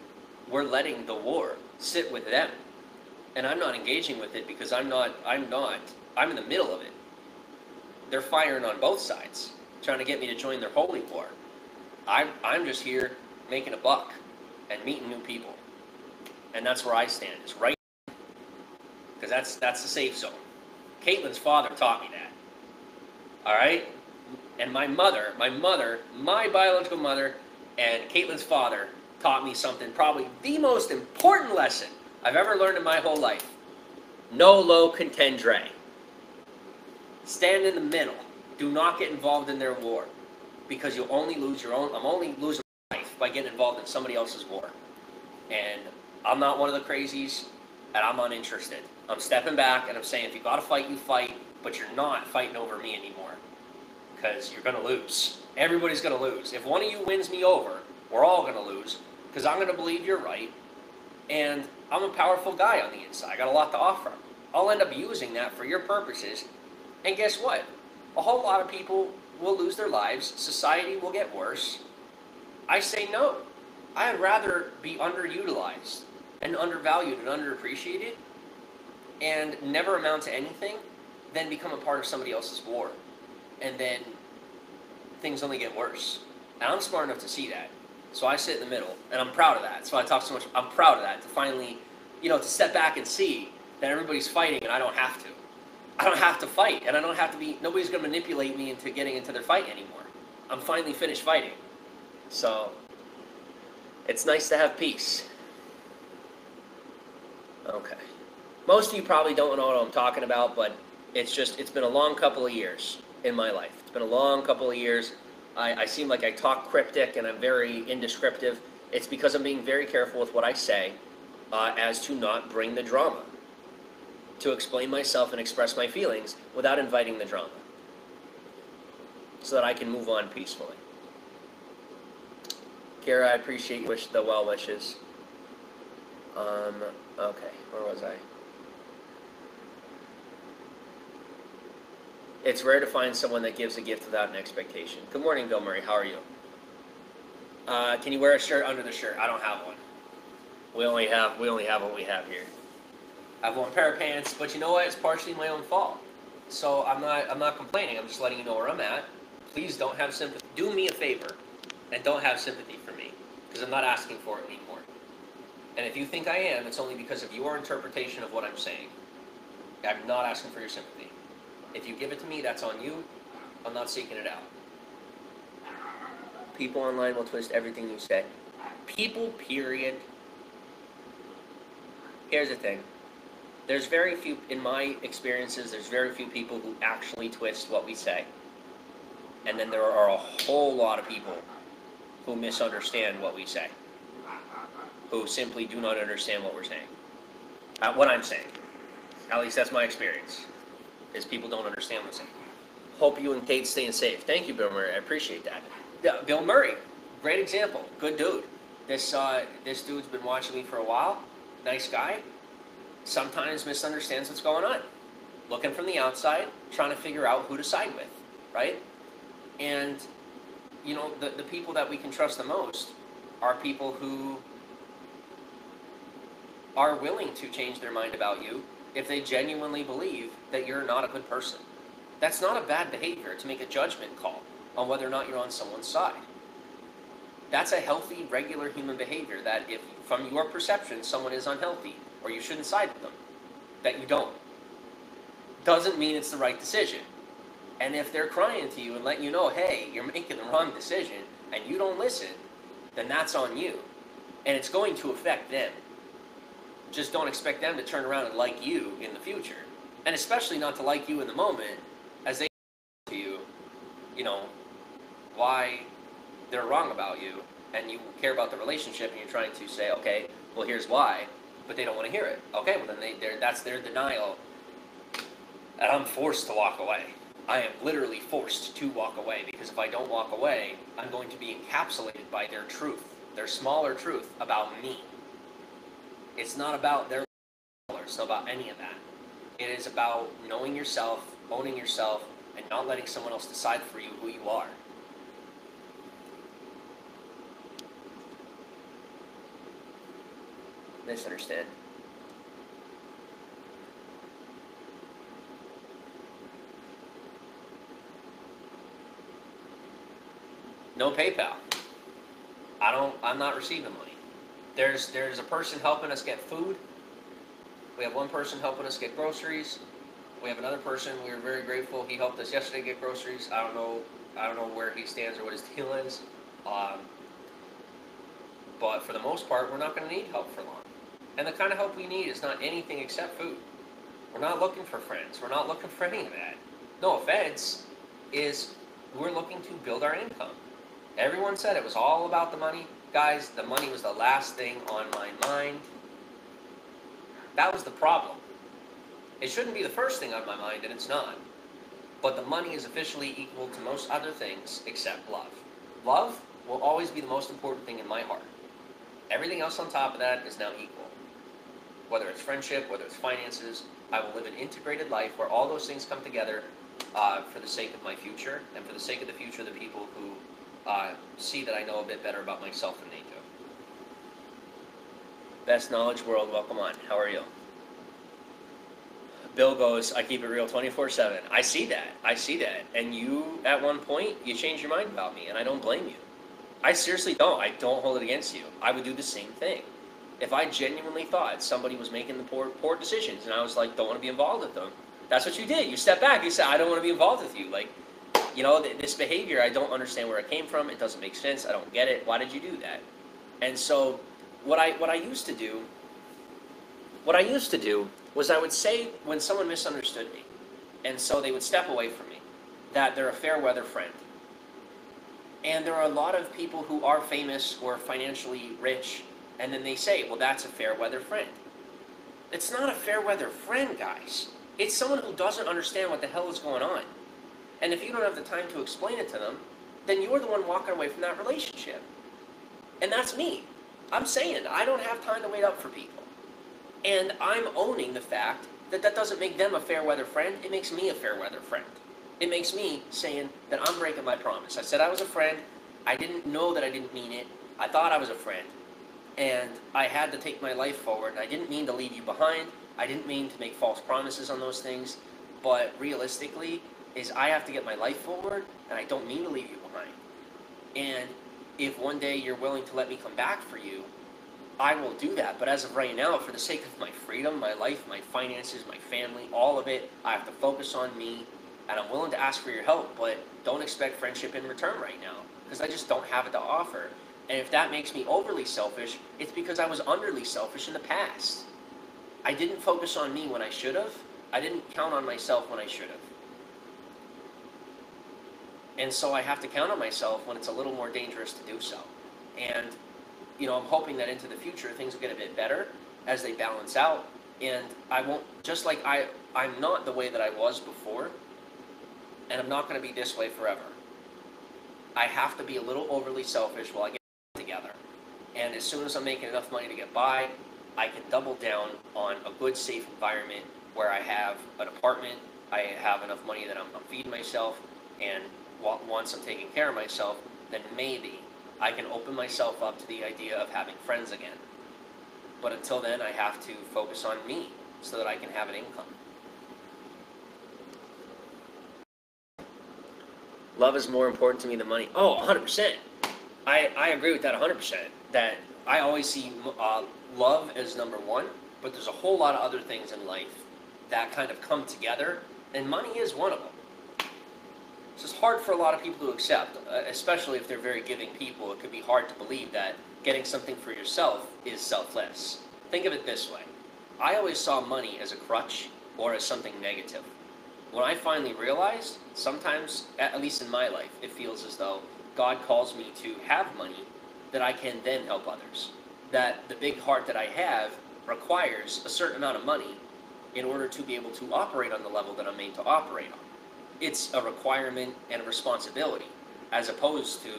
We're letting the war sit with them. And I'm not engaging with it because I'm in the middle of it. They're firing on both sides, trying to get me to join their holy war. I'm just here making a buck and meeting new people. And that's where I stand, is right, because that's the safe zone. Caitlin's father taught me that. All right? And my biological mother, and Caitlin's father taught me something, probably the most important lesson I've ever learned in my whole life. Nolo contendere. Stand in the middle. Do not get involved in their war, because you'll only lose your own. I'm only losing my life by getting involved in somebody else's war. And I'm not one of the crazies, and I'm uninterested. I'm stepping back and I'm saying, if you got to fight, you fight, but you're not fighting over me anymore, because you're going to lose. Everybody's going to lose. If one of you wins me over, we're all going to lose, because I'm going to believe you're right, and I'm a powerful guy on the inside. I got a lot to offer. I'll end up using that for your purposes, and guess what? A whole lot of people will lose their lives. Society will get worse. I say no. I'd rather be underutilized and undervalued and underappreciated and never amount to anything than become a part of somebody else's war. And then things only get worse. And I'm smart enough to see that. So I sit in the middle, and I'm proud of that. So I talk so much. I'm proud of that, to finally, to step back and see that everybody's fighting and I don't have to. I don't have to fight, and I don't have to be, nobody's going to manipulate me into getting into their fight anymore. I'm finally finished fighting. So it's nice to have peace. Okay. Most of you probably don't know what I'm talking about, but it's been a long couple of years in my life. It's been a long couple of years. I seem like I talk cryptic and I'm very indescriptive. It's because I'm being very careful with what I say, as to not bring the drama, to explain myself and express my feelings without inviting the drama, so that I can move on peacefully. Kara, I appreciate the well wishes. Okay, where was I? It's rare to find someone that gives a gift without an expectation. Good morning, Bill Murray. How are you? Can you wear a shirt under the shirt? I don't have one. We only have what we have here. I have one pair of pants, but you know what? It's partially my own fault. So I'm not complaining. I'm just letting you know where I'm at. Please don't have sympathy. Do me a favor and don't have sympathy for me, because I'm not asking for it anymore. And if you think I am, it's only because of your interpretation of what I'm saying. I'm not asking for your sympathy. If you give it to me, that's on you. I'm not seeking it out. People online will twist everything you say. People, period. Here's the thing. There's very few, in my experiences, there's very few people who actually twist what we say. And then there are a whole lot of people who misunderstand what we say, who simply do not understand what we're saying. What I'm saying. At least that's my experience, is people don't understand what I'm saying. Hope you and Kate staying safe. Thank you, Bill Murray. I appreciate that. Yeah, Bill Murray, great example. Good dude. This dude's been watching me for a while. Nice guy. Sometimes misunderstands what's going on. Looking from the outside, trying to figure out who to side with, right? And, the people that we can trust the most are people who are willing to change their mind about you if they genuinely believe that you're not a good person. That's not a bad behavior to make a judgment call on whether or not you're on someone's side. That's a healthy, regular human behavior, that if, from your perception, someone is unhealthy, or you shouldn't side with them, that you don't. Doesn't mean it's the right decision. And if they're crying to you and letting you know, hey, you're making the wrong decision, and you don't listen, then that's on you. And it's going to affect them. Just don't expect them to turn around and like you in the future. And especially not to like you in the moment, as they to you, why they're wrong about you, and you care about the relationship, and you're trying to say, okay, well, here's why, but they don't want to hear it. Okay, well, then that's their denial, and I'm forced to walk away. I am literally forced to walk away, because if I don't walk away, I'm going to be encapsulated by their truth, their smaller truth about me. It's not about their it's not about any of that. It is about knowing yourself, owning yourself, and not letting someone else decide for you who you are. misunderstand. No PayPal. I'm not receiving money. There's a person helping us get food. We have one person helping us get groceries. We have another person, we were very grateful. He helped us yesterday get groceries. I don't know where he stands or what his deal is. But for the most part, we're not going to need help for long. And the kind of help we need is not anything except food. We're not looking for friends. We're not looking for any of that. No offense, we're looking to build our income. Everyone said it was all about the money. Guys, the money was the last thing on my mind. That was the problem. It shouldn't be the first thing on my mind, and it's not. But the money is officially equal to most other things except love. Love will always be the most important thing in my heart. Everything else on top of that is now equal. Whether it's friendship, whether it's finances, I will live an integrated life where all those things come together for the sake of my future and for the sake of the future of the people who see that I know a bit better about myself than they do. Best Knowledge World, welcome on. How are you? Bill goes, I keep it real 24/7. I see that. And you, at one point, you changed your mind about me, and I don't blame you. I seriously don't. I don't hold it against you. I would do the same thing. If I genuinely thought somebody was making the poor decisions, and I was like, don't want to be involved with them, that's what you did. You stepped back. You said, I don't want to be involved with you. Like, you know, this behavior, I don't understand where it came from. It doesn't make sense. I don't get it. Why did you do that? And so what I used to do was I would say when someone misunderstood me, and so they would step away from me, that they're a fair weather friend. And there are a lot of people who are famous or financially rich, and then they say, well, that's a fair weather friend. It's not a fair weather friend, guys. It's someone who doesn't understand what the hell is going on. And if you don't have the time to explain it to them, then you're the one walking away from that relationship. And that's me. I'm saying I don't have time to wait up for people. And I'm owning the fact that that doesn't make them a fair weather friend. It makes me a fair weather friend. It makes me saying that I'm breaking my promise. I said I was a friend. I didn't know that I didn't mean it. I thought I was a friend. And I had to take my life forward. I didn't mean to leave you behind. I didn't mean to make false promises on those things. But realistically, is I have to get my life forward, and I don't mean to leave you behind. And if one day you're willing to let me come back for you, I will do that. But as of right now, for the sake of my freedom, my life, my finances, my family, all of it, I have to focus on me. And I'm willing to ask for your help, but don't expect friendship in return right now, because I just don't have it to offer. And if that makes me overly selfish, it's because I was underly selfish in the past. I didn't focus on me when I should have. I didn't count on myself when I should have. And so I have to count on myself when it's a little more dangerous to do so. And, you know, I'm hoping that into the future things will get a bit better as they balance out. And I won't, just like I'm not the way that I was before, and I'm not going to be this way forever. I have to be a little overly selfish while I get together. And as soon as I'm making enough money to get by, I can double down on a good, safe environment where I have an apartment, I have enough money that I'm feeding myself, and once I'm taking care of myself, then maybe I can open myself up to the idea of having friends again. But until then, I have to focus on me so that I can have an income. Love is more important to me than money. Oh, 100%. I agree with that 100%. That I always see love as number one, but there's a whole lot of other things in life that kind of come together, and money is one of them. It's just hard for a lot of people to accept, especially if they're very giving people. It could be hard to believe that getting something for yourself is selfless. Think of it this way. I always saw money as a crutch or as something negative. When I finally realized, sometimes, at least in my life, it feels as though God calls me to have money that I can then help others. That the big heart that I have requires a certain amount of money in order to be able to operate on the level that I'm made to operate on. It's a requirement and a responsibility, as opposed to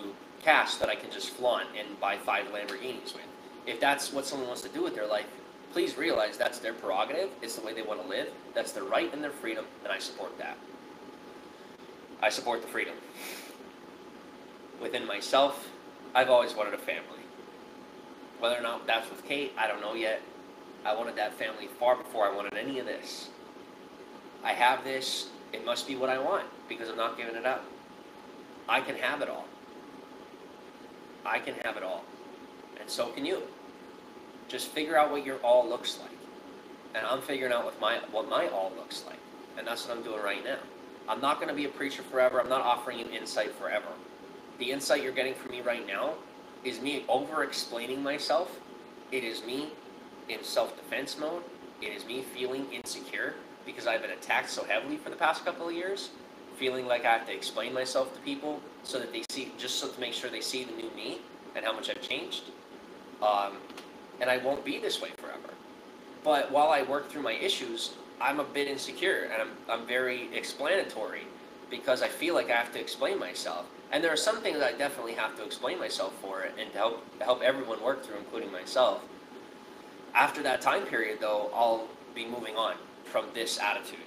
cash that I can just flaunt and buy 5 Lamborghinis with. If that's what someone wants to do with their life, please realize that's their prerogative. It's the way they want to live. That's their right and their freedom, and I support that. I support the freedom. Within myself, I've always wanted a family. Whether or not that's with Kate, I don't know yet. I wanted that family far before I wanted any of this. I have this, it must be what I want because I'm not giving it up. I can have it all. I can have it all. And so can you. Just figure out what your all looks like. And I'm figuring out what my all looks like. And that's what I'm doing right now. I'm not going to be a preacher forever. I'm not offering you insight forever. The insight you're getting from me right now is me over-explaining myself. It is me in self-defense mode. It is me feeling insecure because I've been attacked so heavily for the past couple of years, feeling like I have to explain myself to people so that they see, just so to make sure they see the new me and how much I've changed. And I won't be this way forever. But while I work through my issues, I'm a bit insecure and I'm very explanatory because I feel like I have to explain myself. And there are some things I definitely have to explain myself for and to help everyone work through, including myself. After that time period, though, I'll be moving on from this attitude.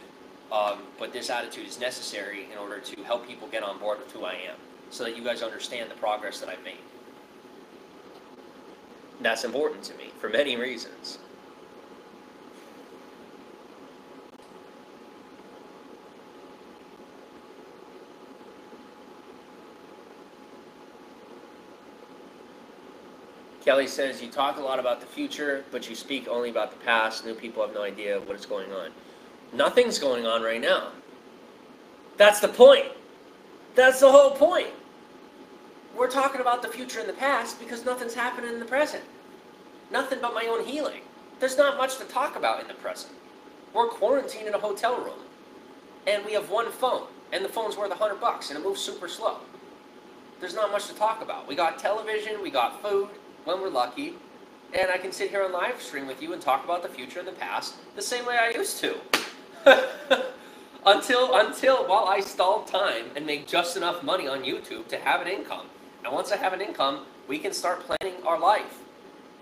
But this attitude is necessary in order to help people get on board with who I am, so that you guys understand the progress that I've made. That's important to me for many reasons. Kelly says, you talk a lot about the future, but you speak only about the past. New people have no idea what is going on. Nothing's going on right now. That's the point. That's the whole point. We're talking about the future and the past because nothing's happening in the present. Nothing but my own healing. There's not much to talk about in the present. We're quarantined in a hotel room, and we have one phone, and the phone's worth $100, and it moves super slow. There's not much to talk about. We got television, we got food, when we're lucky, and I can sit here on live stream with you and talk about the future and the past the same way I used to. until while I stall time and make just enough money on YouTube to have an income. And once I have an income, we can start planning our life.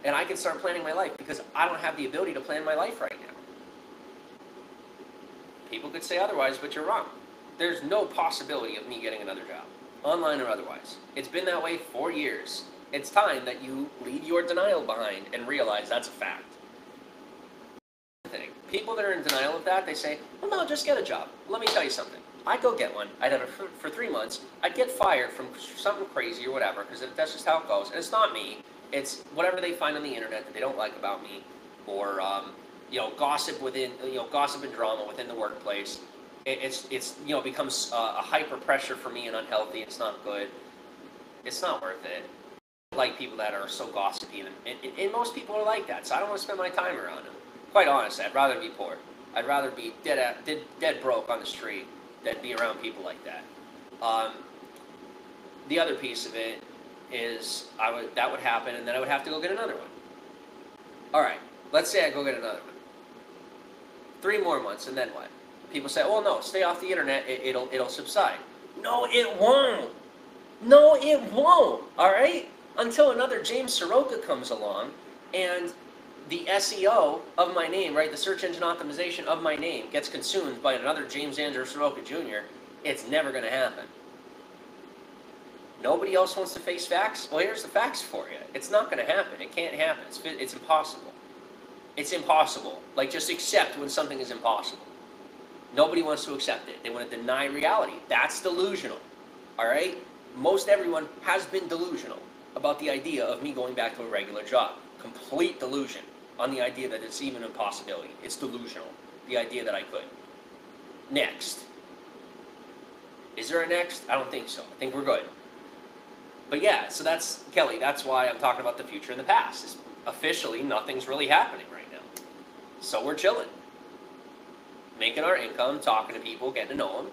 And I can start planning my life because I don't have the ability to plan my life right now. People could say otherwise, but you're wrong. There's no possibility of me getting another job, online or otherwise. It's been that way for years. It's time that you leave your denial behind and realize that's a fact. People that are in denial of that, they say, well, no, just get a job. Let me tell you something. I'd go get one. I'd have it for 3 months. I'd get fired from something crazy or whatever, because that's just how it goes. And it's not me. It's whatever they find on the internet that they don't like about me, or gossip gossip and drama within the workplace. It's becomes a hyper pressure for me and unhealthy. It's not good. It's not worth it. I like people that are so gossipy, and most people are like that. So I don't want to spend my time around them. Quite honestly, I'd rather be poor. I'd rather be dead broke on the street than be around people like that. The other piece of it is that would happen, and then I would have to go get another one. All right, let's say I go get another one. 3 more months, and then what? People say, "Oh no, stay off the internet. It'll subside." No, it won't. No, it won't. All right, until another James Saroka comes along, and the SEO of my name, right, the search engine optimization of my name gets consumed by another James Andrew Saroka Jr., it's never going to happen. Nobody else wants to face facts? Well, here's the facts for you. It's not going to happen. It can't happen. It's impossible. It's impossible. Like, just accept when something is impossible. Nobody wants to accept it. They want to deny reality. That's delusional. All right? Most everyone has been delusional about the idea of me going back to a regular job. Complete delusion on the idea that it's even a possibility. It's delusional, the idea that I could. Next. Is there a next? I don't think so. I think we're good. But yeah, so that's, Kelly, that's why I'm talking about the future and the past. It's officially, nothing's really happening right now. So we're chilling. Making our income, talking to people, getting to know them.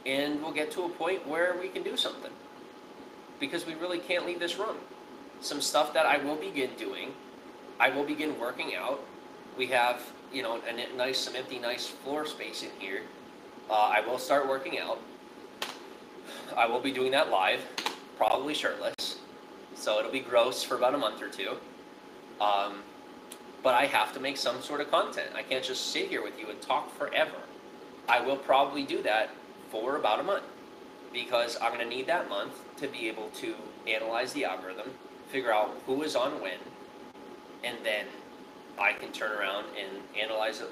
And we'll get to a point where we can do something. Because we really can't leave this room. Some stuff that I will begin doing, I will begin working out. We have, some empty, nice floor space in here. I will start working out. I will be doing that live, probably shirtless. So it'll be gross for about a month or two. But I have to make some sort of content. I can't just sit here with you and talk forever. I will probably do that for about a month, because I'm going to need that month to be able to analyze the algorithm, figure out who is on when, and then I can turn around and analyze it,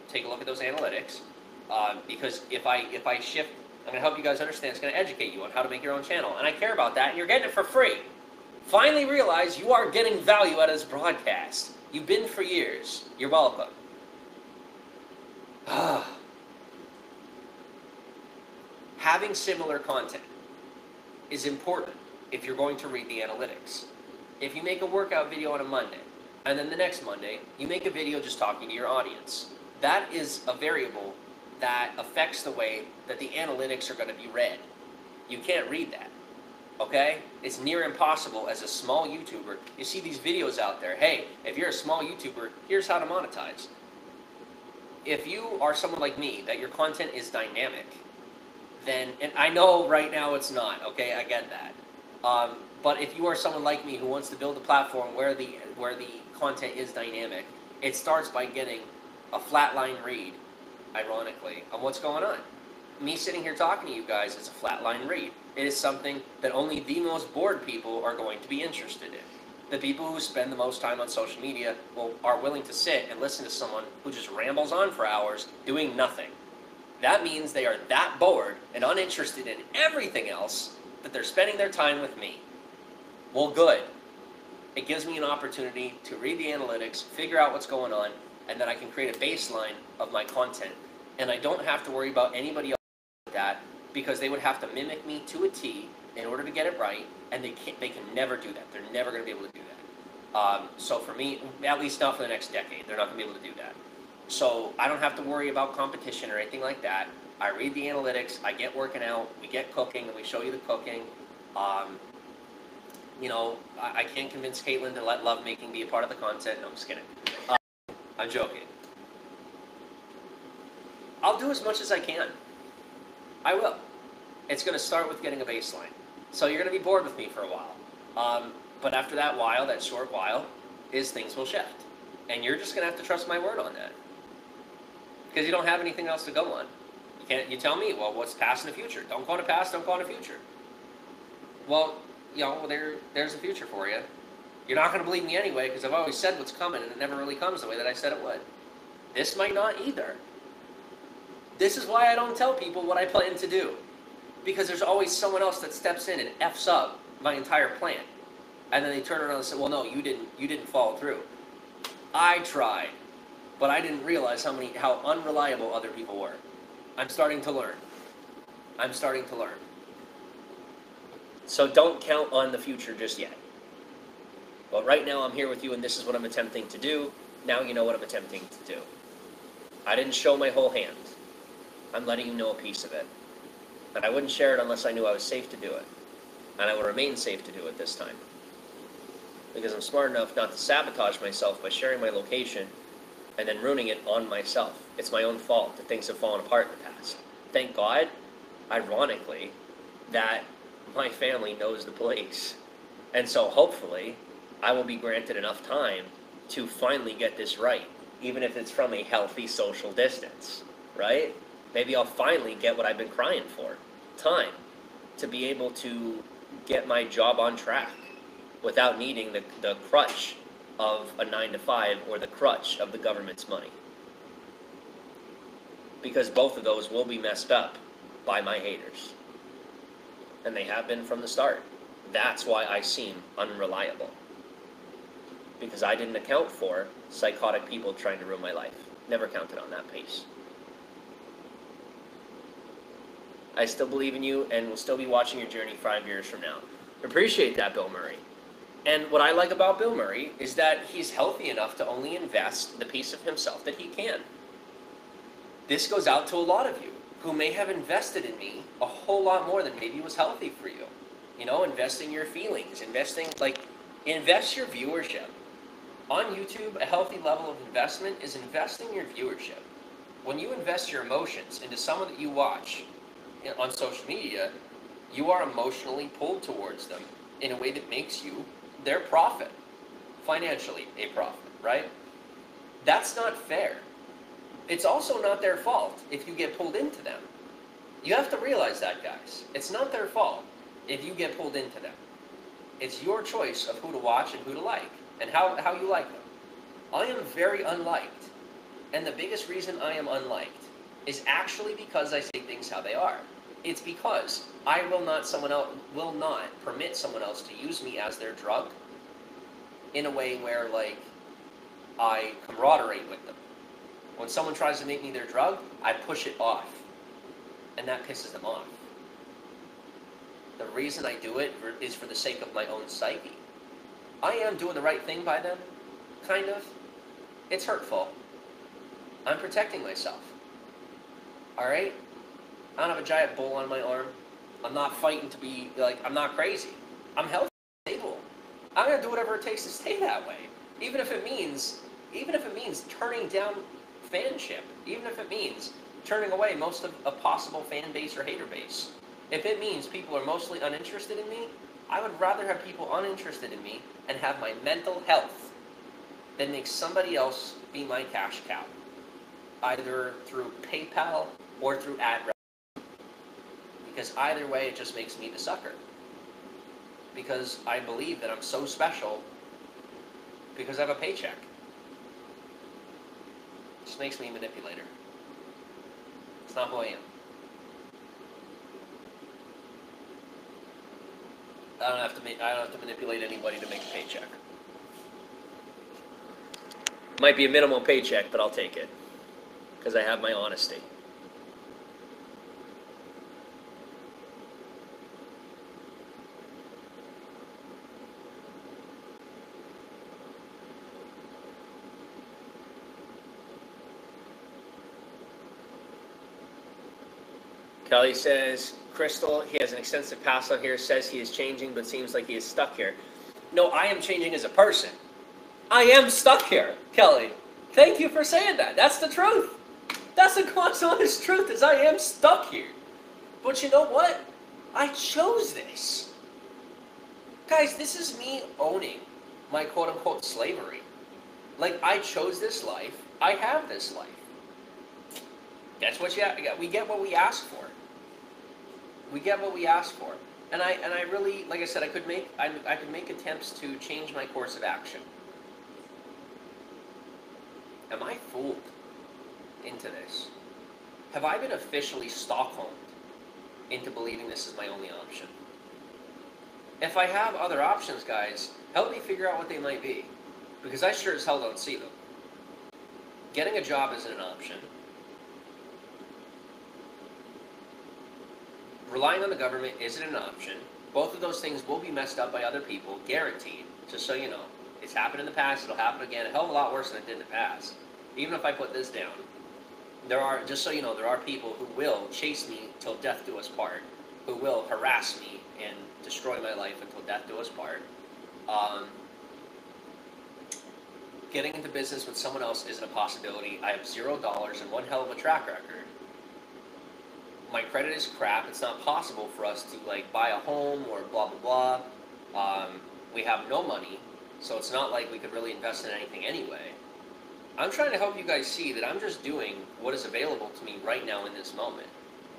take a look at those analytics, because if I shift, I'm going to help you guys understand, it's going to educate you on how to make your own channel, and I care about that, and you're getting it for free. Finally realize you are getting value out of this broadcast. You've been for years. You're welcome. Having similar content is important if you're going to read the analytics. If you make a workout video on a Monday, and then the next Monday, you make a video just talking to your audience, that is a variable that affects the way that the analytics are going to be read. You can't read that, okay? It's near impossible as a small YouTuber. You see these videos out there, hey, if you're a small YouTuber, here's how to monetize. If you are someone like me, that your content is dynamic, then, and I know right now it's not, okay, I get that. But if you are someone like me who wants to build a platform where the content is dynamic, it starts by getting a flatline read, ironically, on what's going on. Me sitting here talking to you guys is a flatline read. It is something that only the most bored people are going to be interested in. The people who spend the most time on social media are willing to sit and listen to someone who just rambles on for hours doing nothing. That means they are that bored and uninterested in everything else that they're spending their time with me. Well, good. It gives me an opportunity to read the analytics, figure out what's going on, and then I can create a baseline of my content. And I don't have to worry about anybody else like that, because they would have to mimic me to a T in order to get it right, and they can never do that. They're never going to be able to do that. So for me, at least not for the next decade, they're not going to be able to do that. So I don't have to worry about competition or anything like that. I read the analytics, I get working out, we get cooking, and we show you the cooking. I can't convince Caitlin to let lovemaking be a part of the content. No, I'm just kidding. I'm joking. I'll do as much as I can. I will. It's going to start with getting a baseline. So you're going to be bored with me for a while. But after that while, that short while, things will shift. And you're just going to have to trust my word on that. Because you don't have anything else to go on. You tell me, well, what's past and the future? Don't go on the past, don't go on the future. Well, there's a future for you. You're not going to believe me anyway, because I've always said what's coming, and it never really comes the way that I said it would. This might not either. This is why I don't tell people what I plan to do. Because there's always someone else that steps in and F's up my entire plan. And then they turn around and say, well, no, you didn't follow through. I tried, but I didn't realize how unreliable other people were. I'm starting to learn. I'm starting to learn. So don't count on the future just yet. But right now I'm here with you, and this is what I'm attempting to do. Now you know what I'm attempting to do. I didn't show my whole hand. I'm letting you know a piece of it. And I wouldn't share it unless I knew I was safe to do it. And I will remain safe to do it this time. Because I'm smart enough not to sabotage myself by sharing my location and then ruining it on myself. It's my own fault that things have fallen apart in the past. Thank God, ironically, that my family knows the place. And so hopefully, I will be granted enough time to finally get this right, even if it's from a healthy social distance, right? Maybe I'll finally get what I've been crying for, time, to be able to get my job on track without needing the crutch of a 9-to-5 or the crutch of the government's money. Because both of those will be messed up by my haters. And they have been from the start. That's why I seem unreliable. Because I didn't account for psychotic people trying to ruin my life. Never counted on that piece. I still believe in you and will still be watching your journey 5 years from now. Appreciate that, Bill Murray. And what I like about Bill Murray is that he's healthy enough to only invest the piece of himself that he can. This goes out to a lot of you who may have invested in me a whole lot more than maybe was healthy for you. You know, investing your feelings, invest your viewership. On YouTube, a healthy level of investment is investing your viewership. When you invest your emotions into someone that you watch on social media, you are emotionally pulled towards them in a way that makes you their profit, financially a profit, right? That's not fair. It's also not their fault if you get pulled into them. You have to realize that, guys. It's not their fault if you get pulled into them. It's your choice of who to watch and who to like, and how you like them. I am very unliked. And the biggest reason I am unliked is actually because I say things how they are. It's because I will not permit someone else to use me as their drug in a way where, like, I camaraderie with them. When someone tries to make me their drug, I push it off. And that pisses them off. The reason I do it is for the sake of my own psyche. I am doing the right thing by them, kind of. It's hurtful. I'm protecting myself. Alright? I don't have a giant bull on my arm. I'm not fighting to be, like, I'm not crazy. I'm healthy, stable. I'm gonna do whatever it takes to stay that way. Even if it means turning down fanship. Even if it means turning away most of a possible fan base or hater base. If it means people are mostly uninterested in me, I would rather have people uninterested in me and have my mental health than make somebody else be my cash cow. Either through PayPal or through ad revenue. Because either way, it just makes me the sucker. Because I believe that I'm so special because I have a paycheck. It just makes me a manipulator. It's not who I am. I don't have to manipulate anybody to make a paycheck. Might be a minimal paycheck, but I'll take it. Because I have my honesty. Kelly says, Crystal, he has an extensive past on here, says he is changing, but seems like he is stuck here. No, I am changing as a person. I am stuck here, Kelly. Thank you for saying that. That's the truth. That's the God's honest truth, is I am stuck here. But you know what? I chose this. Guys, this is me owning my quote-unquote slavery. Like, I chose this life. I have this life. That's what we get what we ask for. We get what we ask for. And I really, like I said, I could make attempts to change my course of action. Am I fooled into this? Have I been officially Stockholmed into believing this is my only option? If I have other options, guys, help me figure out what they might be. Because I sure as hell don't see them. Getting a job isn't an option. Relying on the government isn't an option. Both of those things will be messed up by other people, guaranteed, just so you know. It's happened in the past, it'll happen again, a hell of a lot worse than it did in the past. Even if I put this down, just so you know, there are people who will chase me till death do us part, who will harass me and destroy my life until death do us part. Getting into business with someone else isn't a possibility. I have $0 and one hell of a track record. My credit is crap. It's not possible for us to, like, buy a home or blah, blah, blah. We have no money, so it's not like we could really invest in anything anyway. I'm trying to help you guys see that I'm just doing what is available to me right now in this moment.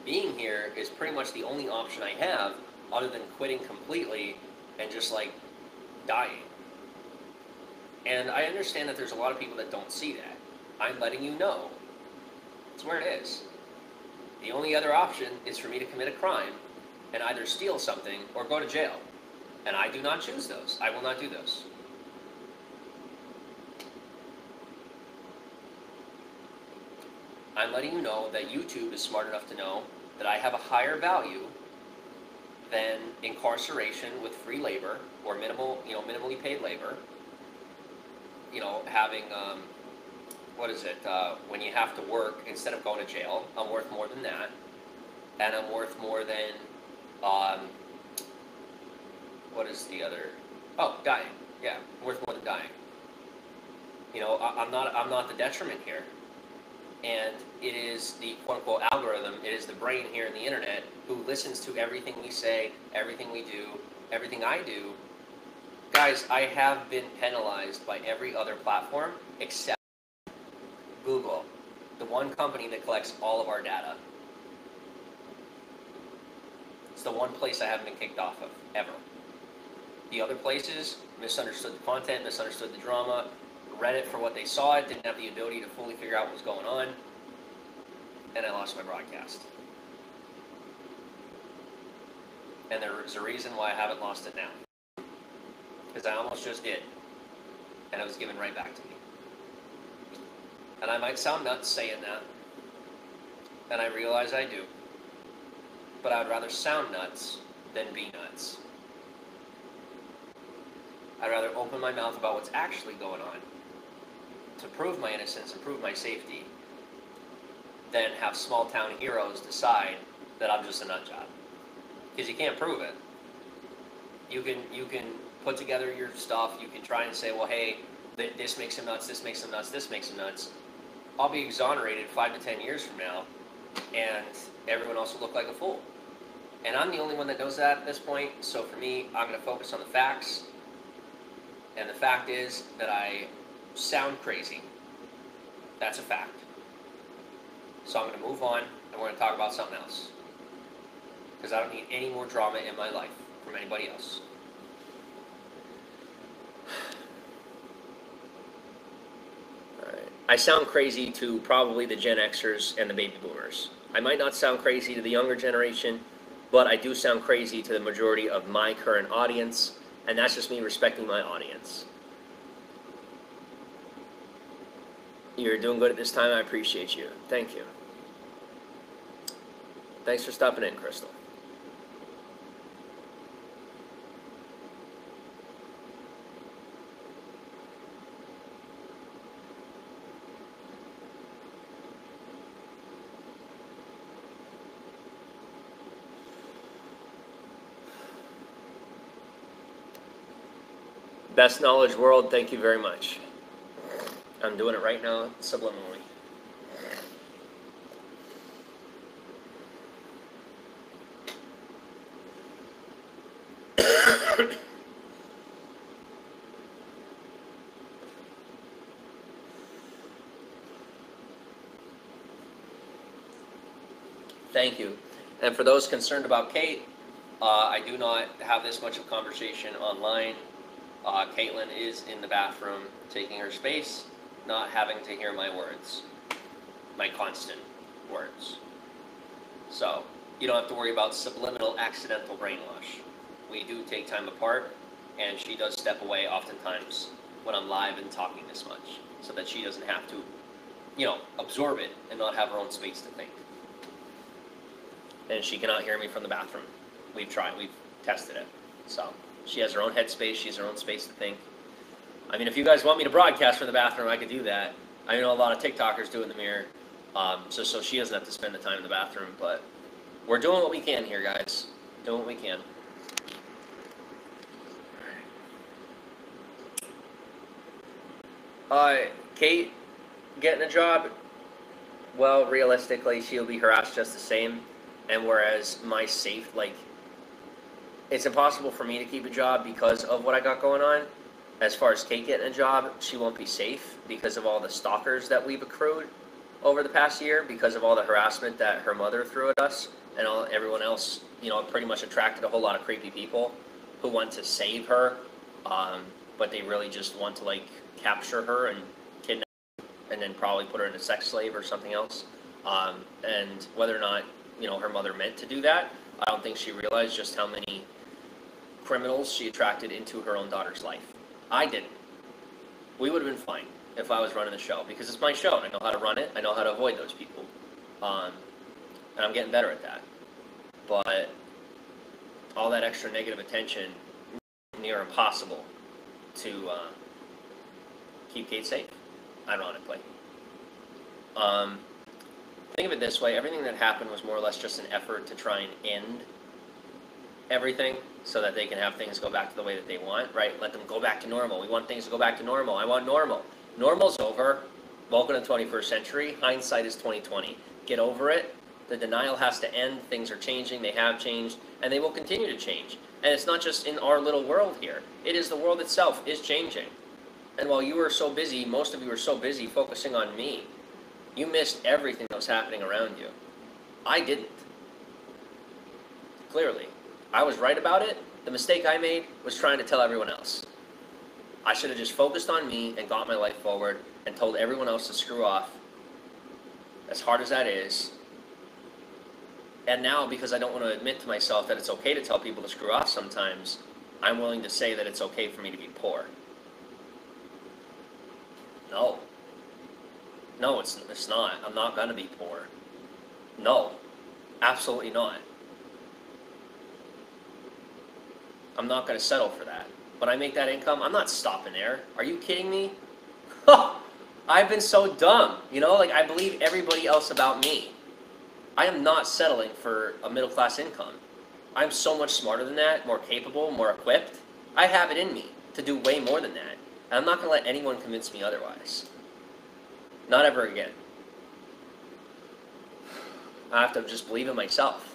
Being here is pretty much the only option I have other than quitting completely and just, like, dying. And I understand that there's a lot of people that don't see that. I'm letting you know. It's where it is. The only other option is for me to commit a crime and either steal something or go to jail. And I do not choose those. I will not do those. I'm letting you know that YouTube is smart enough to know that I have a higher value than incarceration with free labor or minimally paid labor. You know, having, when you have to work instead of going to jail, I'm worth more than that. And I'm worth more than, dying. Yeah, I'm worth more than dying. You know, I'm not the detriment here. And it is the quote-unquote algorithm, it is the brain here in the internet who listens to everything we say, everything we do, everything I do. Guys, I have been penalized by every other platform except Google, the one company that collects all of our data. It's the one place I haven't been kicked off of, ever. The other places misunderstood the content, misunderstood the drama, read it for what they saw, it didn't have the ability to fully figure out what was going on, and I lost my broadcast. And there's a reason why I haven't lost it now. Because I almost just did, and it was given right back to me. And I might sound nuts saying that, and I realize I do, but I'd rather sound nuts than be nuts. I'd rather open my mouth about what's actually going on to prove my innocence and prove my safety than have small town heroes decide that I'm just a nut job. Because you can't prove it. You can put together your stuff, you can try and say, well, hey, this makes him nuts, this makes him nuts, this makes him nuts. I'll be exonerated 5 to 10 years from now, and everyone else will look like a fool. And I'm the only one that knows that at this point, so for me, I'm going to focus on the facts. And the fact is that I sound crazy. That's a fact. So I'm going to move on, and we're going to talk about something else. Because I don't need any more drama in my life from anybody else. Alright. I sound crazy to probably the Gen Xers and the baby boomers. I might not sound crazy to the younger generation, but I do sound crazy to the majority of my current audience, and that's just me respecting my audience. You're doing good at this time. I appreciate you. Thank you. Thanks for stopping in, Crystal. Best Knowledge World, thank you very much. I'm doing it right now, subliminally. Thank you. And for those concerned about Kate, I do not have this much of conversation online. Caitlin is in the bathroom taking her space, not having to hear my words, my constant words. So you don't have to worry about subliminal accidental brainwash. We do take time apart, and she does step away oftentimes when I'm live and talking this much, so that she doesn't have to, absorb it and not have her own space to think. And she cannot hear me from the bathroom. We've tested it. So she has her own headspace, she has her own space to think. I mean, if you guys want me to broadcast from the bathroom, I could do that. I know a lot of TikTokers do in the mirror, so she doesn't have to spend the time in the bathroom, but we're doing what we can here, guys. Doing what we can. Kate getting a job, well, realistically, she'll be harassed just the same. And whereas my safe, it's impossible for me to keep a job because of what I got going on. As far as Kate getting a job, she won't be safe because of all the stalkers that we've accrued over the past year, because of all the harassment that her mother threw at us, and everyone else, pretty much attracted a whole lot of creepy people who want to save her, but they really just want to, capture her and kidnap her, and then probably put her in a sex slave or something else. And whether or not, her mother meant to do that, I don't think she realized just how many criminals she attracted into her own daughter's life. I didn't. We would have been fine if I was running the show, because it's my show, and I know how to run it, I know how to avoid those people. And I'm getting better at that. But all that extra negative attention, near impossible to keep Kate safe, ironically. Think of it this way, everything that happened was more or less just an effort to try and end everything so that they can have things go back to the way that they want, right? Let them go back to normal. We want things to go back to normal. I want normal. Normal's over. Welcome to the 21st century. Hindsight is 2020. Get over it. The denial has to end. Things are changing. They have changed, and they will continue to change. And it's not just in our little world here. It is the world itself is changing. And while you were so busy, most of you were so busy focusing on me, you missed everything that was happening around you. I didn't. Clearly. I was right about it. The mistake I made was trying to tell everyone else. I should have just focused on me and got my life forward and told everyone else to screw off, as hard as that is. And now, because I don't want to admit to myself that it's okay to tell people to screw off sometimes, I'm willing to say that it's okay for me to be poor. No. No, it's not. I'm not going to be poor. No. Absolutely not. I'm not going to settle for that. When I make that income, I'm not stopping there. Are you kidding me? I've been so dumb. You know, like, I believe everybody else about me. I am not settling for a middle-class income. I'm so much smarter than that, more capable, more equipped. I have it in me to do way more than that. And I'm not going to let anyone convince me otherwise. Not ever again. I have to just believe in myself.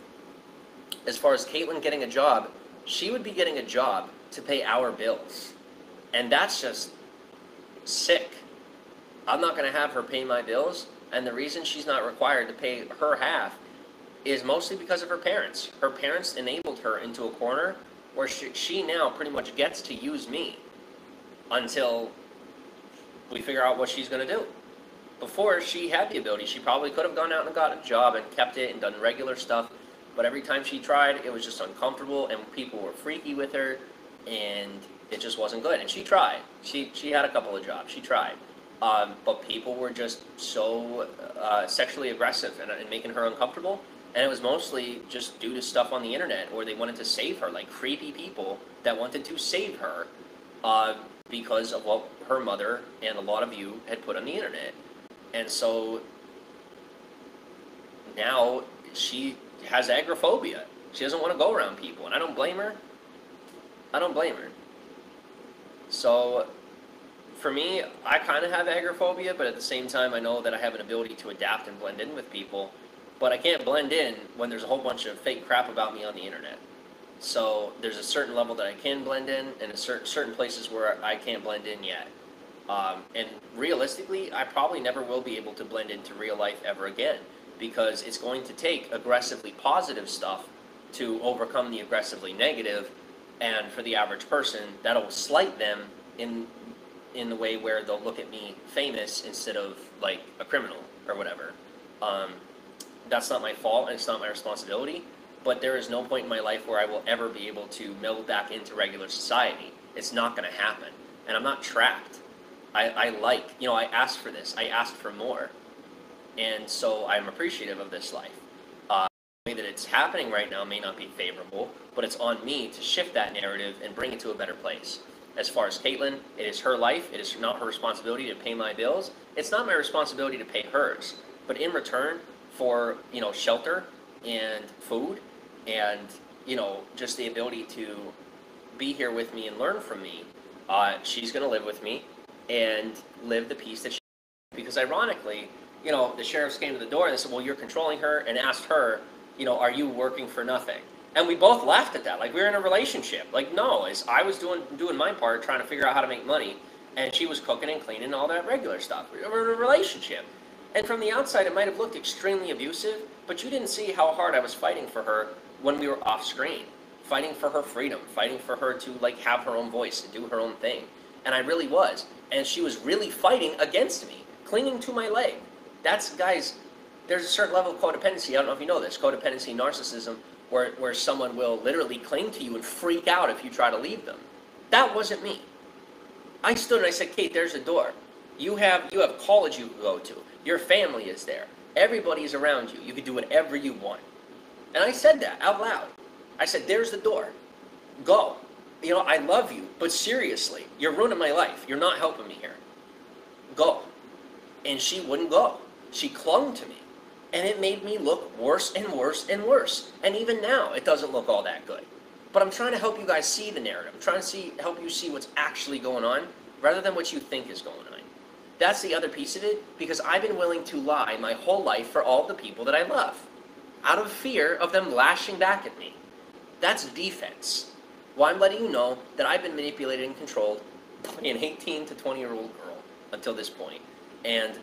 As far as Caitlin getting a job, she would be getting a job to pay our bills. And that's just sick. I'm not going to have her pay my bills. And the reason she's not required to pay her half is mostly because of her parents. Her parents enabled her into a corner where she now pretty much gets to use me until we figure out what she's going to do. Before she had the ability, she probably could have gone out and got a job and kept it and done regular stuff. But every time she tried, it was just uncomfortable and people were freaky with her and it just wasn't good. And she tried. She had a couple of jobs. She tried. But people were just so sexually aggressive and making her uncomfortable. And it was mostly just due to stuff on the internet, or they wanted to save her, like creepy people that wanted to save her because of what her mother and a lot of you had put on the internet. And so now she has agoraphobia. She doesn't want to go around people, and I don't blame her. I don't blame her. So for me, I kind of have agoraphobia, but at the same time, I know that I have an ability to adapt and blend in with people. But I can't blend in when there's a whole bunch of fake crap about me on the internet. So there's a certain level that I can blend in, and certain places where I can't blend in yet. And realistically, I probably never will be able to blend into real life ever again, because it's going to take aggressively positive stuff to overcome the aggressively negative, and for the average person, that'll slight them in the way where they'll look at me famous instead of like a criminal or whatever. That's not my fault and it's not my responsibility, but there is no point in my life where I will ever be able to meld back into regular society. It's not going to happen, and I'm not trapped. I asked for this. I asked for more, and so I'm appreciative of this life. The way that it's happening right now may not be favorable, but it's on me to shift that narrative and bring it to a better place. As far as Caitlin, it is her life. It is not her responsibility to pay my bills. It's not my responsibility to pay hers. But in return for, shelter and food and, just the ability to be here with me and learn from me, she's going to live with me and live the peace that she, because ironically, the sheriffs came to the door and they said, well, you're controlling her, and asked her, are you working for nothing? And we both laughed at that, like we were in a relationship. Like, no, I was doing my part, trying to figure out how to make money, and she was cooking and cleaning and all that regular stuff. We were in a relationship. And from the outside, it might have looked extremely abusive, but you didn't see how hard I was fighting for her when we were off screen. Fighting for her freedom, fighting for her to, have her own voice and do her own thing. And I really was. And she was really fighting against me, clinging to my leg. Guys, there's a certain level of codependency. I don't know if you know this, codependency, narcissism, where someone will literally cling to you and freak out if you try to leave them. That wasn't me. I stood and I said, Kate, there's a door. You have college you can go to. Your family is there. Everybody is around you. You can do whatever you want. And I said that out loud. I said, there's the door. Go. I love you, but seriously, you're ruining my life. You're not helping me here. Go. And she wouldn't go. She clung to me. And it made me look worse and worse and worse. And even now, it doesn't look all that good. But I'm trying to help you guys see the narrative. I'm trying to help you see what's actually going on, rather than what you think is going on. That's the other piece of it, because I've been willing to lie my whole life for all the people that I love, out of fear of them lashing back at me. That's defense. Well, I'm letting you know that I've been manipulated and controlled by an 18 to 20-year-old girl until this point. And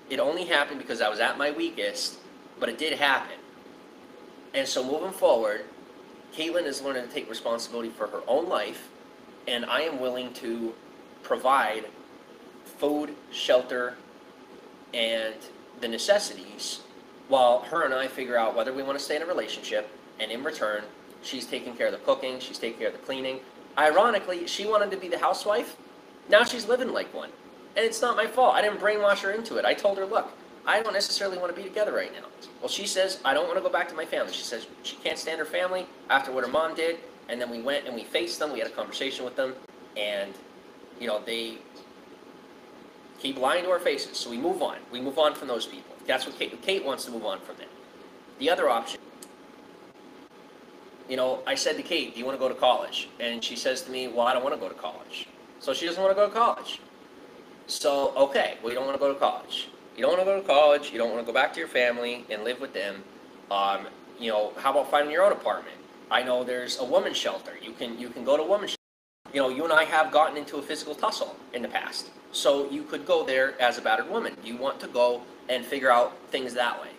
it only happened because I was at my weakest, but it did happen. And so moving forward, Caitlin is learning to take responsibility for her own life, and I am willing to provide food, shelter, and the necessities, while her and I figure out whether we want to stay in a relationship, and in return, she's taking care of the cooking, she's taking care of the cleaning. Ironically, she wanted to be the housewife. Now she's living like one. And it's not my fault. I didn't brainwash her into it. I told her, look, I don't necessarily want to be together right now. Well, she says, I don't want to go back to my family. She says she can't stand her family after what her mom did. And then we went and we faced them. We had a conversation with them. And, they keep lying to our faces. So we move on. We move on from those people. That's what Kate wants to move on from them. The other option, I said to Kate, do you want to go to college? And she says to me, well, I don't want to go to college. So she doesn't want to go to college. So, okay, well, you don't want to go to college. You don't want to go to college. You don't want to go back to your family and live with them. How about finding your own apartment? I know there's a women's shelter. You can go to a women's shelter. You and I have gotten into a physical tussle in the past. So you could go there as a battered woman. You want to go and figure out things that way.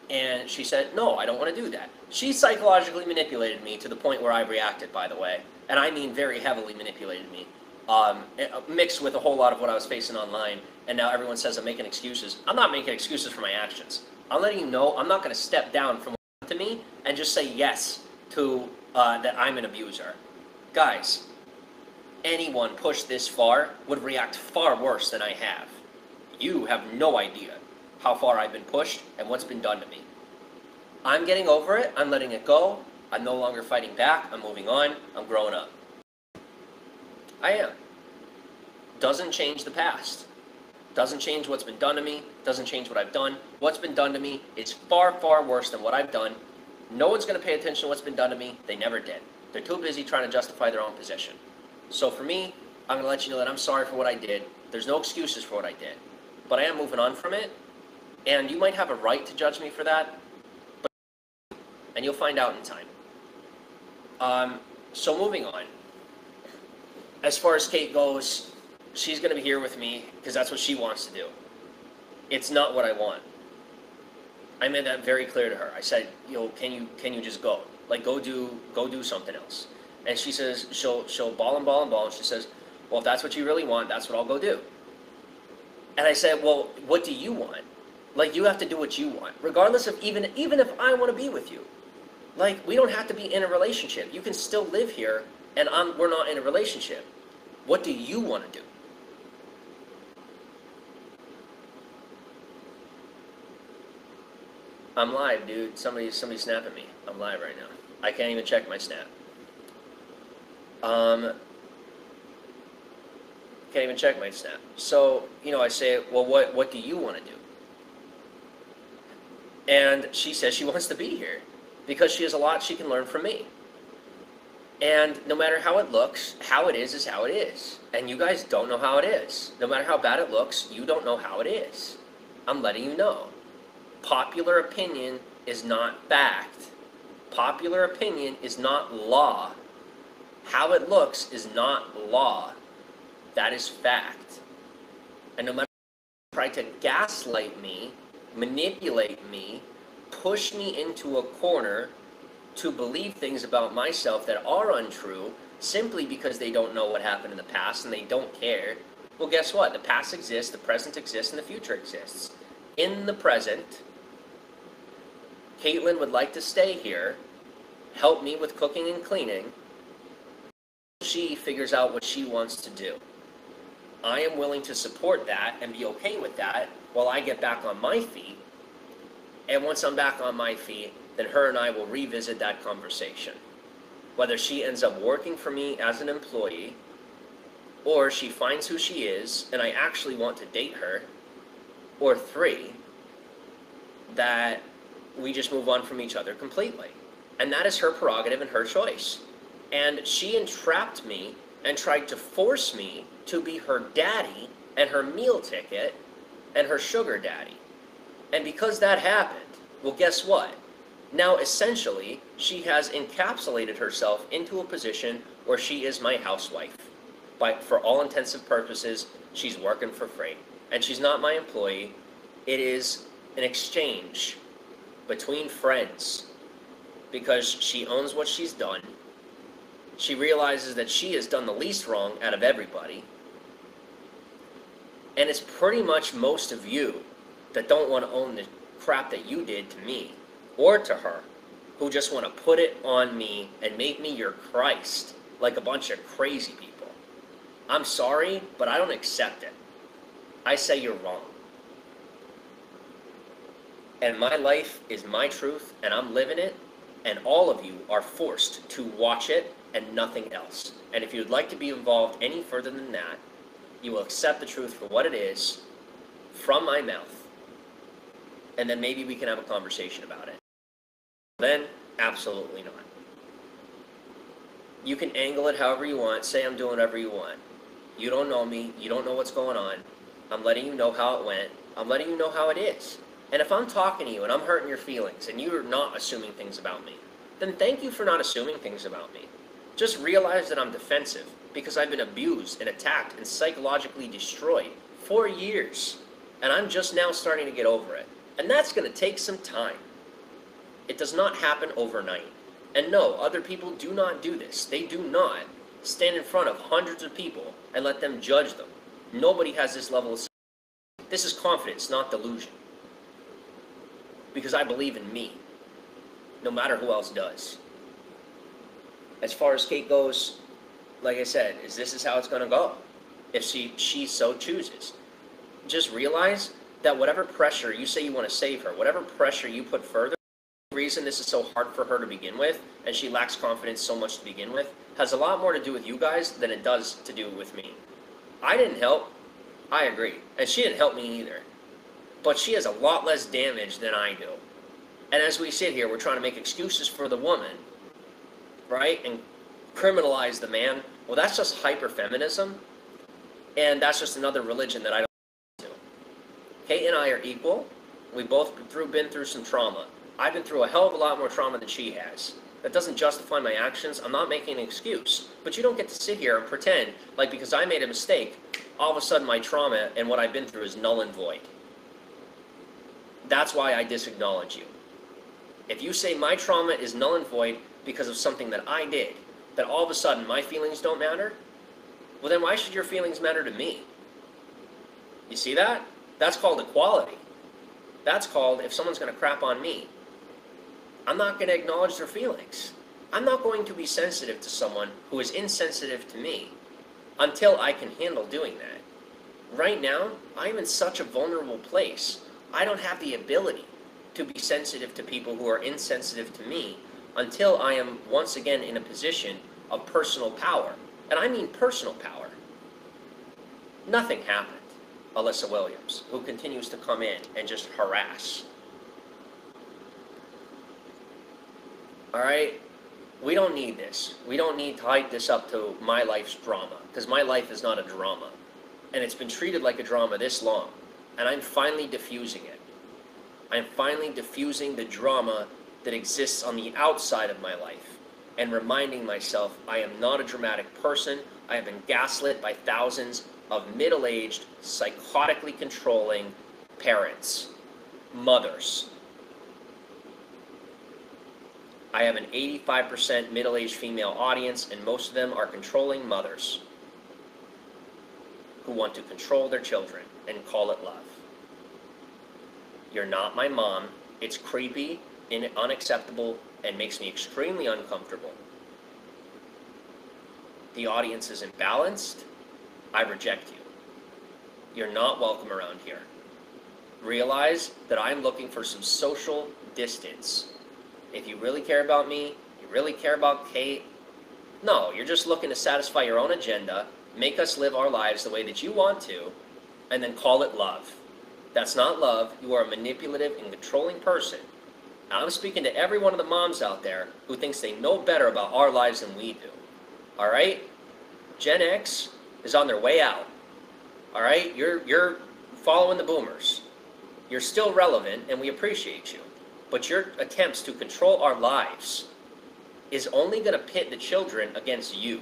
And she said, no, I don't want to do that. She psychologically manipulated me to the point where I reacted, by the way. And I mean very heavily manipulated me. Mixed with a whole lot of what I was facing online. And now everyone says I'm making excuses. I'm not making excuses for my actions. I'm letting you know I'm not going to step down from what happened to me and just say yes to that I'm an abuser. Guys, anyone pushed this far would react far worse than I have. You have no idea how far I've been pushed and what's been done to me. I'm getting over it. I'm letting it go. I'm no longer fighting back. I'm moving on. I'm growing up. I am. Doesn't change the past. Doesn't change what's been done to me. Doesn't change what I've done. What's been done to me is far, far worse than what I've done. No one's going to pay attention to what's been done to me. They never did. They're too busy trying to justify their own position. So for me, I'm going to let you know that I'm sorry for what I did. There's no excuses for what I did. But I am moving on from it. And you might have a right to judge me for that. And you'll find out in time. So moving on. As far as Kate goes, she's going to be here with me because that's what she wants to do. It's not what I want. I made that very clear to her. I said, can you just go? Like, go do something else. And she says, she'll ball and ball and ball. And she says, well, if that's what you really want, that's what I'll go do. And I said, well, what do you want? Like, you have to do what you want, regardless of even if I want to be with you. Like, we don't have to be in a relationship. You can still live here, and we're not in a relationship. What do you want to do? I'm live, dude. Somebody's snapping me. I'm live right now. I can't even check my snap. Can't even check my snap. So, I say, well, what do you want to do? And she says she wants to be here because she has a lot she can learn from me. And no matter how it looks, how it is how it is. And you guys don't know how it is. No matter how bad it looks, you don't know how it is. I'm letting you know. Popular opinion is not fact. Popular opinion is not law. How it looks is not law. That is fact. And no matter how you try to gaslight me, manipulate me, push me into a corner to believe things about myself that are untrue simply because they don't know what happened in the past and they don't care, well, guess what? The past exists, the present exists, and the future exists. In the present, Caitlin would like to stay here, help me with cooking and cleaning. She figures out what she wants to do. I am willing to support that and be okay with that while I get back on my feet. And once I'm back on my feet, then her and I will revisit that conversation. Whether she ends up working for me as an employee, or she finds who she is, and I actually want to date her, or 3, that we just move on from each other completely. And that is her prerogative and her choice. And she entrapped me and tried to force me to be her daddy and her meal ticket and her sugar daddy. And because that happened, well, guess what? Now, essentially, she has encapsulated herself into a position where she is my housewife. But for all intents and purposes, she's working for free. And she's not my employee. It is an exchange between friends because she owns what she's done. She realizes that she has done the least wrong out of everybody. And it's pretty much most of you that don't want to own the crap that you did to me or to her, who just want to put it on me and make me your Christ like a bunch of crazy people. I'm sorry, but I don't accept it. I say you're wrong. And my life is my truth, and I'm living it, and all of you are forced to watch it and nothing else. And if you'd like to be involved any further than that, you will accept the truth for what it is from my mouth, and then maybe we can have a conversation about it. Then, absolutely not. You can angle it however you want, say I'm doing whatever you want. You don't know me, you don't know what's going on. I'm letting you know how it went. I'm letting you know how it is. And if I'm talking to you and I'm hurting your feelings and you're not assuming things about me, then thank you for not assuming things about me. Just realize that I'm defensive because I've been abused and attacked and psychologically destroyed for years. And I'm just now starting to get over it. And that's going to take some time. It does not happen overnight. And no, other people do not do this. They do not stand in front of hundreds of people and let them judge them. Nobody has this level of... This is confidence, not delusion. Because I believe in me, no matter who else does. As far as Kate goes, like I said, this is how it's going to go, if she so chooses. Just realize that whatever pressure you say you want to save her, whatever pressure you put further, the reason this is so hard for her to begin with, and she lacks confidence so much to begin with, has a lot more to do with you guys than it does to do with me. I didn't help, I agree, and she didn't help me either. But she has a lot less damage than I do. And as we sit here, we're trying to make excuses for the woman, right? And criminalize the man. Well, that's just hyper-feminism. And that's just another religion that I don't do. Kate and I are equal. We've both been through some trauma. I've been through a hell of a lot more trauma than she has. That doesn't justify my actions. I'm not making an excuse. But you don't get to sit here and pretend like because I made a mistake, all of a sudden my trauma and what I've been through is null and void. That's why I disacknowledge you. If you say my trauma is null and void because of something that I did, that all of a sudden my feelings don't matter, well then why should your feelings matter to me? You see that? That's called equality. That's called if someone's going to crap on me, I'm not going to acknowledge their feelings. I'm not going to be sensitive to someone who is insensitive to me until I can handle doing that. Right now, I'm in such a vulnerable place. I don't have the ability to be sensitive to people who are insensitive to me until I am once again in a position of personal power. And I mean personal power. Nothing happened, Alyssa Williams, who continues to come in and just harass. Alright? We don't need this. We don't need to hype this up to my life's drama, because my life is not a drama. And it's been treated like a drama this long. And I'm finally diffusing it. I'm finally diffusing the drama that exists on the outside of my life and reminding myself I am not a dramatic person. I have been gaslit by thousands of middle-aged, psychotically controlling parents, mothers. I have an 85% middle-aged female audience, and most of them are controlling mothers who want to control their children and call it love. You're not my mom. It's creepy and unacceptable and makes me extremely uncomfortable. The audience is imbalanced. I reject you. You're not welcome around here. Realize that I'm looking for some social distance. If you really care about me, you really care about Kate, no, you're just looking to satisfy your own agenda, make us live our lives the way that you want to, and then call it love. That's not love. You are a manipulative and controlling person. Now, I'm speaking to every one of the moms out there who thinks they know better about our lives than we do. All right? Gen X is on their way out. All right? You're following the boomers. You're still relevant, and we appreciate you. But your attempts to control our lives is only going to pit the children against you.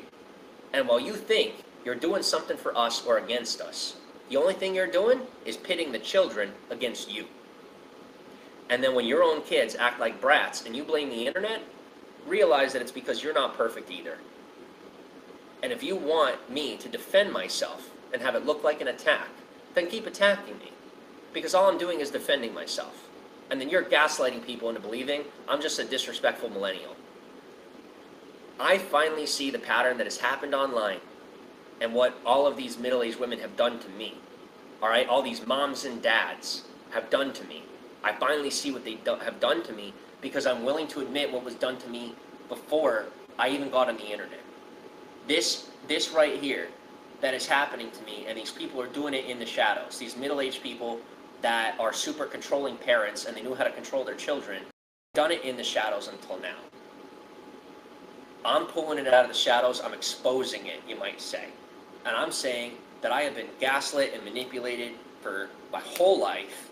And while you think you're doing something for us or against us, the only thing you're doing is pitting the children against you. And then when your own kids act like brats and you blame the internet, realize that it's because you're not perfect either. And if you want me to defend myself and have it look like an attack, then keep attacking me. Because all I'm doing is defending myself. And then you're gaslighting people into believing I'm just a disrespectful millennial. I finally see the pattern that has happened online and what all of these middle-aged women have done to me. All right, all these moms and dads have done to me. I finally see what they have done to me because I'm willing to admit what was done to me before I even got on the internet. This right here that is happening to me, and these people are doing it in the shadows. These middle-aged people that are super controlling parents and they knew how to control their children, done it in the shadows until now. I'm pulling it out of the shadows, I'm exposing it, you might say. And I'm saying that I have been gaslit and manipulated for my whole life,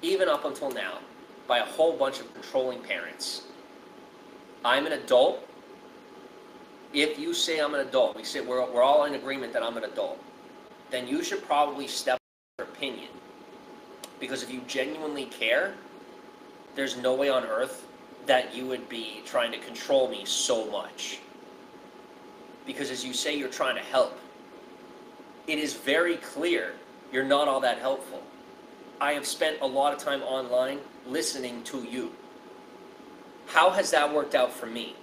even up until now, by a whole bunch of controlling parents. I'm an adult. If you say I'm an adult, we're all in agreement that I'm an adult, then you should probably step up your opinion. Because if you genuinely care, there's no way on earth that you would be trying to control me so much. Because as you say, you're trying to help. It is very clear you're not all that helpful. I have spent a lot of time online listening to you. How has that worked out for me?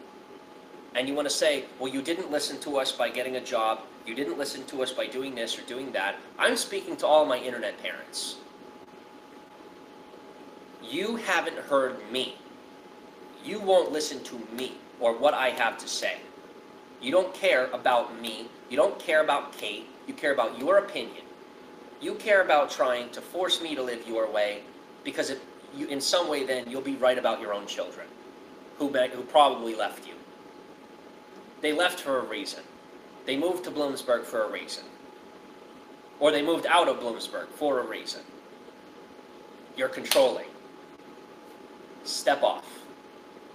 And you want to say, well, you didn't listen to us by getting a job. You didn't listen to us by doing this or doing that. I'm speaking to all my internet parents. You haven't heard me. You won't listen to me or what I have to say. You don't care about me. You don't care about Kate. You care about your opinion. You care about trying to force me to live your way because if you, in some way then you'll be right about your own children who probably left you. They left for a reason. They moved to Bloomsburg for a reason. Or they moved out of Bloomsburg for a reason. You're controlling. Step off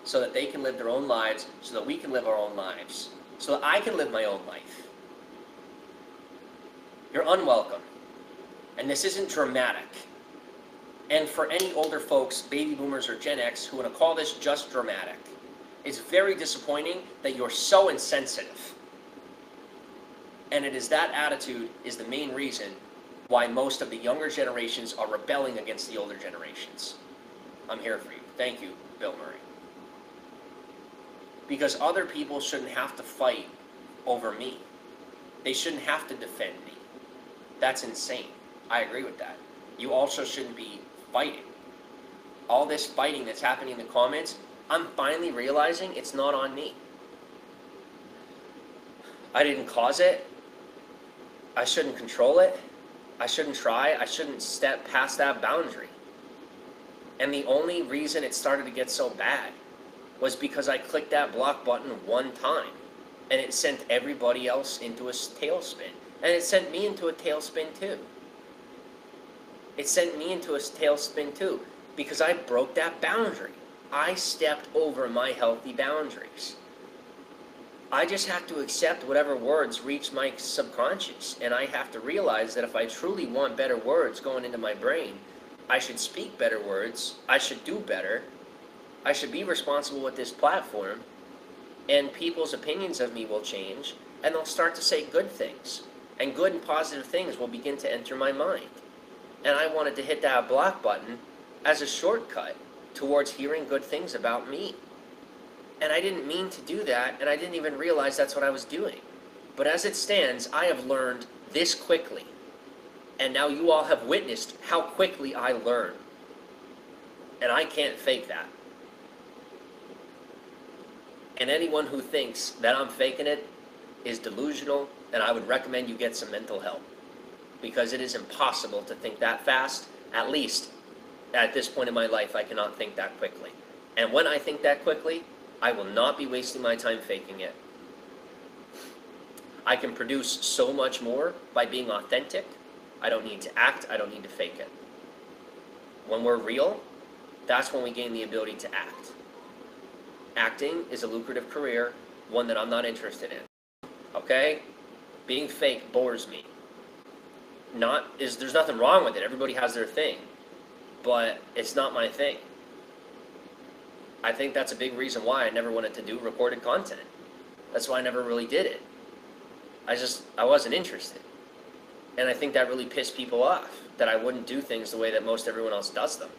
so that they can live their own lives, so that we can live our own lives, so that I can live my own life. You're unwelcome. And this isn't dramatic. And for any older folks, baby boomers or Gen X, who want to call this just dramatic, it's very disappointing that you're so insensitive. And it is that attitude is the main reason why most of the younger generations are rebelling against the older generations. I'm here for you. Thank you, Bill Murray. Because other people shouldn't have to fight over me. They shouldn't have to defend me. That's insane. I agree with that. You also shouldn't be fighting. All this fighting that's happening in the comments, I'm finally realizing it's not on me. I didn't cause it. I shouldn't control it. I shouldn't try. I shouldn't step past that boundary. And the only reason it started to get so bad was because I clicked that block button one time. And it sent everybody else into a tailspin. And it sent me into a tailspin too. It sent me into a tailspin too. Because I broke that boundary. I stepped over my healthy boundaries. I just have to accept whatever words reach my subconscious. And I have to realize that if I truly want better words going into my brain, I should speak better words. I should do better. I should be responsible with this platform. And people's opinions of me will change. And they'll start to say good things. And good and positive things will begin to enter my mind. And I wanted to hit that block button as a shortcut towards hearing good things about me. And I didn't mean to do that, and I didn't even realize that's what I was doing. But as it stands, I have learned this quickly. And now you all have witnessed how quickly I learn. And I can't fake that. And anyone who thinks that I'm faking it is delusional, and I would recommend you get some mental help. Because it is impossible to think that fast. At least, at this point in my life, I cannot think that quickly. And when I think that quickly, I will not be wasting my time faking it. I can produce so much more by being authentic. I don't need to act. I don't need to fake it. When we're real, that's when we gain the ability to act. Acting is a lucrative career, one that I'm not interested in. Okay? Being fake bores me. There's nothing wrong with it. Everybody has their thing. But it's not my thing. I think that's a big reason why I never wanted to do recorded content. That's why I never really did it. I wasn't interested. And I think that really pissed people off, that I wouldn't do things the way that most everyone else does them.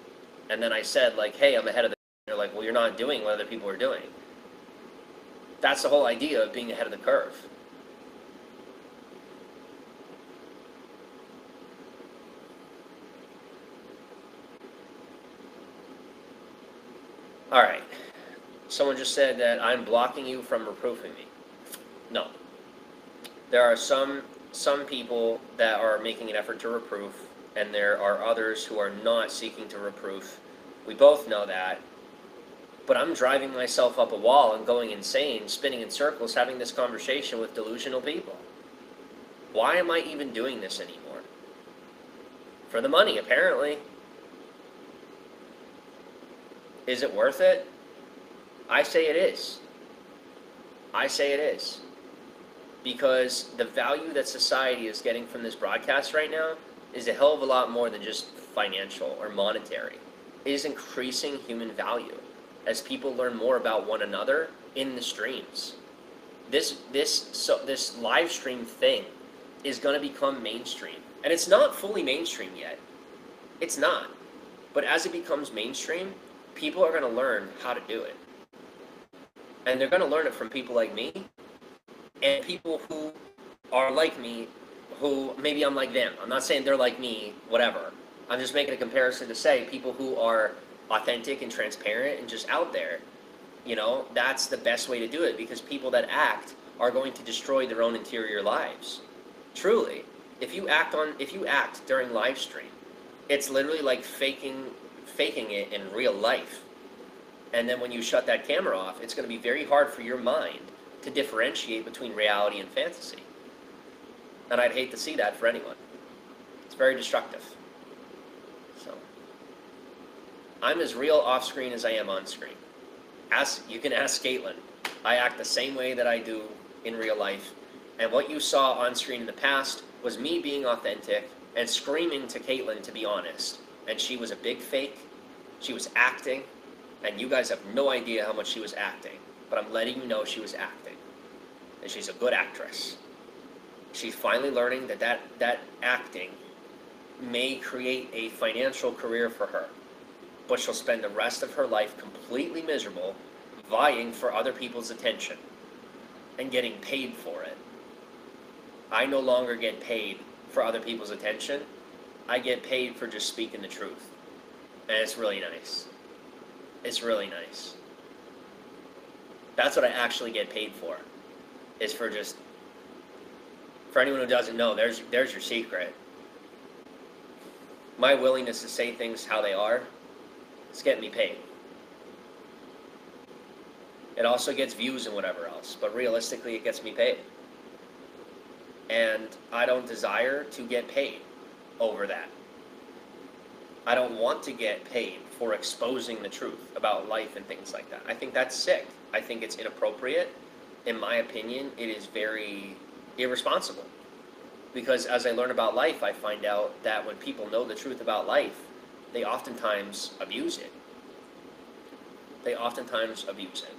And then I said, like, hey, I'm ahead of the... They're like, well, you're not doing what other people are doing. That's the whole idea of being ahead of the curve. All right. Someone just said that I'm blocking you from reproofing me. No. There are some people that are making an effort to reproof, and there are others who are not seeking to reproof. We both know that. But I'm driving myself up a wall and going insane, spinning in circles, having this conversation with delusional people. Why am I even doing this anymore? For the money, apparently. Is it worth it? I say it is. I say it is. Because the value that society is getting from this broadcast right now is a hell of a lot more than just financial or monetary. It is increasing human value as people learn more about one another in the streams. This live stream thing is going to become mainstream. And it's not fully mainstream yet. It's not. But as it becomes mainstream, people are going to learn how to do it. And they're going to learn it from people like me and people who are like me, who maybe I'm like them. I'm not saying they're like me, whatever. I'm just making a comparison to say people who are authentic and transparent and just out there. You know, that's the best way to do it, because people that act are going to destroy their own interior lives. Truly. If you act during live stream, it's literally like faking it in real life. And then when you shut that camera off, it's going to be very hard for your mind to differentiate between reality and fantasy. And I'd hate to see that for anyone. It's very destructive. So, I'm as real off screen as I am on screen. You can ask Caitlin. I act the same way that I do in real life. And what you saw on screen in the past was me being authentic and screaming to Caitlin to be honest. And she was a big fake. She was acting. And you guys have no idea how much she was acting. But I'm letting you know she was acting. And she's a good actress. She's finally learning that acting may create a financial career for her. But she'll spend the rest of her life completely miserable, vying for other people's attention and getting paid for it. I no longer get paid for other people's attention. I get paid for just speaking the truth. And it's really nice. It's really nice. That's what I actually get paid for. Is for just... For anyone who doesn't know, there's your secret. My willingness to say things how they are, it's getting me paid. It also gets views and whatever else, but realistically it gets me paid. And I don't desire to get paid over that. I don't want to get paid for exposing the truth about life and things like that. I think that's sick. I think it's inappropriate. In my opinion, it is very irresponsible. Because as I learn about life, I find out that when people know the truth about life, they oftentimes abuse it. They oftentimes abuse it.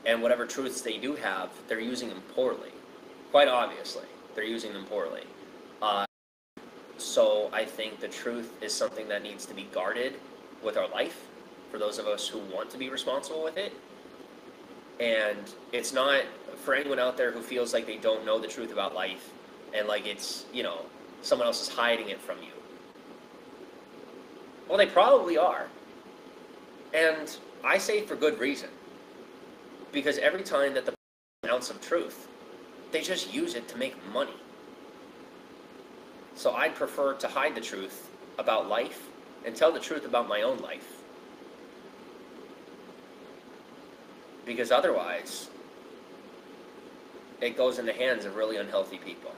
And whatever truths they do have, they're using them poorly. Quite obviously, they're using them poorly. So I think the truth is something that needs to be guarded with our life, for those of us who want to be responsible with it. And it's not, for anyone out there who feels like they don't know the truth about life, and like it's, you know, someone else is hiding it from you. Well, they probably are. And I say for good reason. Because every time that the ounce of truth, they just use it to make money. So I'd prefer to hide the truth about life and tell the truth about my own life. Because otherwise, it goes in the hands of really unhealthy people.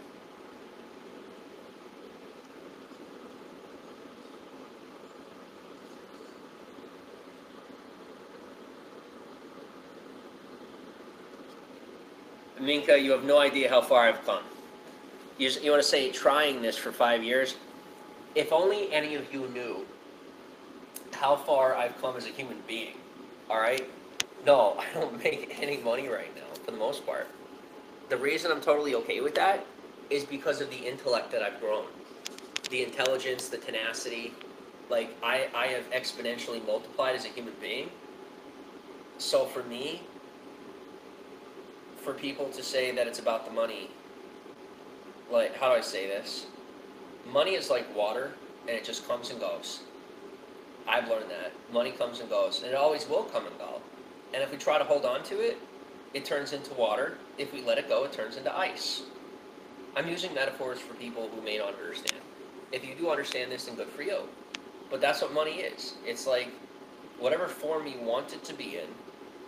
Minka, you have no idea how far I've come. You want to say trying this for 5 years? If only any of you knew how far I've come as a human being, all right? No, I don't make any money right now, for the most part. The reason I'm totally okay with that is because of the intellect that I've grown. The intelligence, the tenacity, like I have exponentially multiplied as a human being. So for me, for people to say that it's about the money, like, how do I say this? Money is like water, and it just comes and goes. I've learned that. Money comes and goes, and it always will come and go. And if we try to hold on to it, it turns into water. If we let it go, it turns into ice. I'm using metaphors for people who may not understand. If you do understand this, then good for you. But that's what money is. It's like, whatever form you want it to be in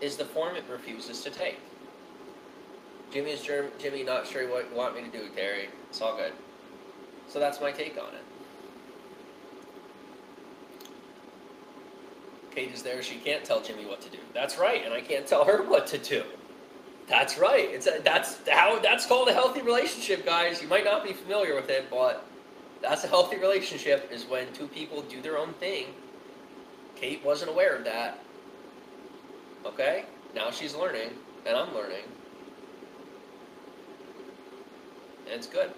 is the form it refuses to take. Jimmy not sure what you want me to do, Terry. It's all good. So that's my take on it. Kate is there. She can't tell Jimmy what to do. That's right, and I can't tell her what to do. That's right. That's called a healthy relationship, guys. You might not be familiar with it, but that's a healthy relationship, is when two people do their own thing. Kate wasn't aware of that. Okay? Now she's learning, and I'm learning. And it's good.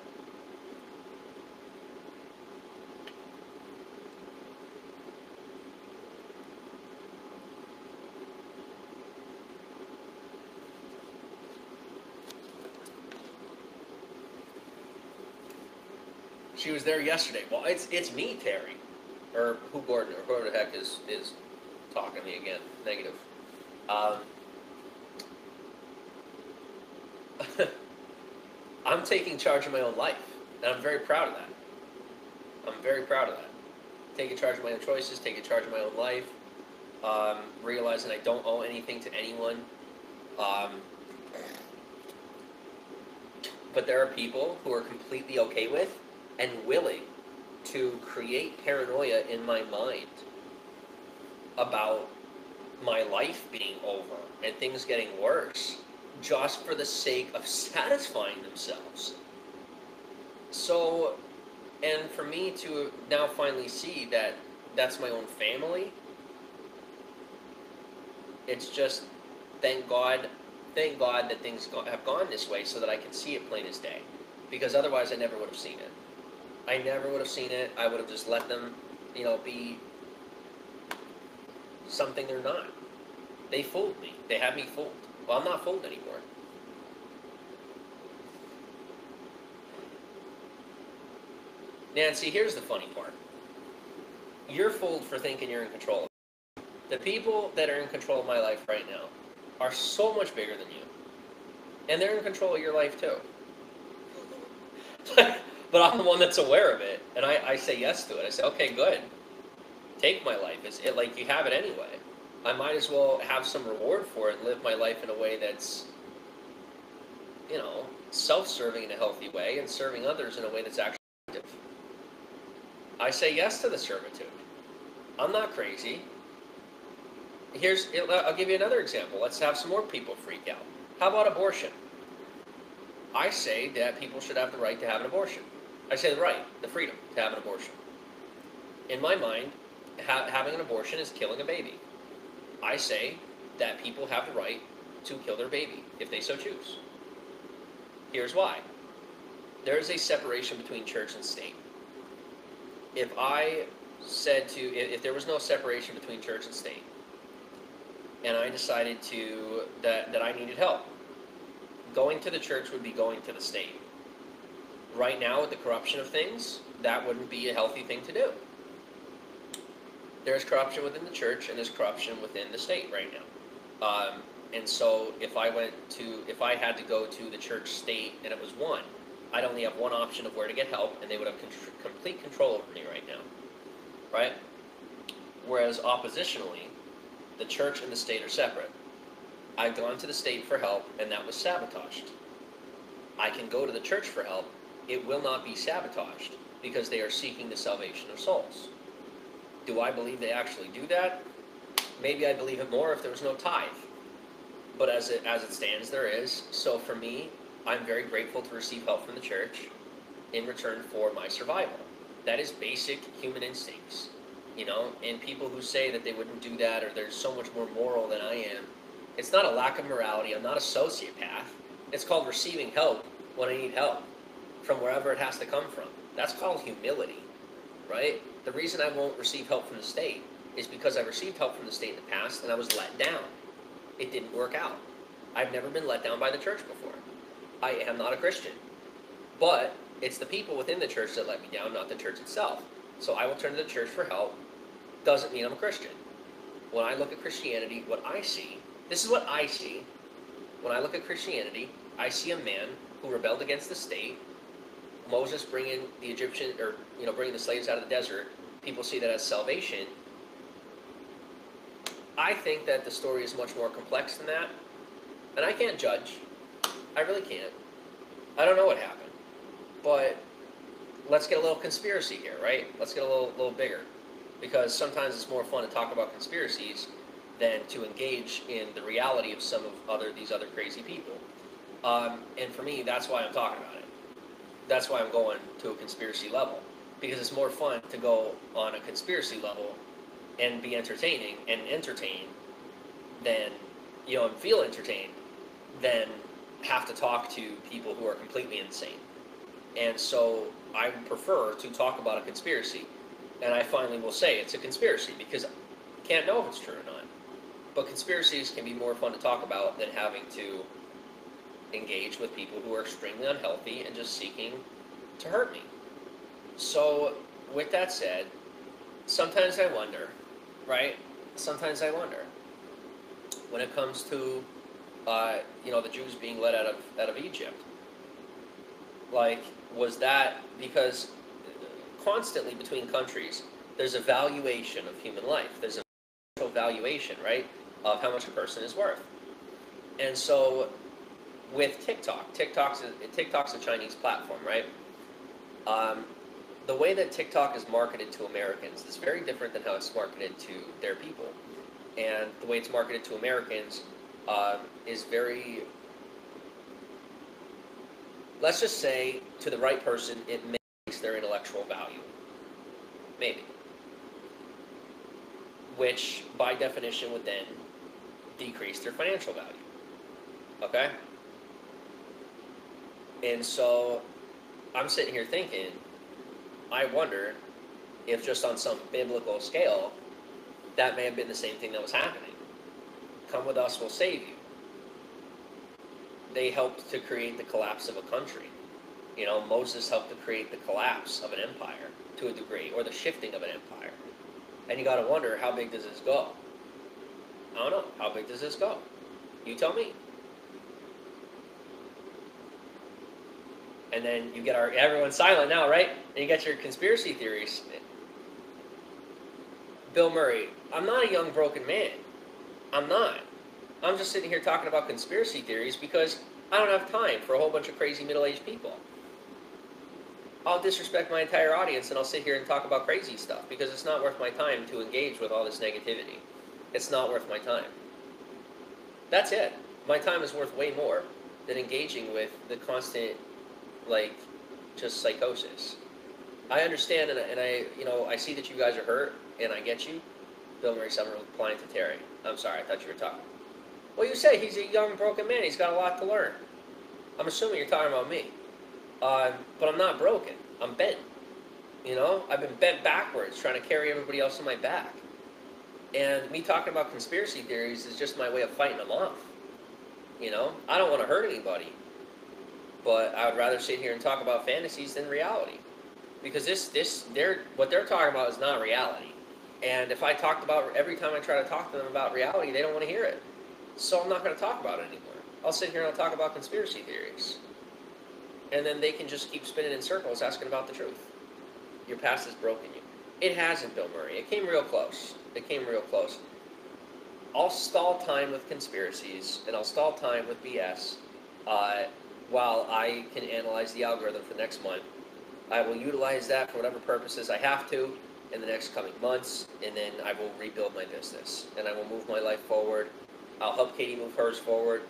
She was there yesterday. Well, it's me, Terry. Or who Gordon, or whoever the heck is talking to me again. Negative. I'm taking charge of my own life, and I'm very proud of that. I'm very proud of that. Taking charge of my own choices, taking charge of my own life, realizing I don't owe anything to anyone. But there are people who are completely okay with and willing to create paranoia in my mind about my life being over and things getting worse, just for the sake of satisfying themselves. So, and for me to now finally see that that's my own family, it's just, thank God that things have gone this way, so that I can see it plain as day. Because otherwise I never would have seen it. I never would have seen it. I would have just let them, be something they're not. They fooled me. They had me fooled. Well, I'm not fooled anymore. Nancy, here's the funny part. You're fooled for thinking you're in control. The people that are in control of my life right now are so much bigger than you. And they're in control of your life too. But I'm the one that's aware of it, and I say yes to it. I say, okay, good. Take my life. It's like you have it anyway. I might as well have some reward for it and live my life in a way that's, self-serving in a healthy way and serving others in a way that's actually active. I say yes to the servitude. I'm not crazy. I'll give you another example. Let's have some more people freak out. How about abortion? I say that people should have the right to have an abortion. I say the right, the freedom to have an abortion. In my mind, having an abortion is killing a baby. I say that people have the right to kill their baby if they so choose. Here's why. There is a separation between church and state. If there was no separation between church and state, and I decided that I needed help, going to the church would be going to the state. Right now, with the corruption of things, that wouldn't be a healthy thing to do. There's corruption within the church, and there's corruption within the state right now. And so if I had to go to the church state and it was one, I'd only have one option of where to get help, and they would have complete control over me right now. Right? Whereas oppositionally, the church and the state are separate. I've gone to the state for help, and that was sabotaged. I can go to the church for help. It will not be sabotaged, because they are seeking the salvation of souls. Do I believe they actually do that? Maybe I'd believe it more if there was no tithe. But as it stands, there is. So for me, I'm very grateful to receive help from the church in return for my survival. That is basic human instincts. And people who say that they wouldn't do that, or they're so much more moral than I am, it's not a lack of morality. I'm not a sociopath. It's called receiving help when I need help. from wherever it has to come from. That's called humility, right? The reason I won't receive help from the state is because I received help from the state in the past and I was let down. It didn't work out. I've never been let down by the church before. I am not a Christian. But it's the people within the church that let me down, not the church itself. So I will turn to the church for help. Doesn't mean I'm a Christian. When I look at Christianity, what I see, this is what I see. When I look at Christianity, I see a man who rebelled against the state. Moses bringing the Egyptian, or bringing the slaves out of the desert. People see that as salvation. I think that the story is much more complex than that, and I can't judge. I really can't. I don't know what happened, but let's get a little conspiracy here, right? Let's get a little bigger, because sometimes it's more fun to talk about conspiracies than to engage in the reality of some of these other crazy people. And for me, that's why I'm talking about it. That's why I'm going to a conspiracy level, because it's more fun to go on a conspiracy level and be entertaining and entertain than, and feel entertained, than have to talk to people who are completely insane. And so I prefer to talk about a conspiracy, and I finally will say it's a conspiracy, because I can't know if it's true or not. But conspiracies can be more fun to talk about than having to engage with people who are extremely unhealthy and just seeking to hurt me. So with that said, sometimes I wonder, right? Sometimes I wonder, when it comes to the Jews being led out of Egypt, like, was that because constantly between countries there's a valuation of human life, there's a valuation, right, of how much a person is worth. And so with TikTok's a Chinese platform, right? The way that TikTok is marketed to Americans is very different than how it's marketed to their people. And the way it's marketed to Americans is very, let's just say, to the right person, it makes their intellectual value. Maybe. Which, by definition, would then decrease their financial value. Okay? And so, I'm sitting here thinking, I wonder if just on some biblical scale, that may have been the same thing that was happening. Come with us, we'll save you. They helped to create the collapse of a country. Moses helped to create the collapse of an empire to a degree, or the shifting of an empire. And you got to wonder, how big does this go? I don't know. How big does this go? You tell me. And then you get everyone's silent now, right? And you get your conspiracy theories. Bill Murray, I'm not a young, broken man. I'm not. I'm just sitting here talking about conspiracy theories because I don't have time for a whole bunch of crazy middle-aged people. I'll disrespect my entire audience and I'll sit here and talk about crazy stuff because it's not worth my time to engage with all this negativity. It's not worth my time. That's it. My time is worth way more than engaging with the constant, just psychosis. I understand, and I see that you guys are hurt, and I get you. Bill Murray Summer replying to Terry. I'm sorry, I thought you were talking. Well, you say he's a young, broken man. He's got a lot to learn. I'm assuming you're talking about me. But I'm not broken. I'm bent. I've been bent backwards trying to carry everybody else on my back. And me talking about conspiracy theories is just my way of fighting them off. I don't want to hurt anybody. But I would rather sit here and talk about fantasies than reality. Because what they're talking about is not reality. And if I talked about, every time I try to talk to them about reality, they don't want to hear it. So I'm not going to talk about it anymore. I'll sit here and I'll talk about conspiracy theories. And then they can just keep spinning in circles asking about the truth. Your past has broken you. It hasn't, Bill Murray. It came real close. I'll stall time with conspiracies, and I'll stall time with BS, while I can analyze the algorithm for next month. I will utilize that for whatever purposes I have to in the next coming months, and then I will rebuild my business, and I will move my life forward. I'll help Katie move hers forward.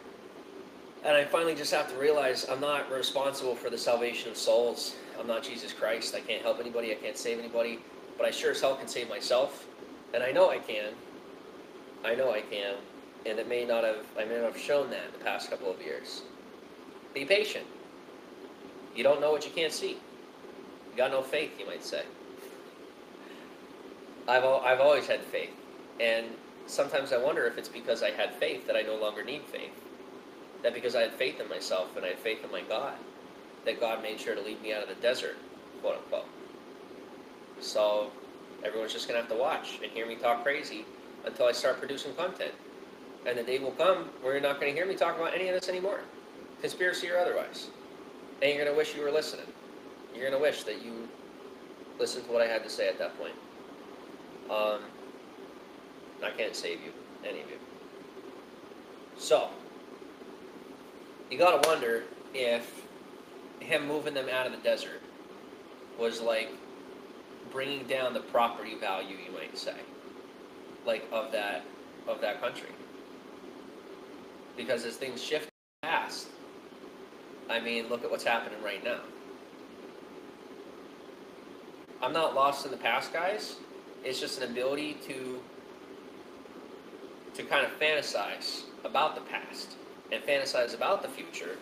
And I finally just have to realize I'm not responsible for the salvation of souls. I'm not Jesus Christ. I can't help anybody. I can't save anybody. But I sure as hell can save myself. And I know I can. And I may not have shown that in the past couple of years. Be patient. You don't know what you can't see. You got no faith, you might say. I've always had faith, and sometimes I wonder if it's because I had faith that I no longer need faith. That because I had faith in myself and I had faith in my God, that God made sure to lead me out of the desert, quote unquote. So everyone's just going to have to watch and hear me talk crazy until I start producing content. And the day will come where you're not going to hear me talk about any of this anymore, conspiracy or otherwise. And you're going to wish you were listening. You're going to wish that you listened to what I had to say at that point. I can't save you, any of you. So, you got to wonder if him moving them out of the desert was like bringing down the property value, you might say, like of that country. Because as things shift past, I mean, look at what's happening right now. I'm not lost in the past, guys. It's just an ability to kind of fantasize about the past and fantasize about the future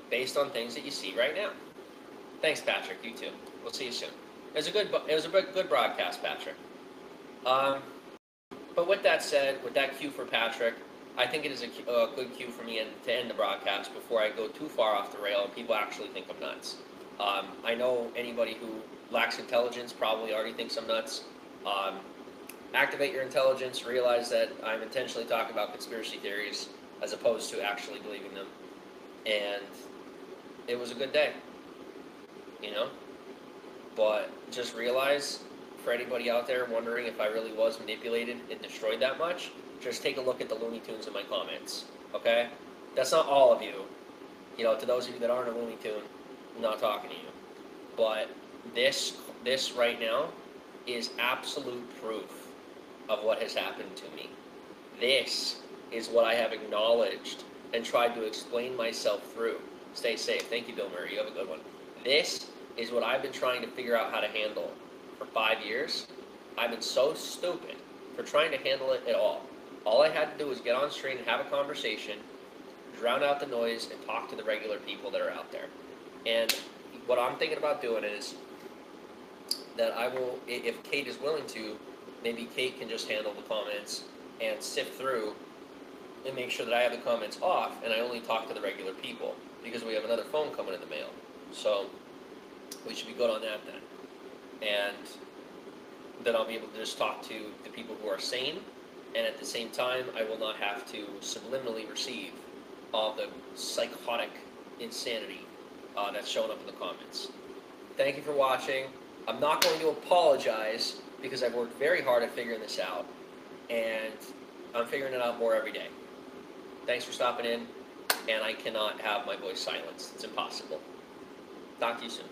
based on things that you see right now. Thanks, Patrick. You too. We'll see you soon. It was a good broadcast, Patrick. But with that said, with that cue for Patrick, I think it is a good cue for me to end the broadcast before I go too far off the rail and people actually think I'm nuts. I know anybody who lacks intelligence probably already thinks I'm nuts. Activate your intelligence, realize that I'm intentionally talking about conspiracy theories as opposed to actually believing them. And it was a good day, you know? But just realize, for anybody out there wondering if I really was manipulated and destroyed that much, just take a look at the Looney Tunes in my comments, okay? That's not all of you. You know, to those of you that aren't a Looney Tune, I'm not talking to you. But this right now is absolute proof of what has happened to me. This is what I have acknowledged and tried to explain myself through. Stay safe. Thank you, Bill Murray. You have a good one. This is what I've been trying to figure out how to handle for 5 years. I've been so stupid for trying to handle it at all. All I had to do was get on screen and have a conversation, drown out the noise, and talk to the regular people that are out there. And what I'm thinking about doing is that I will, if Kate is willing to, maybe Kate can just handle the comments and sift through and make sure that I have the comments off and I only talk to the regular people, because we have another phone coming in the mail. So we should be good on that then. And then I'll be able to just talk to the people who are sane, and at the same time I will not have to subliminally receive all the psychotic insanity that's showing up in the comments. Thank you for watching. I'm not going to apologize because I've worked very hard at figuring this out, and I'm figuring it out more every day. Thanks for stopping in, and I cannot have my voice silenced. It's impossible. Talk to you soon.